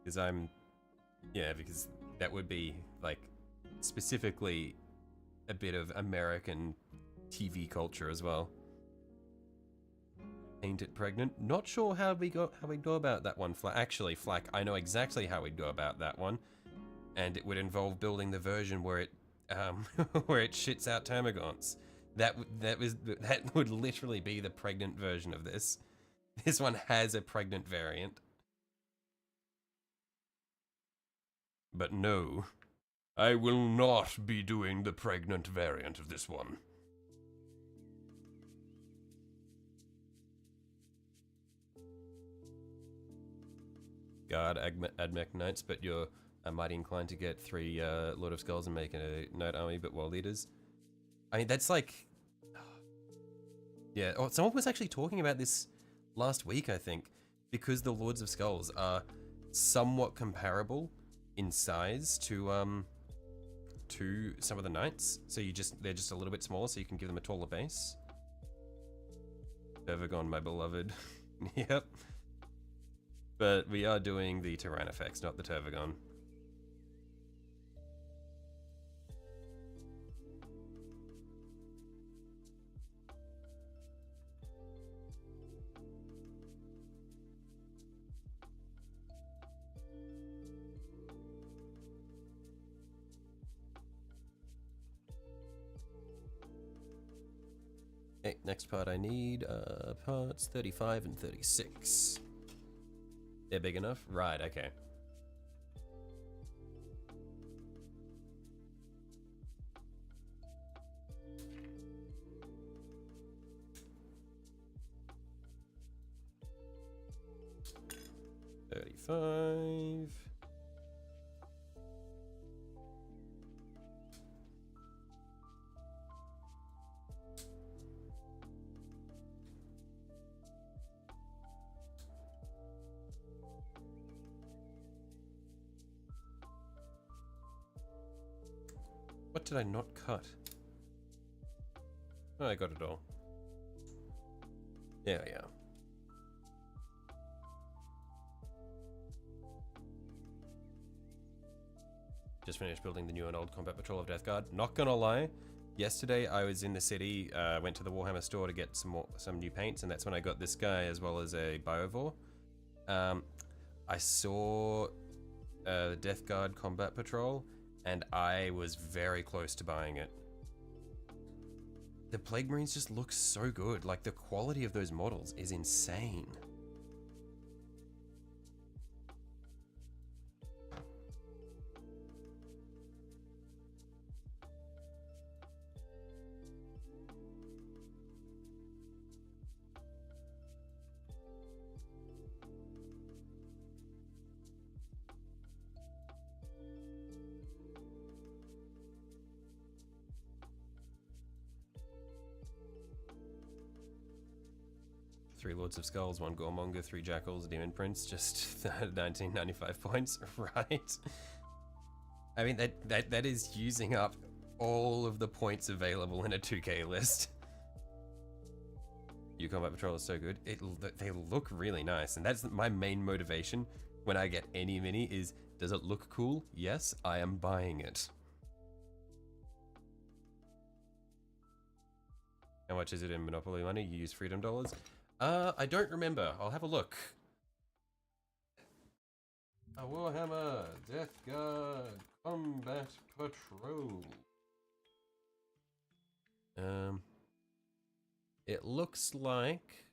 Because because that would be, like, specifically a bit of American TV culture as well. Ain't it pregnant? Not sure how we go about that one, Flack. Actually, Flack, I know exactly how we'd go about that one, and it would involve building the version where it where it shits out termagants. That would literally be the pregnant version of this. This one has a pregnant variant. But no, I will not be doing the pregnant variant of this one. guard Admech Knights, but you're mighty inclined to get 3 Lord of Skulls and make a Knight army, but war leaders. I mean, that's like... Yeah, oh, someone was actually talking about this last week, I think, because the Lords of Skulls are somewhat comparable in size to some of the Knights. So they're just a little bit smaller, so you can give them a taller base. Tervagon, my beloved. Yep. But we are doing the Tyrannifex, not the Tervagon. Okay, next part I need, parts 35 and 36. They're big enough? Right, okay. $35. What did I not cut? Oh, I got it all. Yeah. Just finished building the new and old Combat Patrol of Death Guard. Not gonna lie, yesterday I was in the city, went to the Warhammer store to get some new paints, and that's when I got this guy as well as a Biovore. I saw the Death Guard Combat Patrol, and I was very close to buying it. The Plague Marines just look so good. Like, the quality of those models is insane. Three Lords of Skulls, 1 Gormonger, 3 Jackals, Demon Prince, just 1995 points, right? I mean, that is using up all of the points available in a 2K list. Your Combat Patrol is so good. They look really nice, and that's my main motivation when I get any mini is, does it look cool? Yes, I am buying it. How much is it in Monopoly money? You use Freedom Dollars? I don't remember. I'll have a look. A Warhammer Death Guard Combat Patrol. It looks like...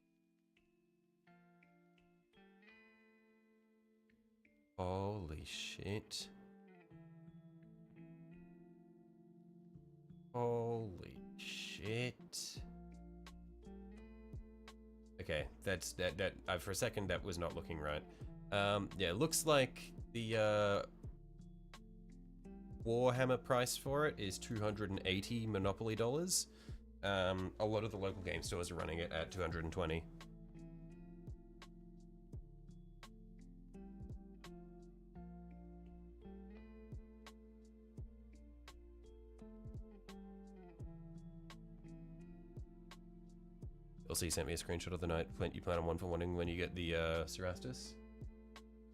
Holy shit. Holy shit. Okay, that for a second that was not looking right. Yeah, it looks like the Warhammer price for it is 280 Monopoly dollars. A lot of the local game stores are running it at 220. Also, you sent me a screenshot of the night you plan on 1-for-1ing when you get the Cerastus.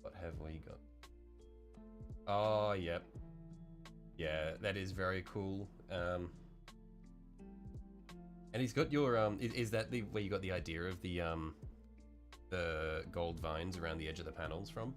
What have we got? Oh, yep. Yeah, that is very cool. And he's got your is that the where you got the idea of the gold vines around the edge of the panels from?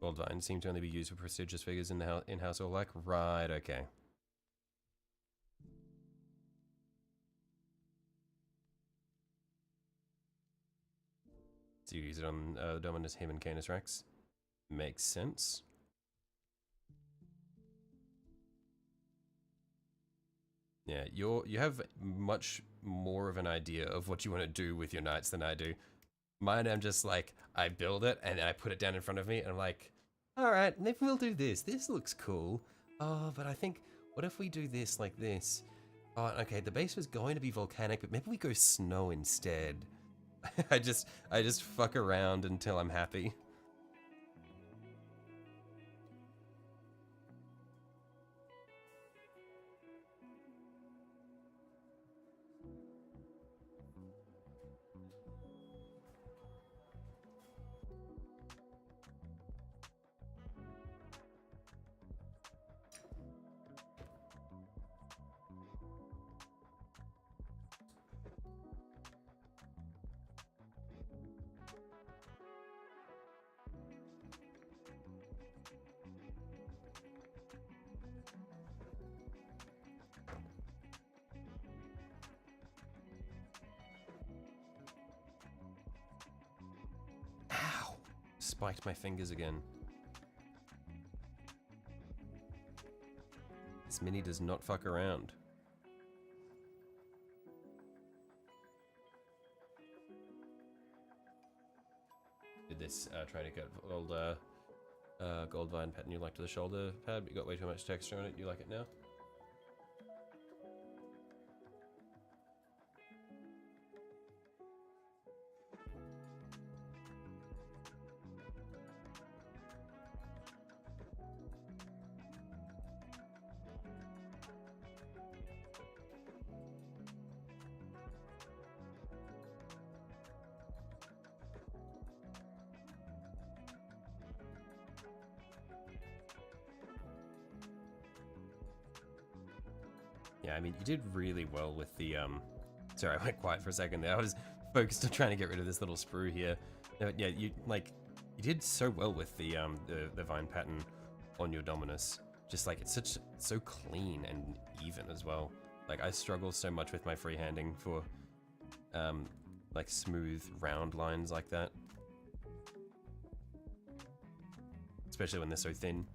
gold vines seem to only be used for prestigious figures in the in-house or like. Right, okay. So you use it on Dominus, him, and Canis Rex. Makes sense. Yeah, you have much more of an idea of what you want to do with your knights than I do. Mine, I'm just like, I build it and I put it down in front of me and I'm like, all right, maybe we'll do this. This looks cool. Oh, but I think, what if we do this like this? Oh, okay, the base was going to be volcanic, but maybe we go snow instead. I just fuck around until I'm happy. Ow! Spiked my fingers again. This mini does not fuck around. Did this try to get old gold vine pattern you like to the shoulder pad, but you got way too much texture on it. You like it now? Yeah, I mean, you did really well with the, sorry, I went quiet for a second there. I was focused on trying to get rid of this little sprue here. No, yeah, you did so well with the vine pattern on your Dominus. Just like, it's so clean and even as well. Like, I struggle so much with my freehanding for, like, smooth, round lines like that. Especially when they're so thin.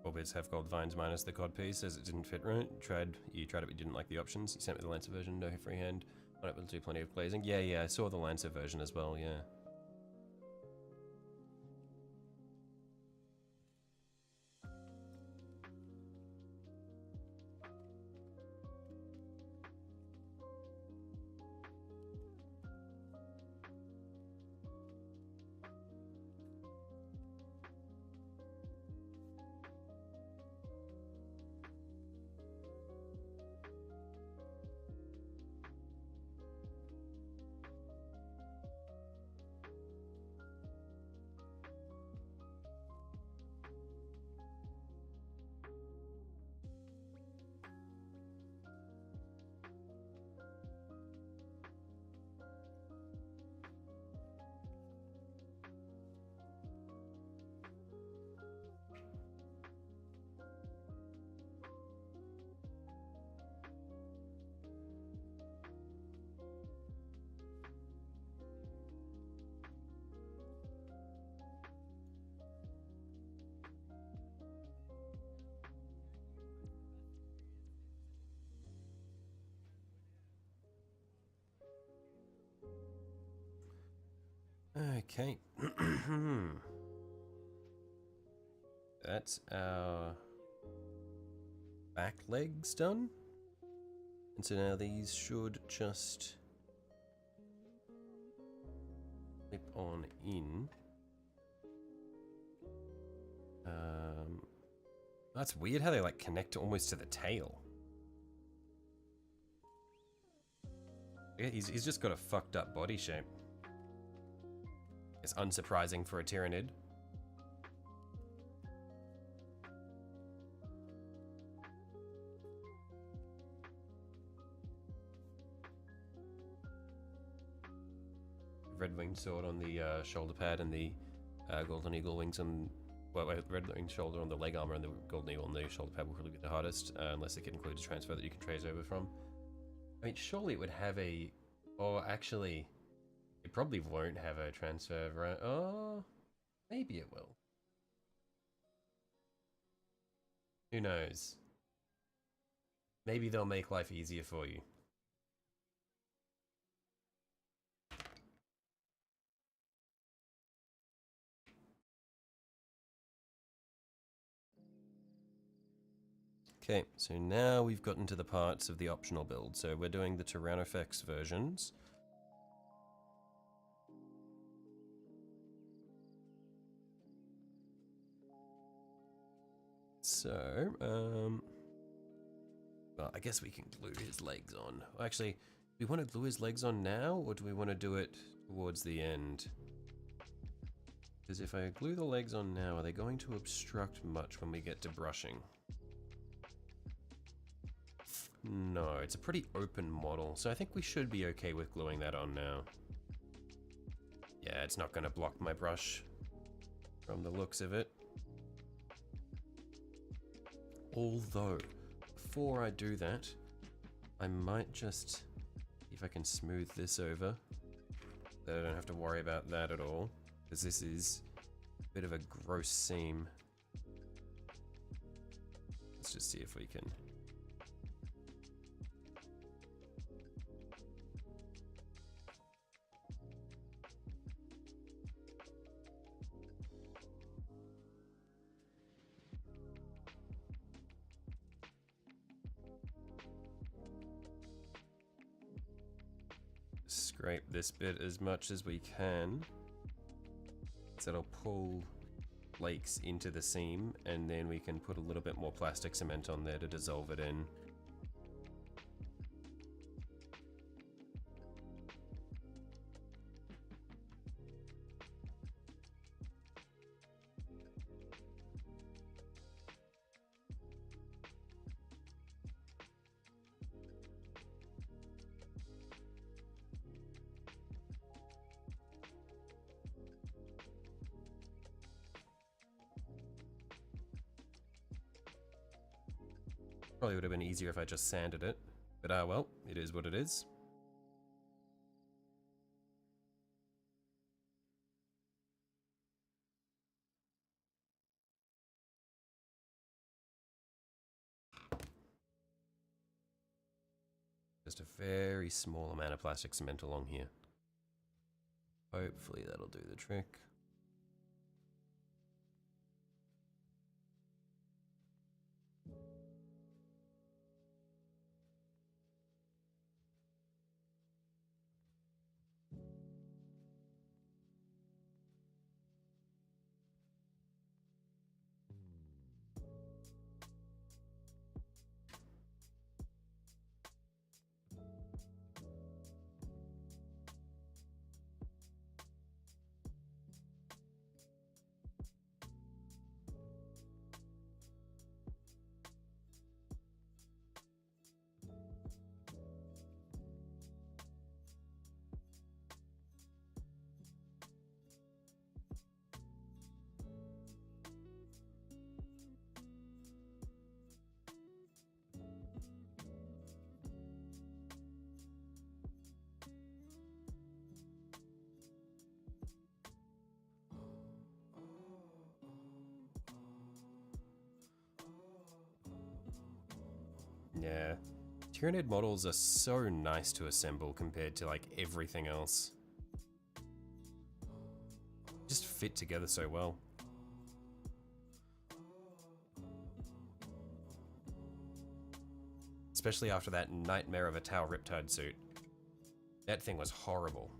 Orbits have gold vines minus the cod piece, as it didn't fit right. You tried it, but you didn't like the options. You sent me the Lancer version, no freehand. On it will do plenty of glazing. Yeah, I saw the Lancer version as well, yeah. Okay. That's our back legs done. And so now these should just clip on in. That's weird how they like connect almost to the tail. Yeah, he's just got a fucked up body shape. It's unsurprising for a tyranid. Red-winged sword on the shoulder pad and the golden eagle wings on... Well, red-winged shoulder on the leg armor and the golden eagle on the shoulder pad will probably be the hardest, unless it can include a transfer that you can trace over from. I mean, surely it would have a... Or actually, it probably won't have a transfer, right? Oh, maybe it will. Who knows? Maybe they'll make life easier for you. Okay, so now we've gotten to the parts of the optional build. So we're doing the Tyrannofex versions. So, well, I guess we can glue his legs on. Actually, do we want to glue his legs on now, or do we want to do it towards the end? Because if I glue the legs on now, are they going to obstruct much when we get to brushing? No, it's a pretty open model, so I think we should be okay with gluing that on now. Yeah, it's not going to block my brush from the looks of it. Although, before I do that, I might just see if I can smooth this over, that I don't have to worry about that at all, because this is a bit of a gross seam. Let's just see if we can... scrape this bit as much as we can, so it'll pull flakes into the seam, and then we can put a little bit more plastic cement on there to dissolve it in. Probably would have been easier if I just sanded it, but well, it is what it is. Just a very small amount of plastic cement along here. Hopefully that'll do the trick. Yeah, Tyranid models are so nice to assemble compared to like everything else. fit together so well. Especially after that nightmare of a Tau Riptide suit. That thing was horrible.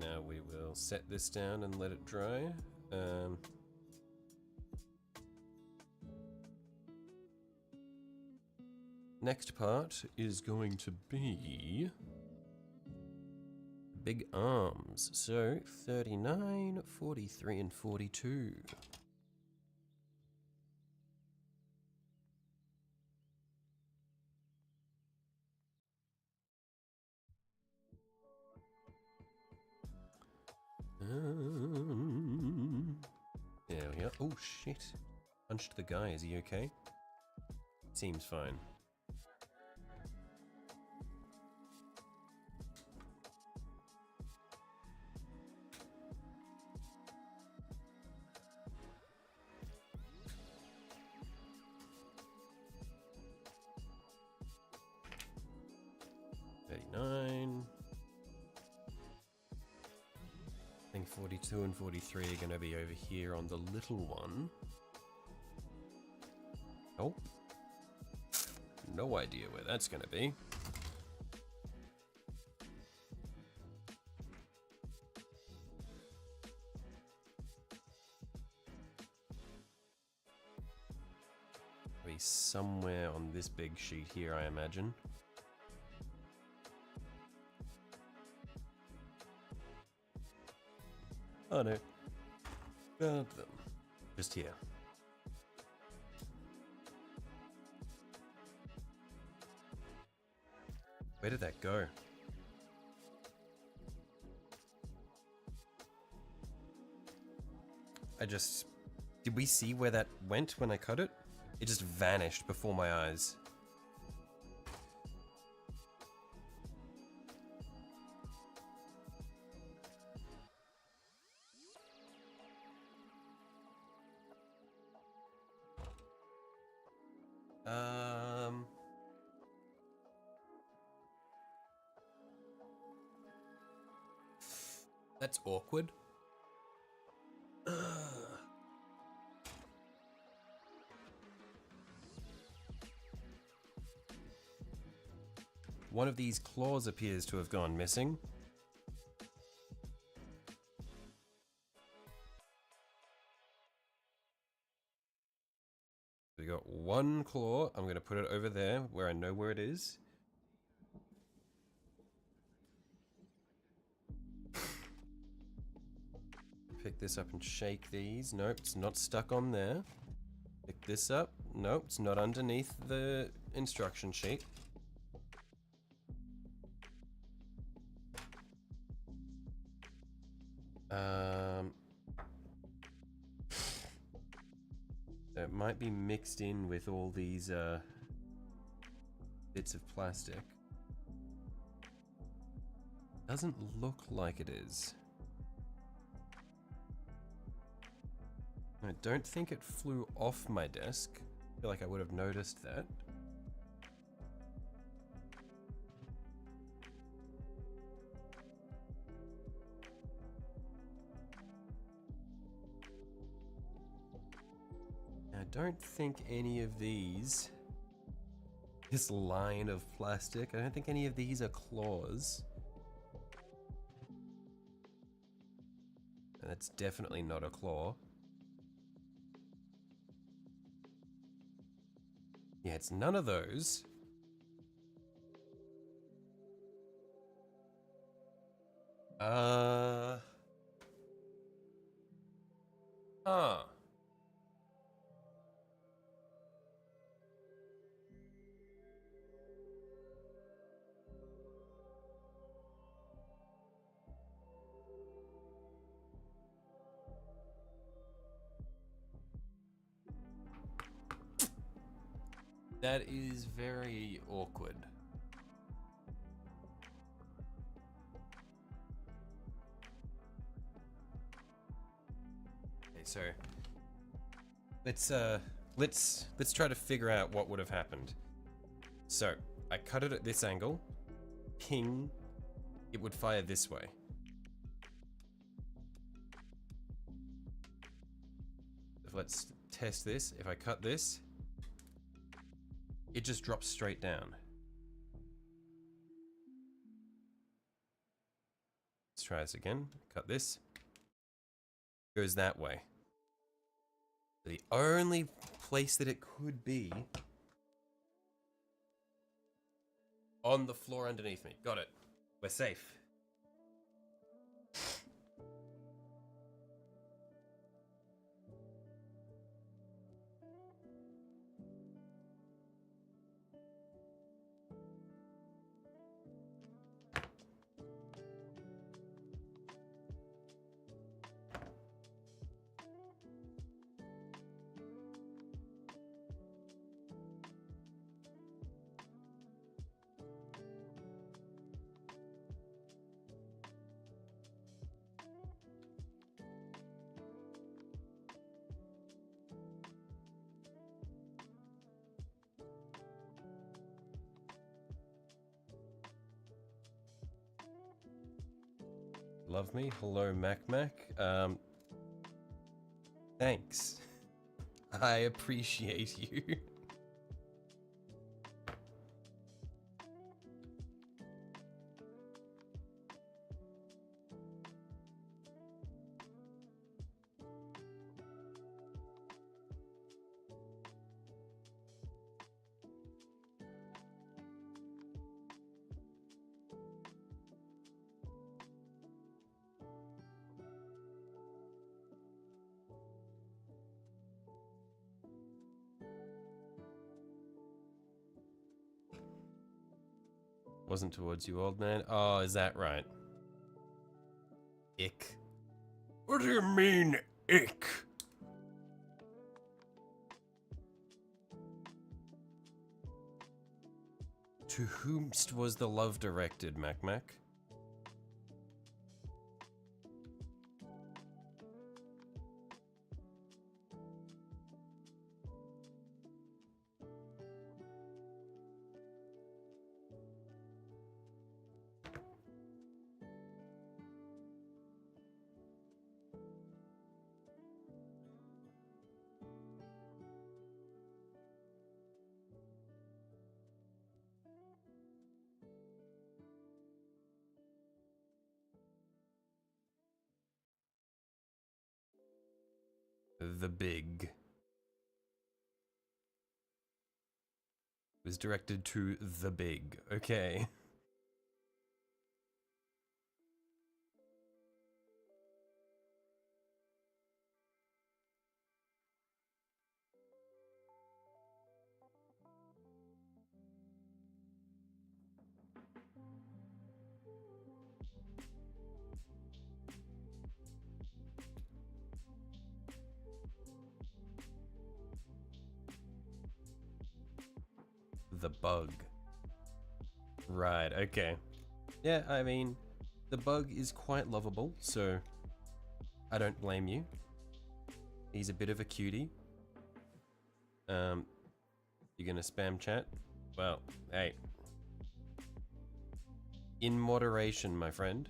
Now we will set this down and let it dry. Next part is going to be big arms. So 39, 43, and 42. There we are. Oh shit. Punched the guy. Is he okay? Seems fine. I think 42 and 43 are going to be over here on the little one. Nope. No idea where that's going to be. Be somewhere on this big sheet here, I imagine. Oh no. Found them. Just here. Where did that go? Did we see where that went when I cut it? It just vanished before my eyes. That's awkward. One of these claws appears to have gone missing. We got one claw. I'm going to put it over there where I know where it is. Pick this up and shake these. Nope, it's not stuck on there. Pick this up. Nope, it's not underneath the instruction sheet. It might be mixed in with all these bits of plastic. Doesn't look like it is. I don't think it flew off my desk. I feel like I would have noticed that. I don't think any of these, this line of plastic, I don't think any of these are claws. And that's definitely not a claw. Yeah, it's none of those. Huh. That is very awkward. so let's try to figure out what would have happened. So I cut it at this angle, ping, it would fire this way. Let's test this. If I cut this, it just drops straight down. Let's try this again. Cut this. Goes that way. The only place that it could be on the floor underneath me. Got it. We're safe. Love me. Hello, Mac. Thanks. I appreciate you. Wasn't towards you, old man. Oh, is that right? Ick. What do you mean, ick? To whomst was the love directed, Mac? The Big was directed to The Big. Okay. The Bug. Right, okay. Yeah, I mean, the Bug is quite lovable, so I don't blame you. He's a bit of a cutie. You gonna spam chat? Well, hey. In moderation, my friend.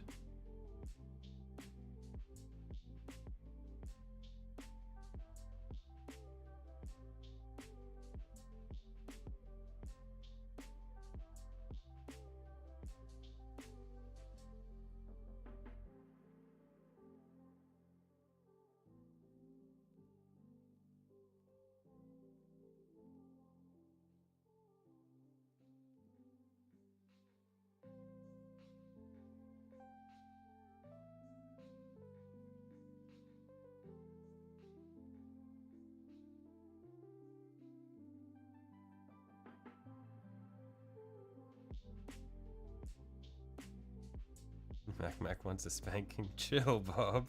Mac wants a spanking. Chill, Bob.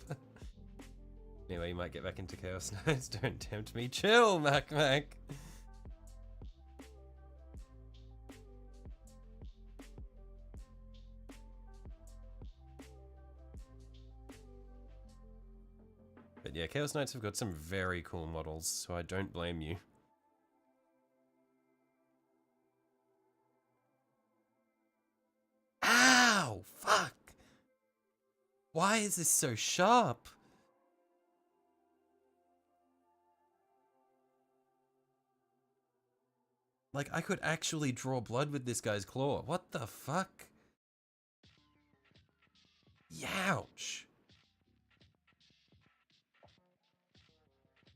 Anyway, you might get back into Chaos Knights. Don't tempt me. Chill, Mac. But yeah, Chaos Knights have got some very cool models, so I don't blame you. Ow! Fuck! Why is this so sharp? Like, I could actually draw blood with this guy's claw. What the fuck? Youch!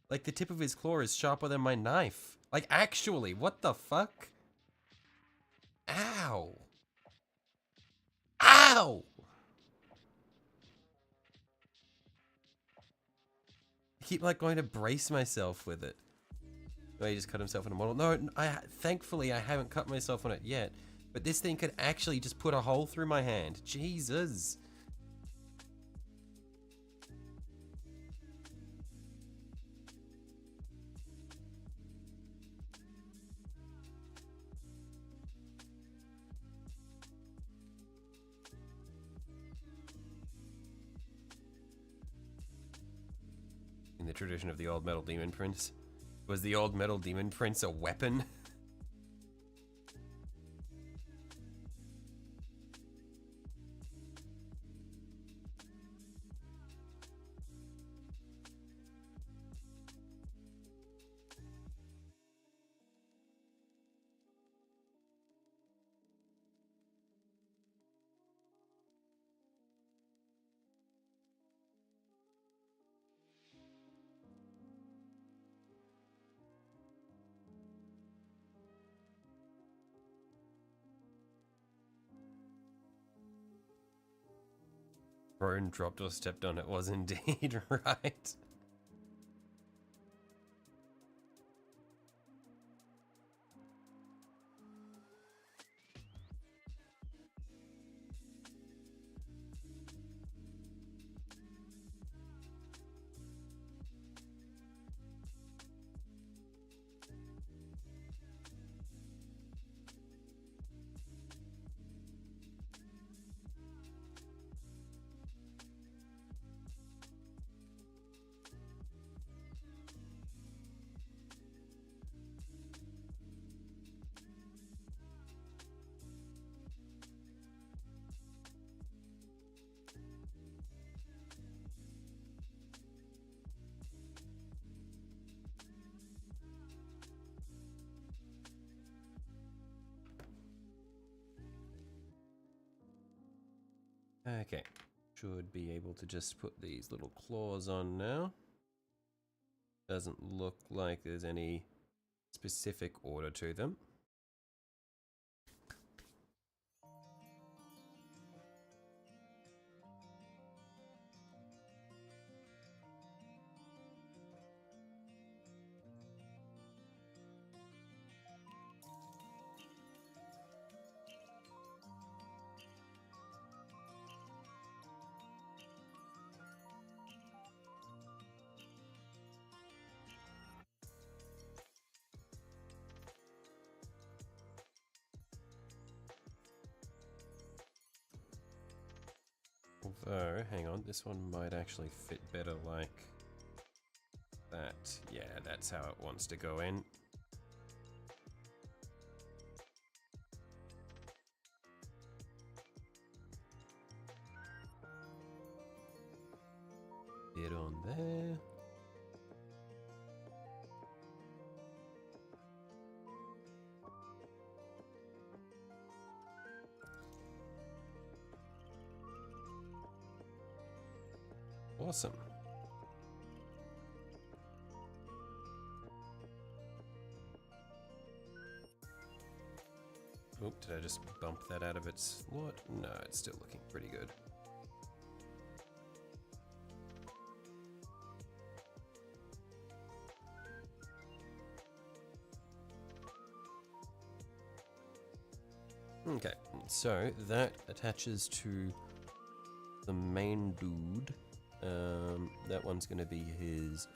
Like, the tip of his claw is sharper than my knife. Like, actually, what the fuck? Ow! Ow! I keep, like, going to brace myself with it. Oh, he just cut himself in a model. No, thankfully I haven't cut myself on it yet. But this thing could actually just put a hole through my hand. Jesus. In the tradition of the old metal demon prince. Was the old metal demon prince a weapon? Thrown, dropped, or stepped on it was indeed, right? Okay, should be able to just put these little claws on now. Doesn't look like there's any specific order to them. Although, hang on, this one might actually fit better like that. Yeah, that's how it wants to go in. Bit on there. Awesome. Oop, did I just bump that out of its slot? No, it's still looking pretty good. Okay, so that attaches to the main dude. That one's going to be his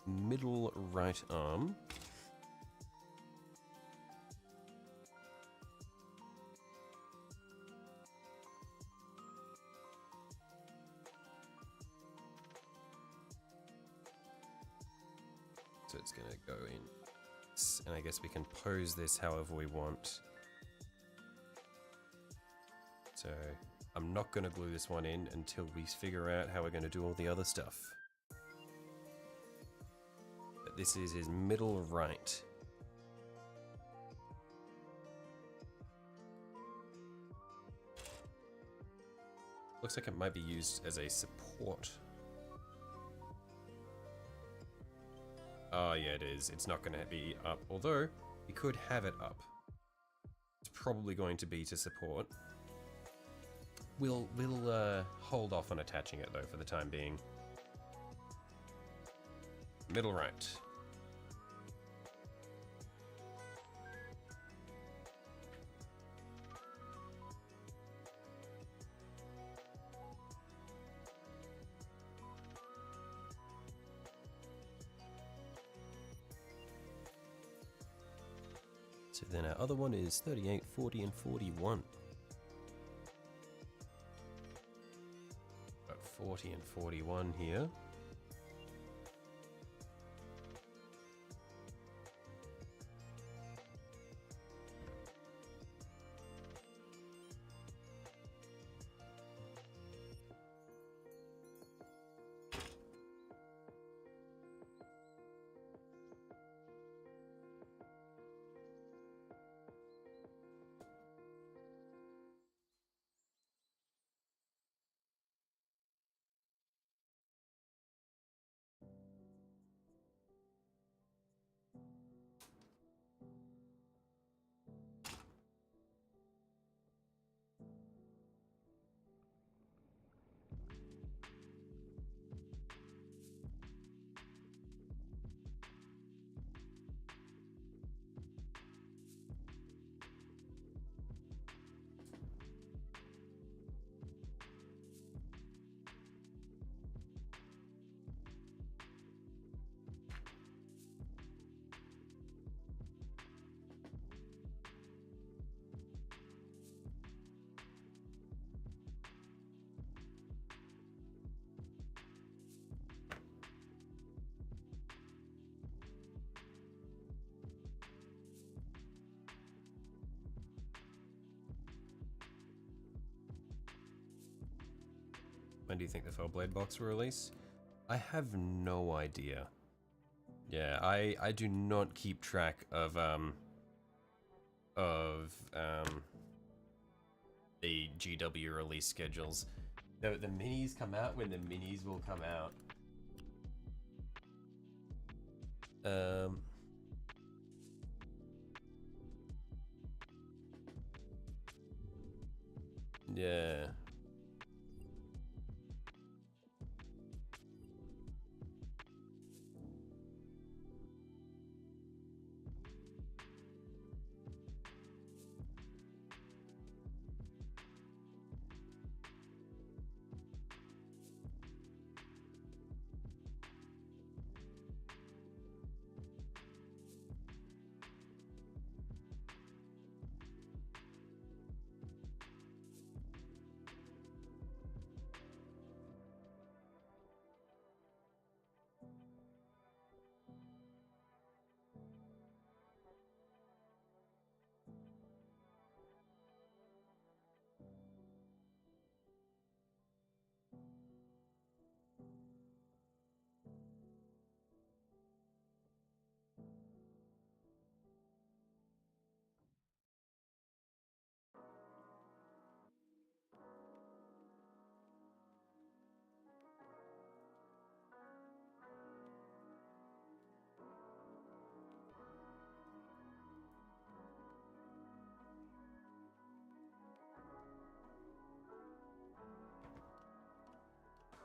middle right arm. So it's gonna go in, and I guess we can pose this however we want. So I'm not gonna glue this one in until we figure out how we're gonna do all the other stuff. But this is his middle right. Looks like it might be used as a support. Oh yeah, it is. It's not going to be up, although we could have it up. It's probably going to be to support. We'll hold off on attaching it though for the time being. Middle right. So then our other one is 38, 40, and 41. Got 40 and 41 here. When do you think the Fellblade box will release? I have no idea. Yeah, I do not keep track of the GW release schedules. The minis come out when the minis will come out. Yeah.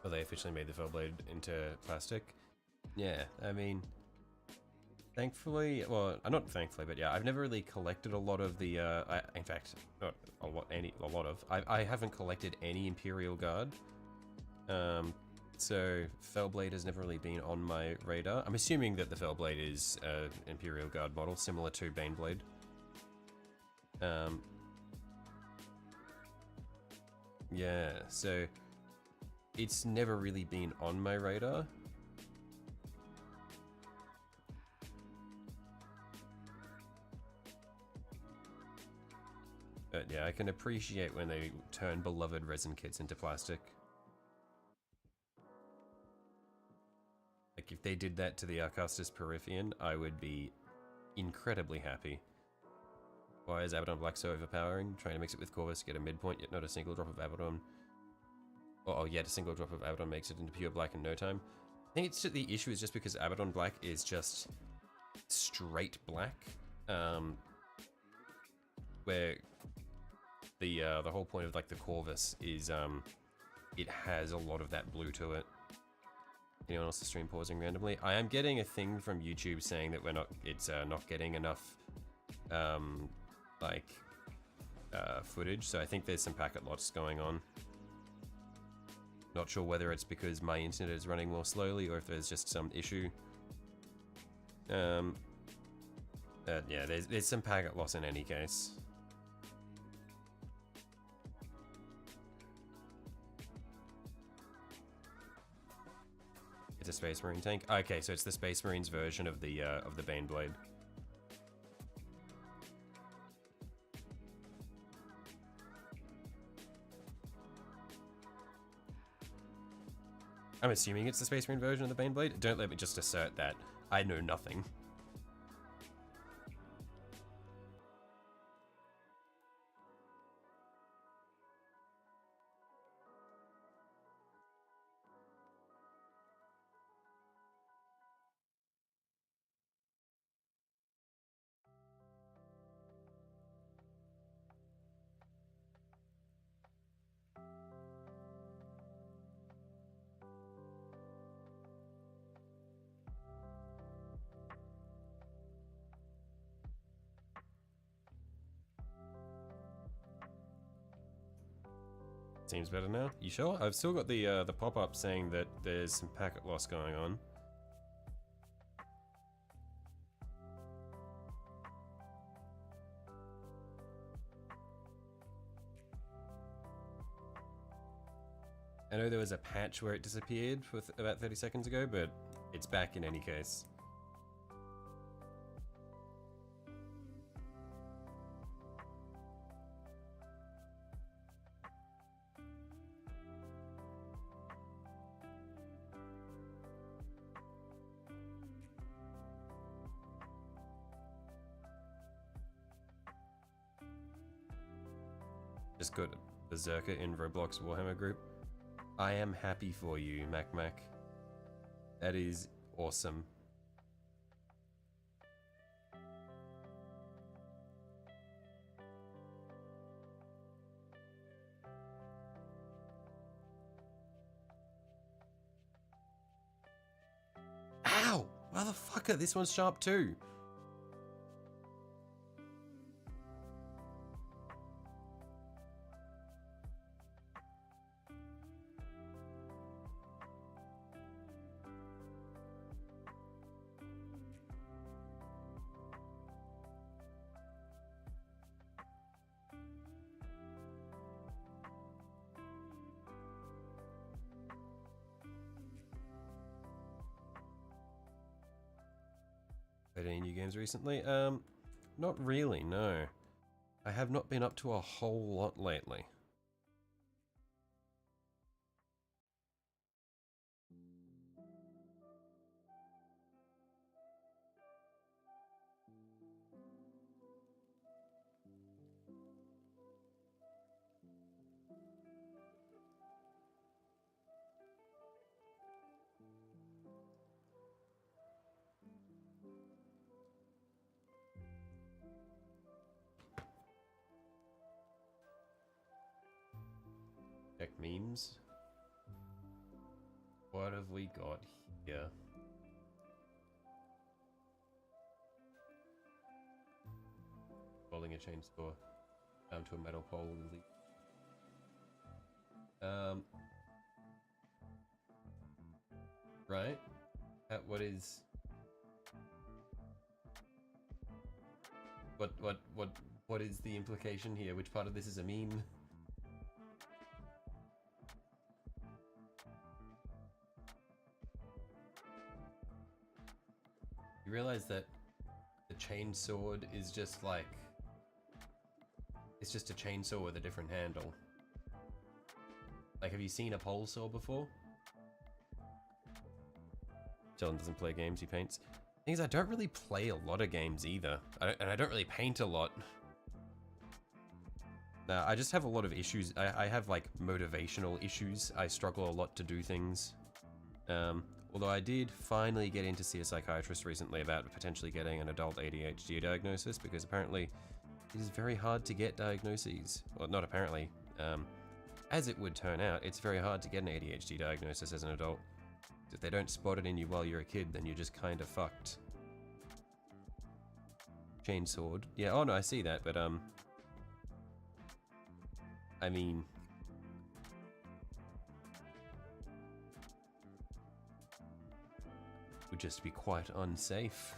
Oh, they officially made the Fellblade into plastic? Yeah, I mean, thankfully, well, not thankfully, but yeah, I've never really collected a lot of the, in fact, not a lot of, I haven't collected any Imperial Guard. So Fellblade has never really been on my radar. I'm assuming that the Fellblade is an Imperial Guard model, similar to Baneblade. Yeah, so it's never really been on my radar. But yeah, I can appreciate when they turn beloved resin kits into plastic. Like, if they did that to the Arcastus Periphean, I would be incredibly happy. Why is Abaddon Black so overpowering? Trying to mix it with Corvus, get a midpoint, yet not a single drop of Abaddon. Oh, yet a single drop of Abaddon makes it into pure black in no time. I think it's the issue is just because Abaddon Black is just straight black. Where the whole point of like the Corvus is it has a lot of that blue to it. Anyone else stream pausing randomly? I am getting a thing from YouTube saying that it's not getting enough footage, so I think there's some packet loss going on. Not sure whether it's because my internet is running more slowly or if there's just some issue. Yeah, there's some packet loss in any case. It's a Space Marine tank. Okay, so it's the Space Marines version of the Baneblade. I'm assuming it's the Space Marine version of the Baneblade. Don't let me just assert that. I know nothing. Seems better now. You sure? I've still got the pop-up saying that there's some packet loss going on. I know there was a patch where it disappeared with about 30 seconds ago, but it's back in any case. Just got Berserker in Roblox Warhammer group. I am happy for you, Mac. That is awesome. Ow! Motherfucker, this one's sharp too. Any new games recently? Not really, no. I have not been up to a whole lot lately. Check memes. What have we got here? Rolling a chainsaw down to a metal pole. Right? What is... What is the implication here? Which part of this is a meme? You realize that the chain sword is just like... It's just a chainsaw with a different handle. Like, have you seen a pole saw before? Dylan doesn't play games, he paints. Thing is, I don't really play a lot of games either. And I don't really paint a lot. I just have a lot of issues. I have, like, motivational issues. I struggle a lot to do things. Although I did finally get in to see a psychiatrist recently about potentially getting an adult ADHD diagnosis, because apparently it is very hard to get diagnoses. Well, not apparently. As it would turn out, it's very hard to get an ADHD diagnosis as an adult. If they don't spot it in you while you're a kid, then you're just kind of fucked. Chainsword. Yeah, oh no, I see that, but I mean... would just be quite unsafe.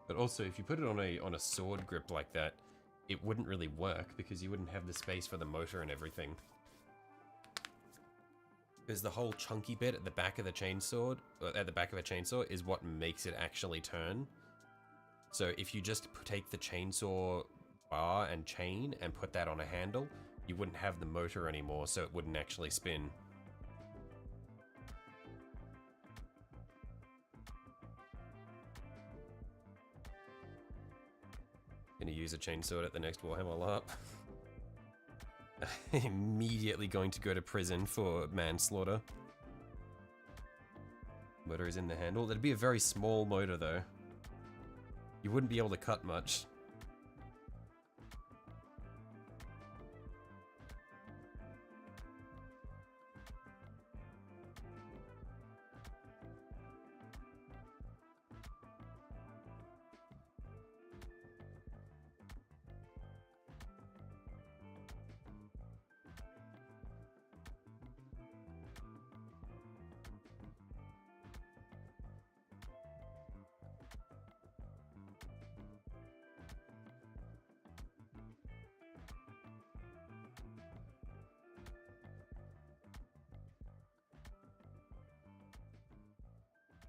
But also, if you put it on a sword grip like that, it wouldn't really work because you wouldn't have the space for the motor and everything. Because the whole chunky bit at the back of the chainsaw, is what makes it actually turn. So if you just take the chainsaw bar and chain and put that on a handle, you wouldn't have the motor anymore, so it wouldn't actually spin. Gonna use a chainsaw at the next Warhammer LARP. Immediately going to go to prison for manslaughter. Motor is in the handle. That'd be a very small motor though. You wouldn't be able to cut much.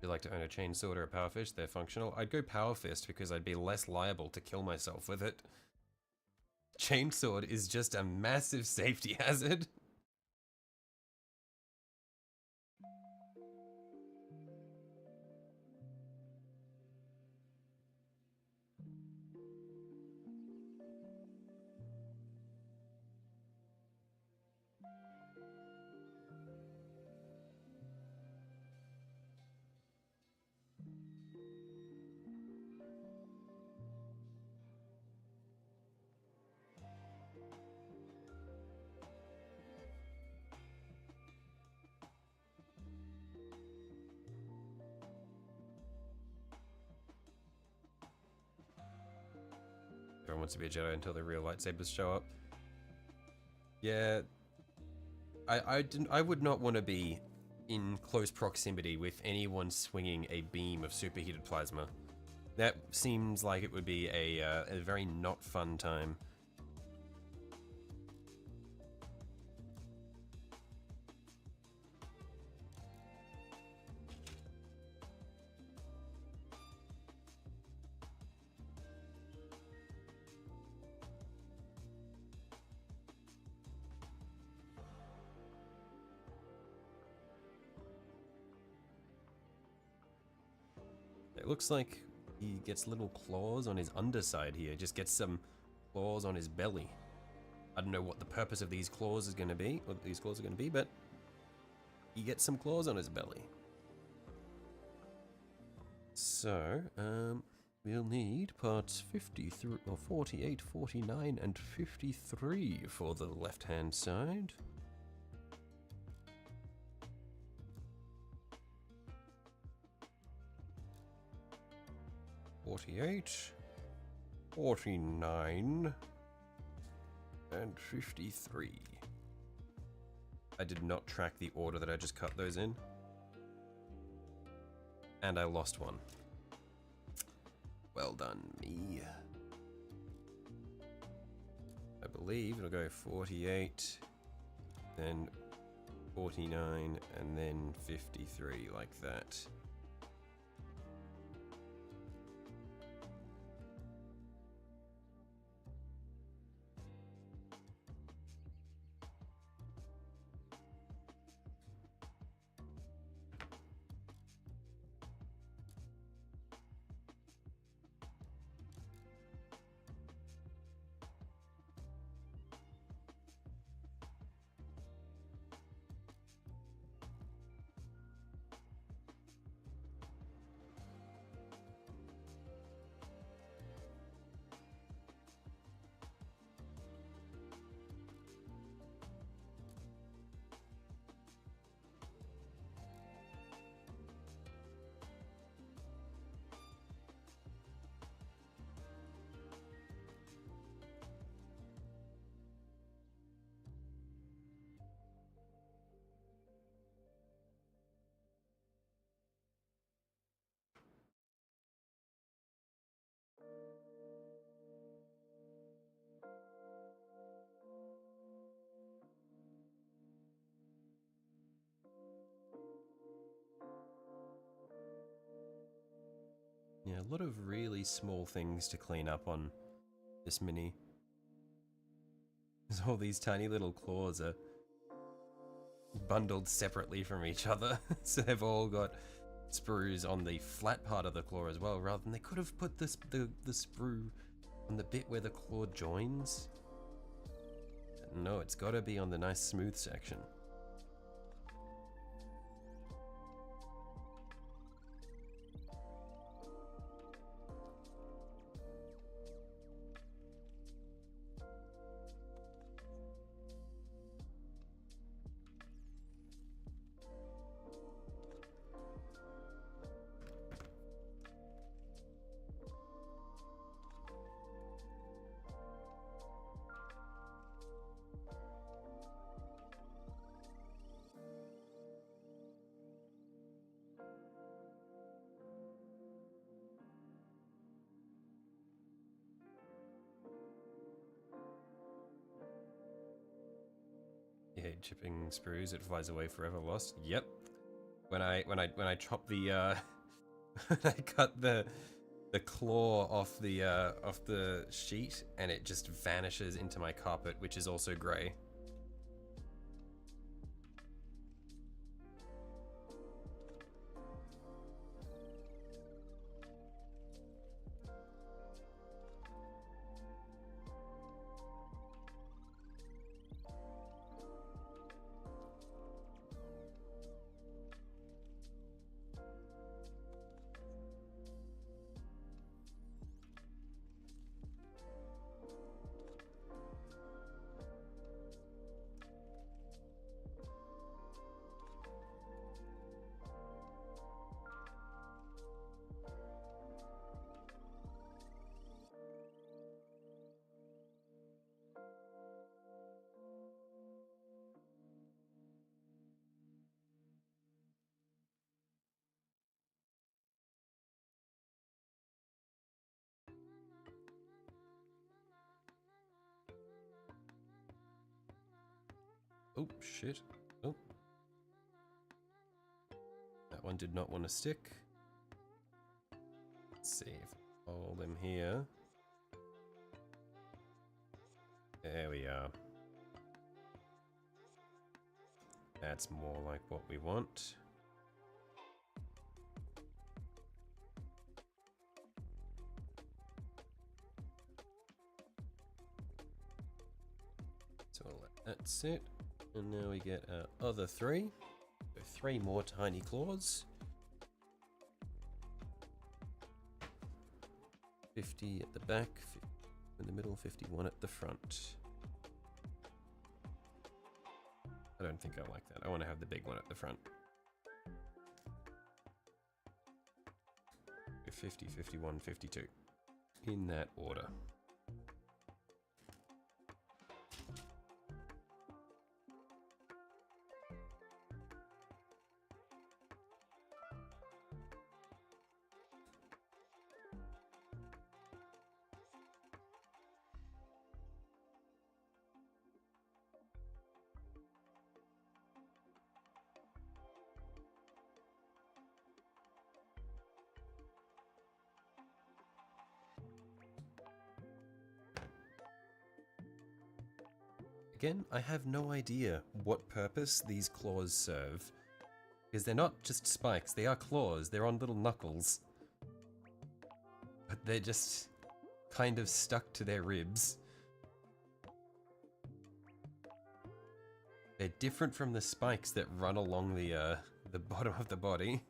You like to own a chainsaw or a power fist? They're functional. I'd go power fist because I'd be less liable to kill myself with it. Chainsaw is just a massive safety hazard. Everyone wants to be a Jedi until the real lightsabers show up. Yeah, I would not want to be in close proximity with anyone swinging a beam of superheated plasma. That seems like it would be a very not fun time. It looks like he gets little claws on his underside here. Just gets some claws on his belly. I don't know what the purpose of these claws is going to be, or these claws are going to be, but he gets some claws on his belly. So, we'll need parts 53, or 48, 49, and 53 for the left-hand side. "48, 49, and 53. I did not track the order that I just cut those in. And I lost one. Well done, me. I believe it'll go 48, then 49, and then 53, like that. Yeah, a lot of really small things to clean up on this mini. Because all these tiny little claws are bundled separately from each other. So they've all got sprues on the flat part of the claw as well, rather than they could have put the sprue on the bit where the claw joins. No, it's got to be on the nice smooth section. Yeah, chipping sprues, it flies away forever lost. Yep. When I chop the when I cut the claw off the sheet, and it just vanishes into my carpet, which is also grey. Oh, shit. Oh. That one did not want to stick. Let's see if I hold him here. There we are. That's more like what we want. So we'll let that sit. And now we get our other three. So 3 more tiny claws. 50 at the back, 50 in the middle, 51 at the front. I don't think I like that. I want to have the big one at the front. 50, 51, 52. In that order. Again, I have no idea what purpose these claws serve. Because they're not just spikes, they are claws, they're on little knuckles. But they're just kind of stuck to their ribs. They're different from the spikes that run along the bottom of the body.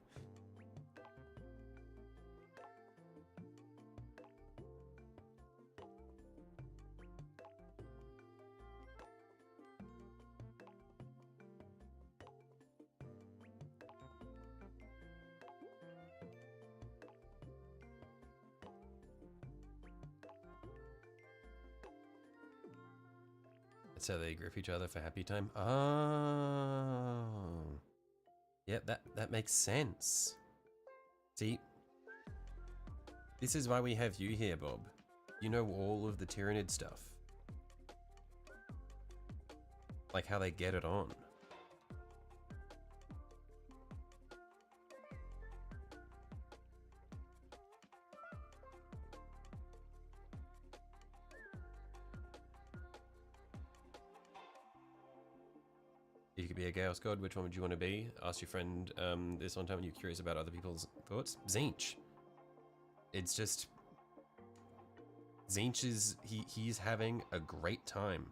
So they grip each other for happy time. Oh. Yep, that makes sense. See? This is why we have you here, Bob. You know all of the Tyranid stuff. Like how they get it on. You could be a Chaos God, which one would you want to be? Ask your friend this one time when you're curious about other people's thoughts. Tzeentch. It's just... Tzeentch is... He's having a great time.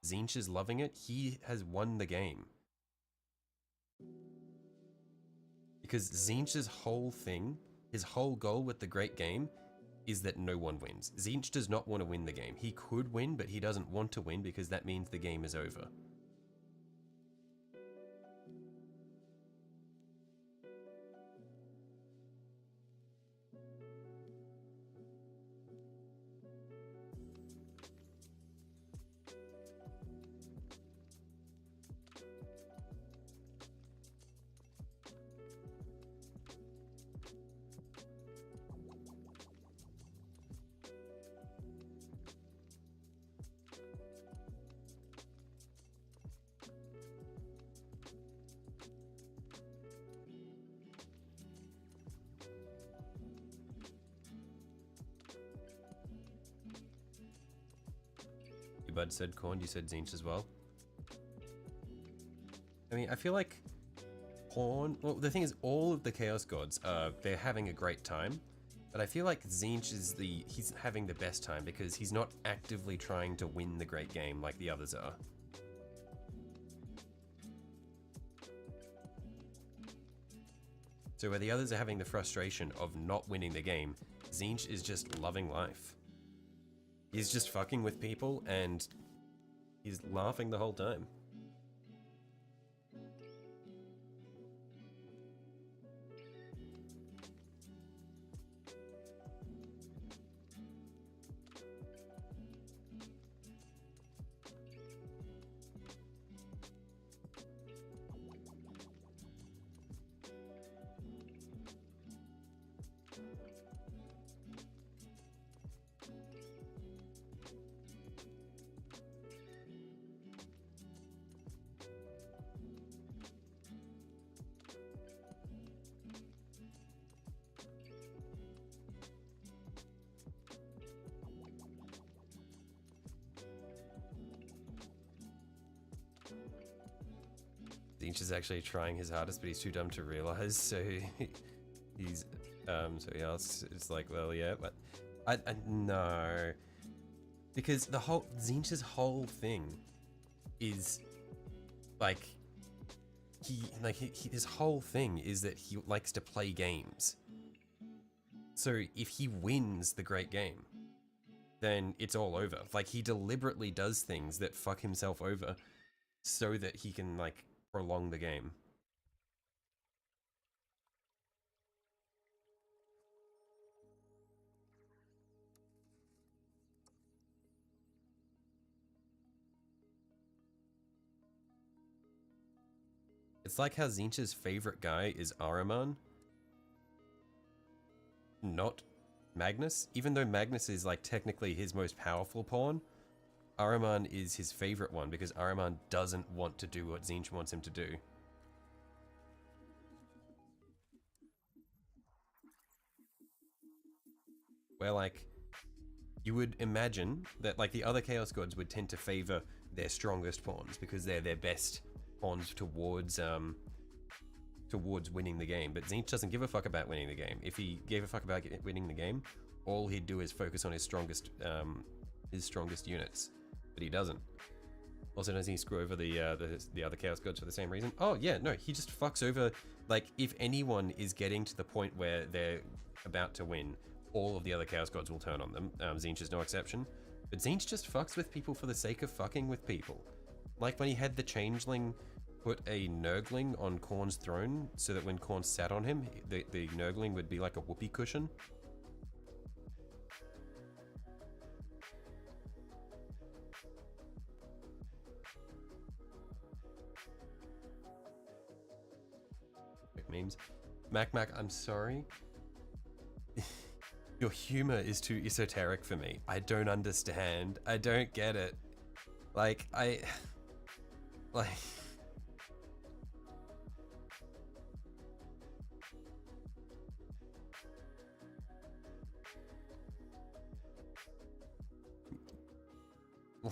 Tzeentch is loving it. He has won the game. Because Tzeentch's whole thing, his whole goal with the great game, is that no one wins. Tzeentch does not want to win the game. He could win, but he doesn't want to win because that means the game is over. Bud said Corn, you said Tzeentch as well. I mean, I feel like Corn... Well, the thing is, all of the Chaos Gods, they're having a great time. But I feel like Tzeentch is he's having the best time because he's not actively trying to win the great game like the others are. So where the others are having the frustration of not winning the game, Tzeentch is just loving life. He's just fucking with people and he's laughing the whole time. Tzeentch is actually trying his hardest, but he's too dumb to realize, so he's, so yeah, it's like, well, yeah, but I no. Because the whole, Tzeentch's whole thing is, like, his whole thing is that he likes to play games. So if he wins the great game, then it's all over. Like, he deliberately does things that fuck himself over so that he can, like, prolong the game. It's like how Tzeentch's favorite guy is Ahriman, not Magnus. Even though Magnus is like technically his most powerful pawn, Ahriman is his favorite one because Ahriman doesn't want to do what Tzeentch wants him to do. Where, like, you would imagine that, like, the other Chaos Gods would tend to favor their strongest pawns because they're their best pawns towards winning the game. But Tzeentch doesn't give a fuck about winning the game. If he gave a fuck about winning the game, all he'd do is focus on his strongest units. But he doesn't. Also, doesn't he screw over the other Chaos Gods for the same reason? Oh yeah, no, he just fucks over. Like, if anyone is getting to the point where they're about to win, all of the other Chaos Gods will turn on them. Tzeentch is no exception. But Tzeentch just fucks with people for the sake of fucking with people. Like when he had the Changeling put a Nurgling on Khorne's throne so that when Khorne sat on him, the Nurgling would be like a whoopee cushion. Memes. Mac, I'm sorry. Your humor is too esoteric for me. I don't understand. I don't get it. Like, like...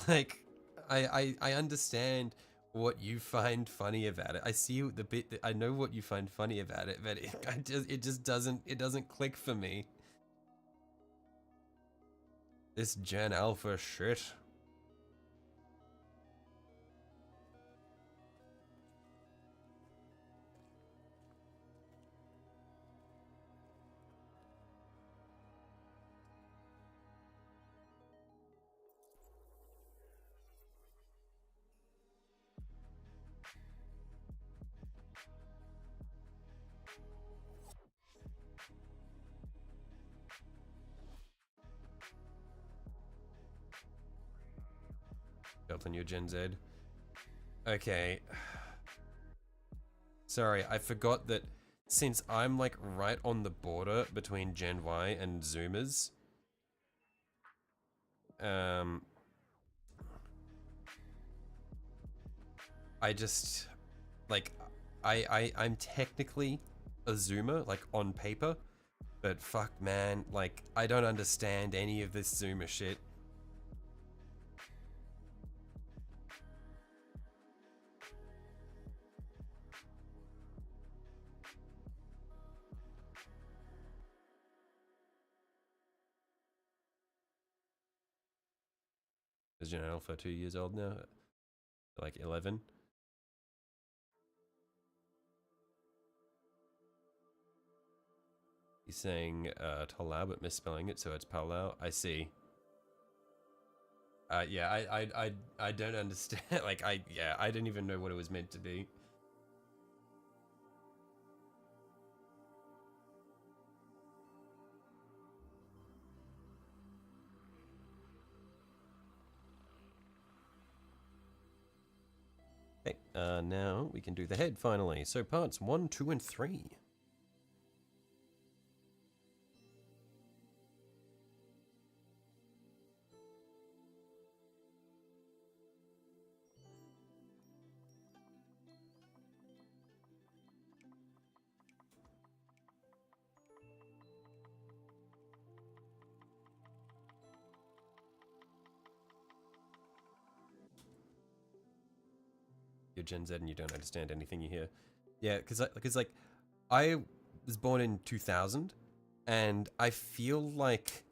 Like, I understand what you find funny about it. I see the bit that I know what you find funny about it, but it just doesn't click for me. This Gen Alpha shit. Built on your Gen Z. Okay. Sorry, I forgot that since I'm like right on the border between Gen Y and Zoomers, I just like I'm technically a Zoomer, like on paper, but fuck man, like I don't understand any of this Zoomer shit. Is Gen Alpha 2 years old now? Like 11? He's saying Talau but misspelling it, so it's Palau. I see. Yeah, I don't understand. Like, I didn't even know what it was meant to be. Okay, now we can do the head finally. So parts 1, 2, and 3. You're Gen Z and you don't understand anything you hear. Yeah, because like I was born in 2000, and I feel like,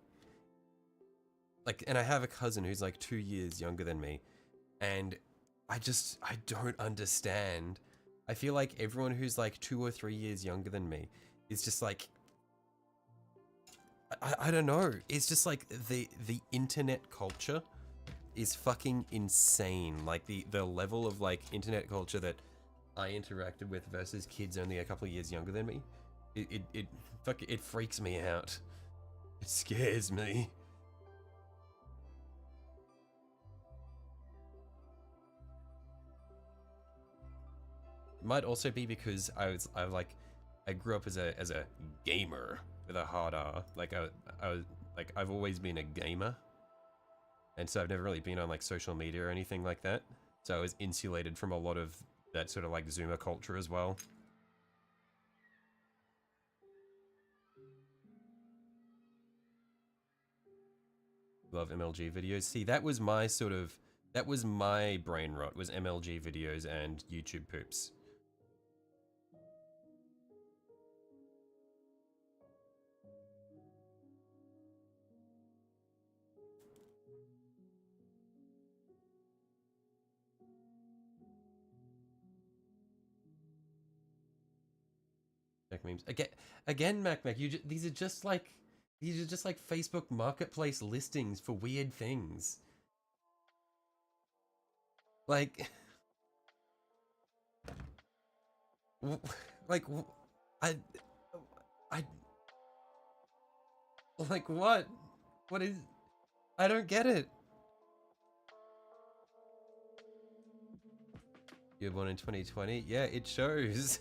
and I have a cousin who's like 2 years younger than me, and I don't understand. I feel like everyone who's like 2 or 3 years younger than me is just like, I don't know. It's just like the internet culture is fucking insane. Like the level of like internet culture that I interacted with versus kids only a couple of years younger than me, it freaks me out. It scares me. It might also be because I grew up as a gamer with a hard R. Like I've always been a gamer. And so I've never really been on like social media or anything like that. So I was insulated from a lot of that sort of like Zoomer culture as well. Love MLG videos. See, that was my sort of That was my brain rot, was MLG videos and YouTube poops. Mac memes again, Mac. These are just like Facebook Marketplace listings for weird things. Like, like I like what? What is? I don't get it. You were born in 2020? Yeah, it shows.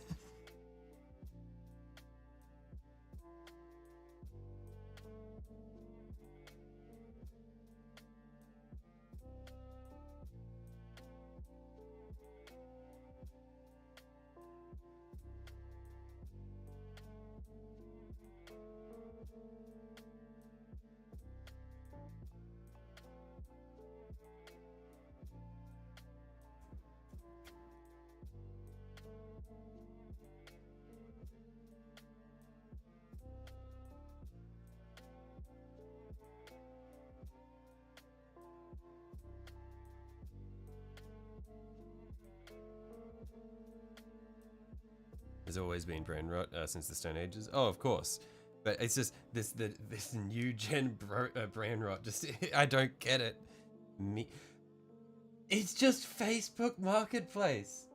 There's always been brain rot since the Stone Ages. Oh, of course. But it's just this new gen brain rot. Just I don't get it. It's just Facebook Marketplace.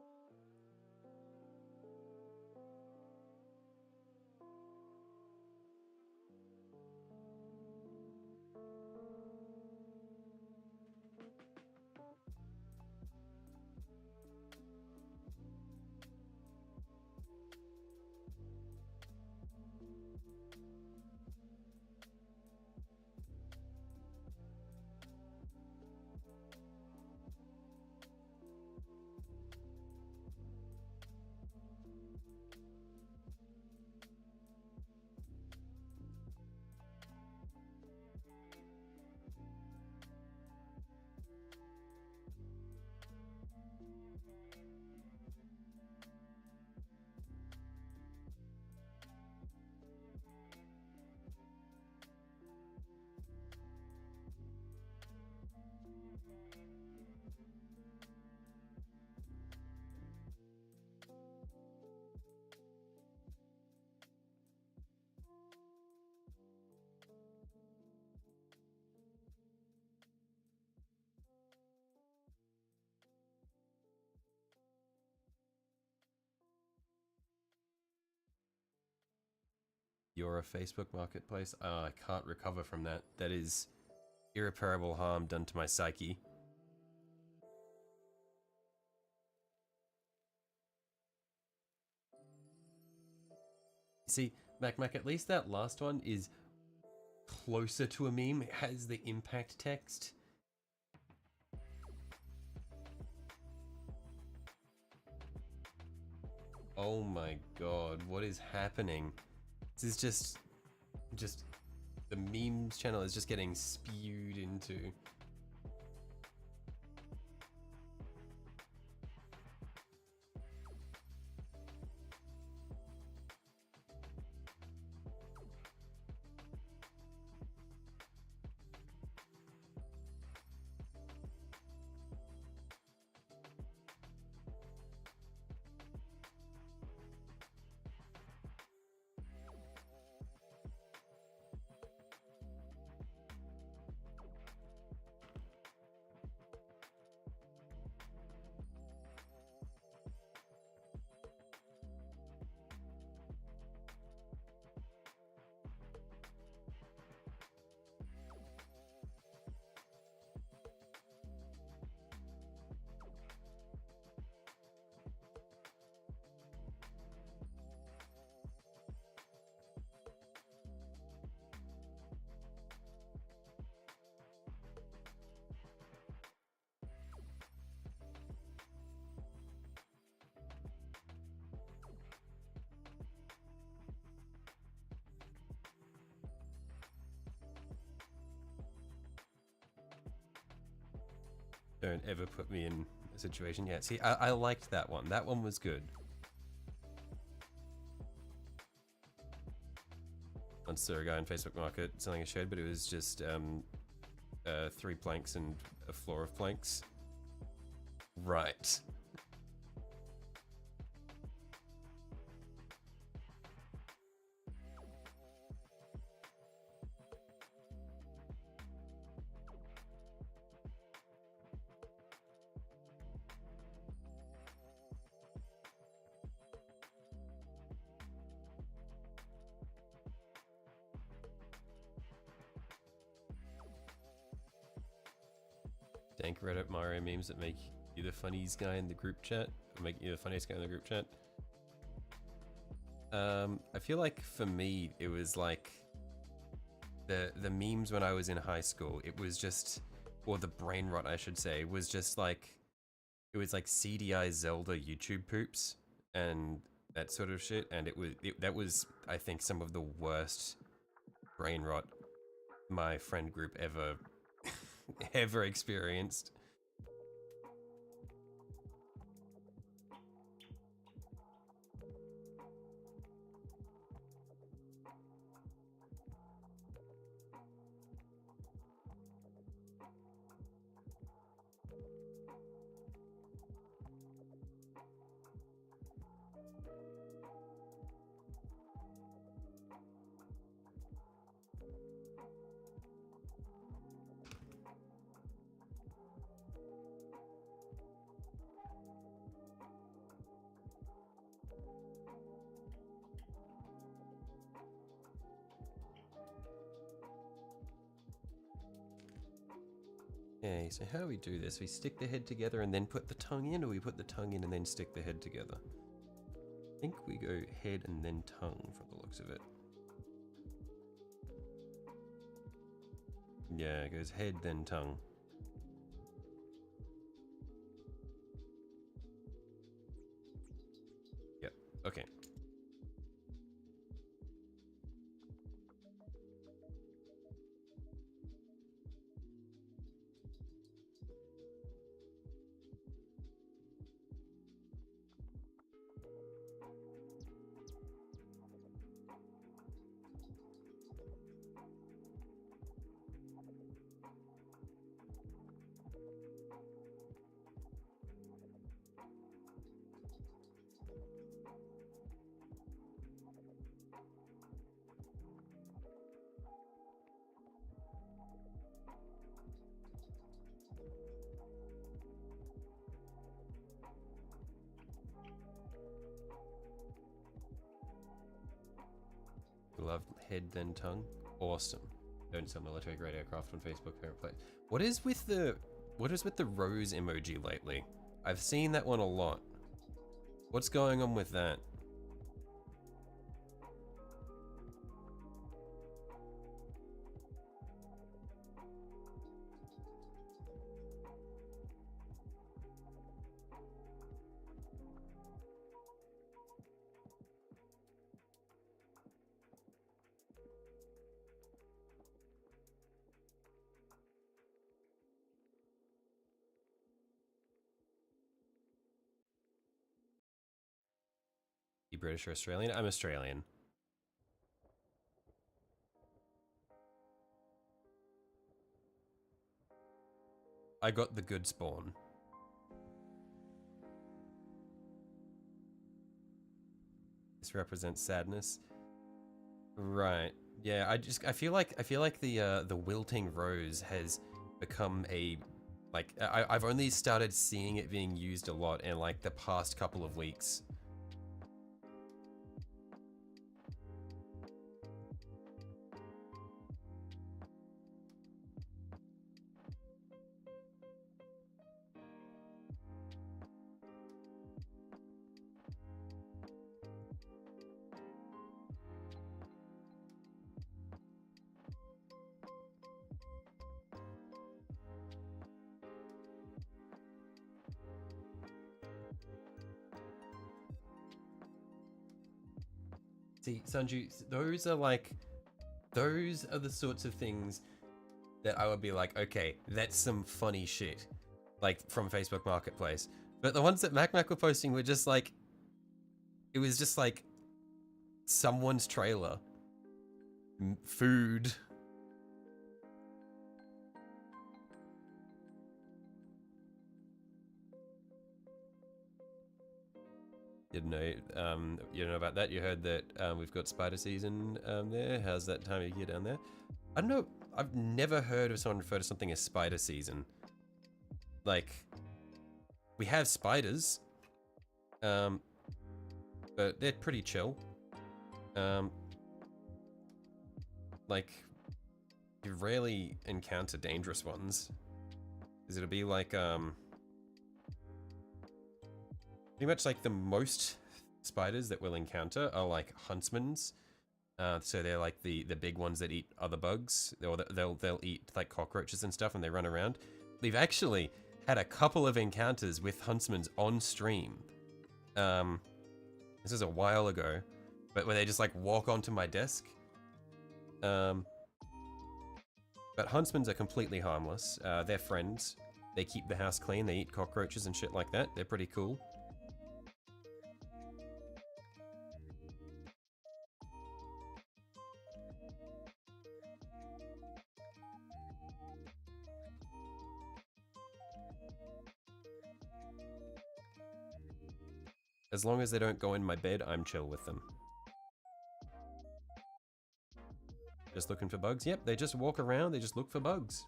You're a Facebook Marketplace? I can't recover from that. That is irreparable harm done to my psyche. See, Mac, at least that last one is closer to a meme. It has the impact text. Oh my god, what is happening? This is just the memes channel is just getting spewed into. Don't ever put me in a situation. Yeah, see, I liked that one. That one was good. Once saw a guy in Facebook Market selling a shed, but it was just 3 planks and a floor of planks. Right. Dank Reddit Mario memes that make you the funniest guy in the group chat. Make you the funniest guy in the group chat. I feel like for me, it was like the memes when I was in high school. It was just, or the brain rot, I should say, was just like, it was like CDI Zelda YouTube poops and that sort of shit. And that was, I think, some of the worst brain rot my friend group ever experienced. Okay, so how do we do this? We stick the head together and then put the tongue in, or we put the tongue in and then stick the head together? I think we go head and then tongue from the looks of it. Yeah, it goes head, then tongue. Yep, okay. Love head then tongue. Awesome. Don't sell military grade aircraft on Facebook. Favorite play. What is with the rose emoji lately? I've seen that one a lot. What's going on with that? You British or Australian? I'm Australian. I got the good spawn. This represents sadness. Right. Yeah, I feel like the wilting rose has become a, like, I've only started seeing it being used a lot in like the past couple of weeks. See, Sanju, those are the sorts of things that I would be like, okay, that's some funny shit. like from Facebook Marketplace. But the ones that MacMac were posting were just like, it was just like someone's trailer. Food. You know about that? You heard that we've got spider season there. How's that time of year down there? I don't know. I've never heard of someone refer to something as spider season. Like, we have spiders, but they're pretty chill. Like, you rarely encounter dangerous ones, because it'll be like pretty much like the most spiders that we'll encounter are like huntsmans. So they're like the big ones that eat other bugs, or they'll eat like cockroaches and stuff, and they run around. We've actually had a couple of encounters with huntsmans on stream. This is a while ago, but where they just like walk onto my desk. But huntsmans are completely harmless. They're friends. They keep the house clean. They eat cockroaches and shit like that. They're pretty cool. As long as they don't go in my bed, I'm chill with them. Just looking for bugs? Yep, they just walk around, they just look for bugs.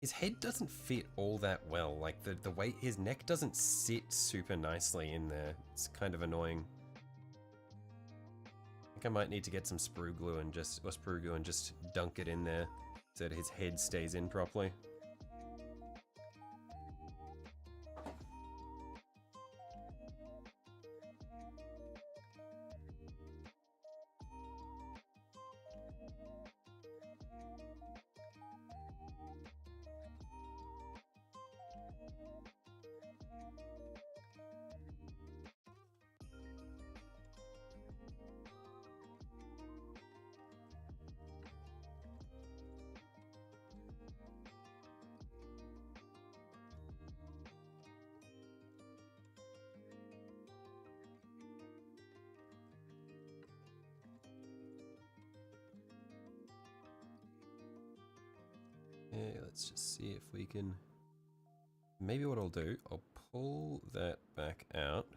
His head doesn't fit all that well. Like the way his neck doesn't sit super nicely in there. It's kind of annoying. I think I might need to get some sprue glue and just dunk it in there so that his head stays in properly. Yeah, let's just see if we can... Maybe what I'll do, I'll pull that back out.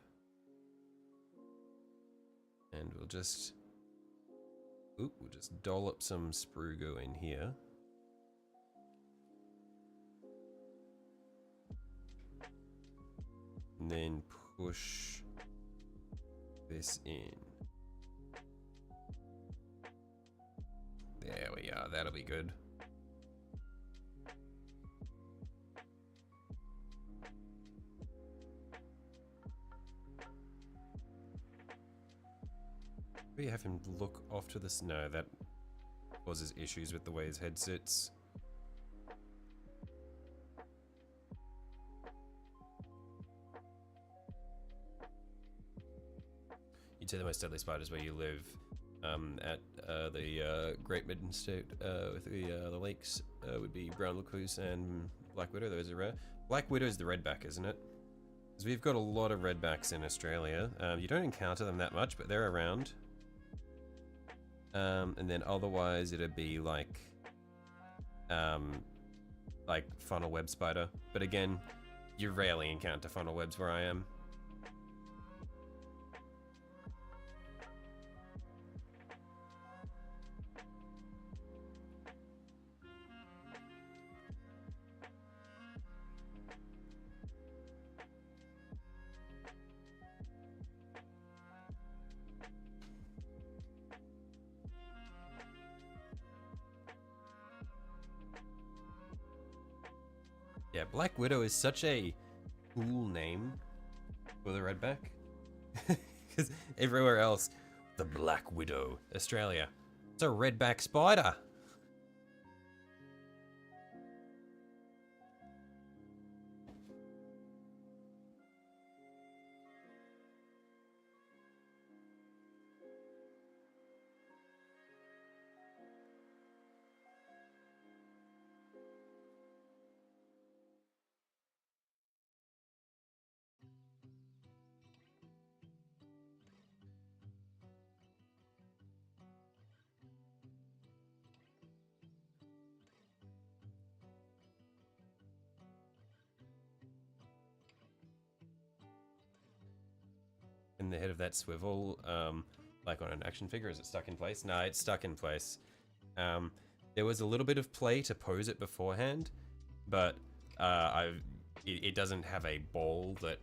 And we'll just... Oop, we'll just dollop some sprue glue in here. And then push this in. There we are, that'll be good. Maybe have him look off to this. No, that causes issues with the way his head sits. You'd say the most deadly spiders where you live at the Great Midland State with the lakes would be brown recluse and black widow. Those are rare. Black widow is the redback, isn't it? Because we've got a lot of redbacks in Australia. You don't encounter them that much, but they're around. And then otherwise it'd be like funnel web spider. But again, you rarely encounter funnel webs where I am. Yeah, Black Widow is such a cool name for the redback. Because everywhere else, the Black Widow, Australia, it's a redback spider. in the head of that swivel, like on an action figure? Is it stuck in place? No, it's stuck in place. There was a little bit of play to pose it beforehand, but it doesn't have a ball that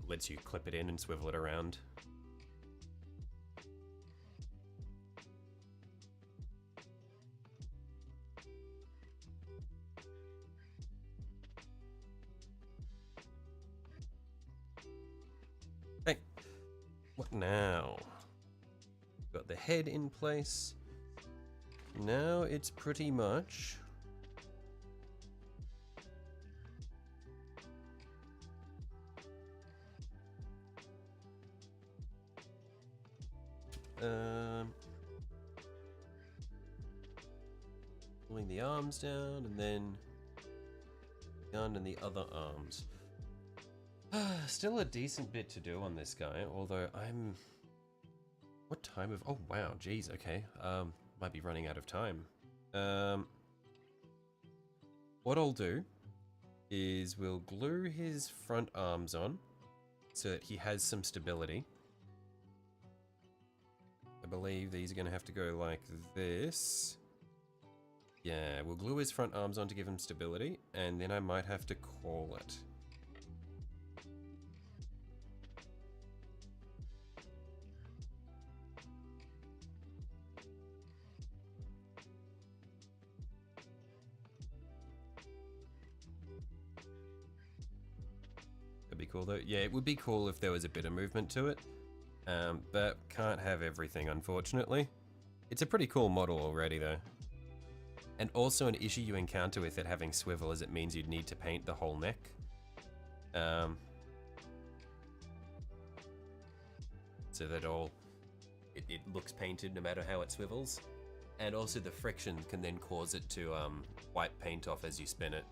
lets you clip it in and swivel it around. Hey, what now? Got the head in place. Now it's pretty much pulling the arms down and then gun and the other arms. Still a decent bit to do on this guy, although I'm... What time of... Oh, wow, geez, okay. Might be running out of time. What I'll do is we'll glue his front arms on so that he has some stability. I believe these are going to have to go like this. Yeah, we'll glue his front arms on to give him stability, and then I might have to call it. That'd be cool though. Yeah, it would be cool if there was a bit of movement to it, but can't have everything, unfortunately. It's a pretty cool model already though. And also an issue you encounter with it having swivel is it means you'd need to paint the whole neck. So that it looks painted no matter how it swivels. And also the friction can then cause it to wipe paint off as you spin it.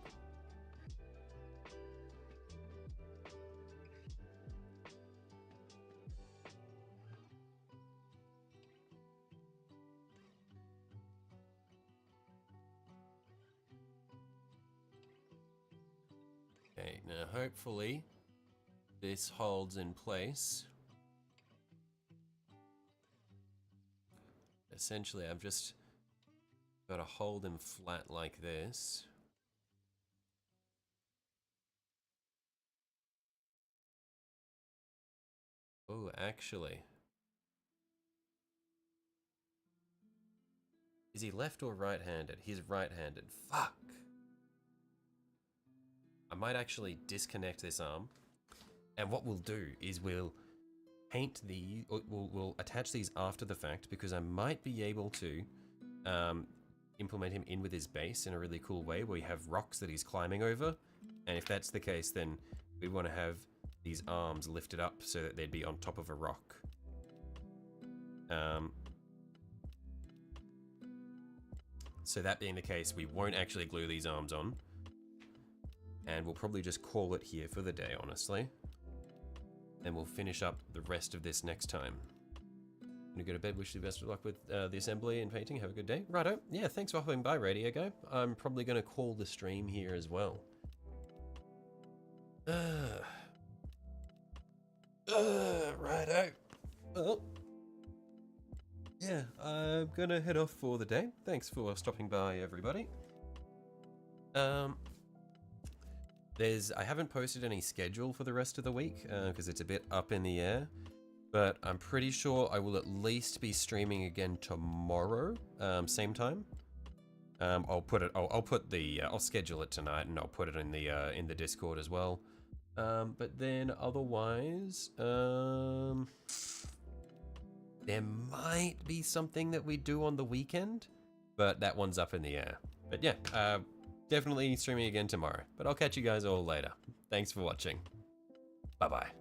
Okay, now hopefully this holds in place. Essentially, I've just got to hold him flat like this. Oh, actually. Is he left or right-handed? He's right-handed. Fuck! I might actually disconnect this arm. And what we'll do is we'll paint the... We'll attach these after the fact because I might be able to implement him in with his base in a really cool way where we have rocks that he's climbing over. And if that's the case, then we want to have these arms lifted up so that they'd be on top of a rock. So that being the case, we won't actually glue these arms on. And we'll probably just call it here for the day, honestly. And we'll finish up the rest of this next time. I'm gonna go to bed, wish you the best of luck with the assembly and painting. Have a good day. Righto. Yeah, thanks for hopping by, Radio Guy. I'm probably gonna call the stream here as well. Righto. Well, yeah, I'm gonna head off for the day. Thanks for stopping by, everybody. I haven't posted any schedule for the rest of the week because it's a bit up in the air, but I'm pretty sure I will at least be streaming again tomorrow, same time. I'll schedule it tonight and I'll put it in the Discord as well. But then otherwise, there might be something that we do on the weekend, but that one's up in the air. But yeah, definitely streaming again tomorrow, but I'll catch you guys all later. Thanks for watching. Bye-bye.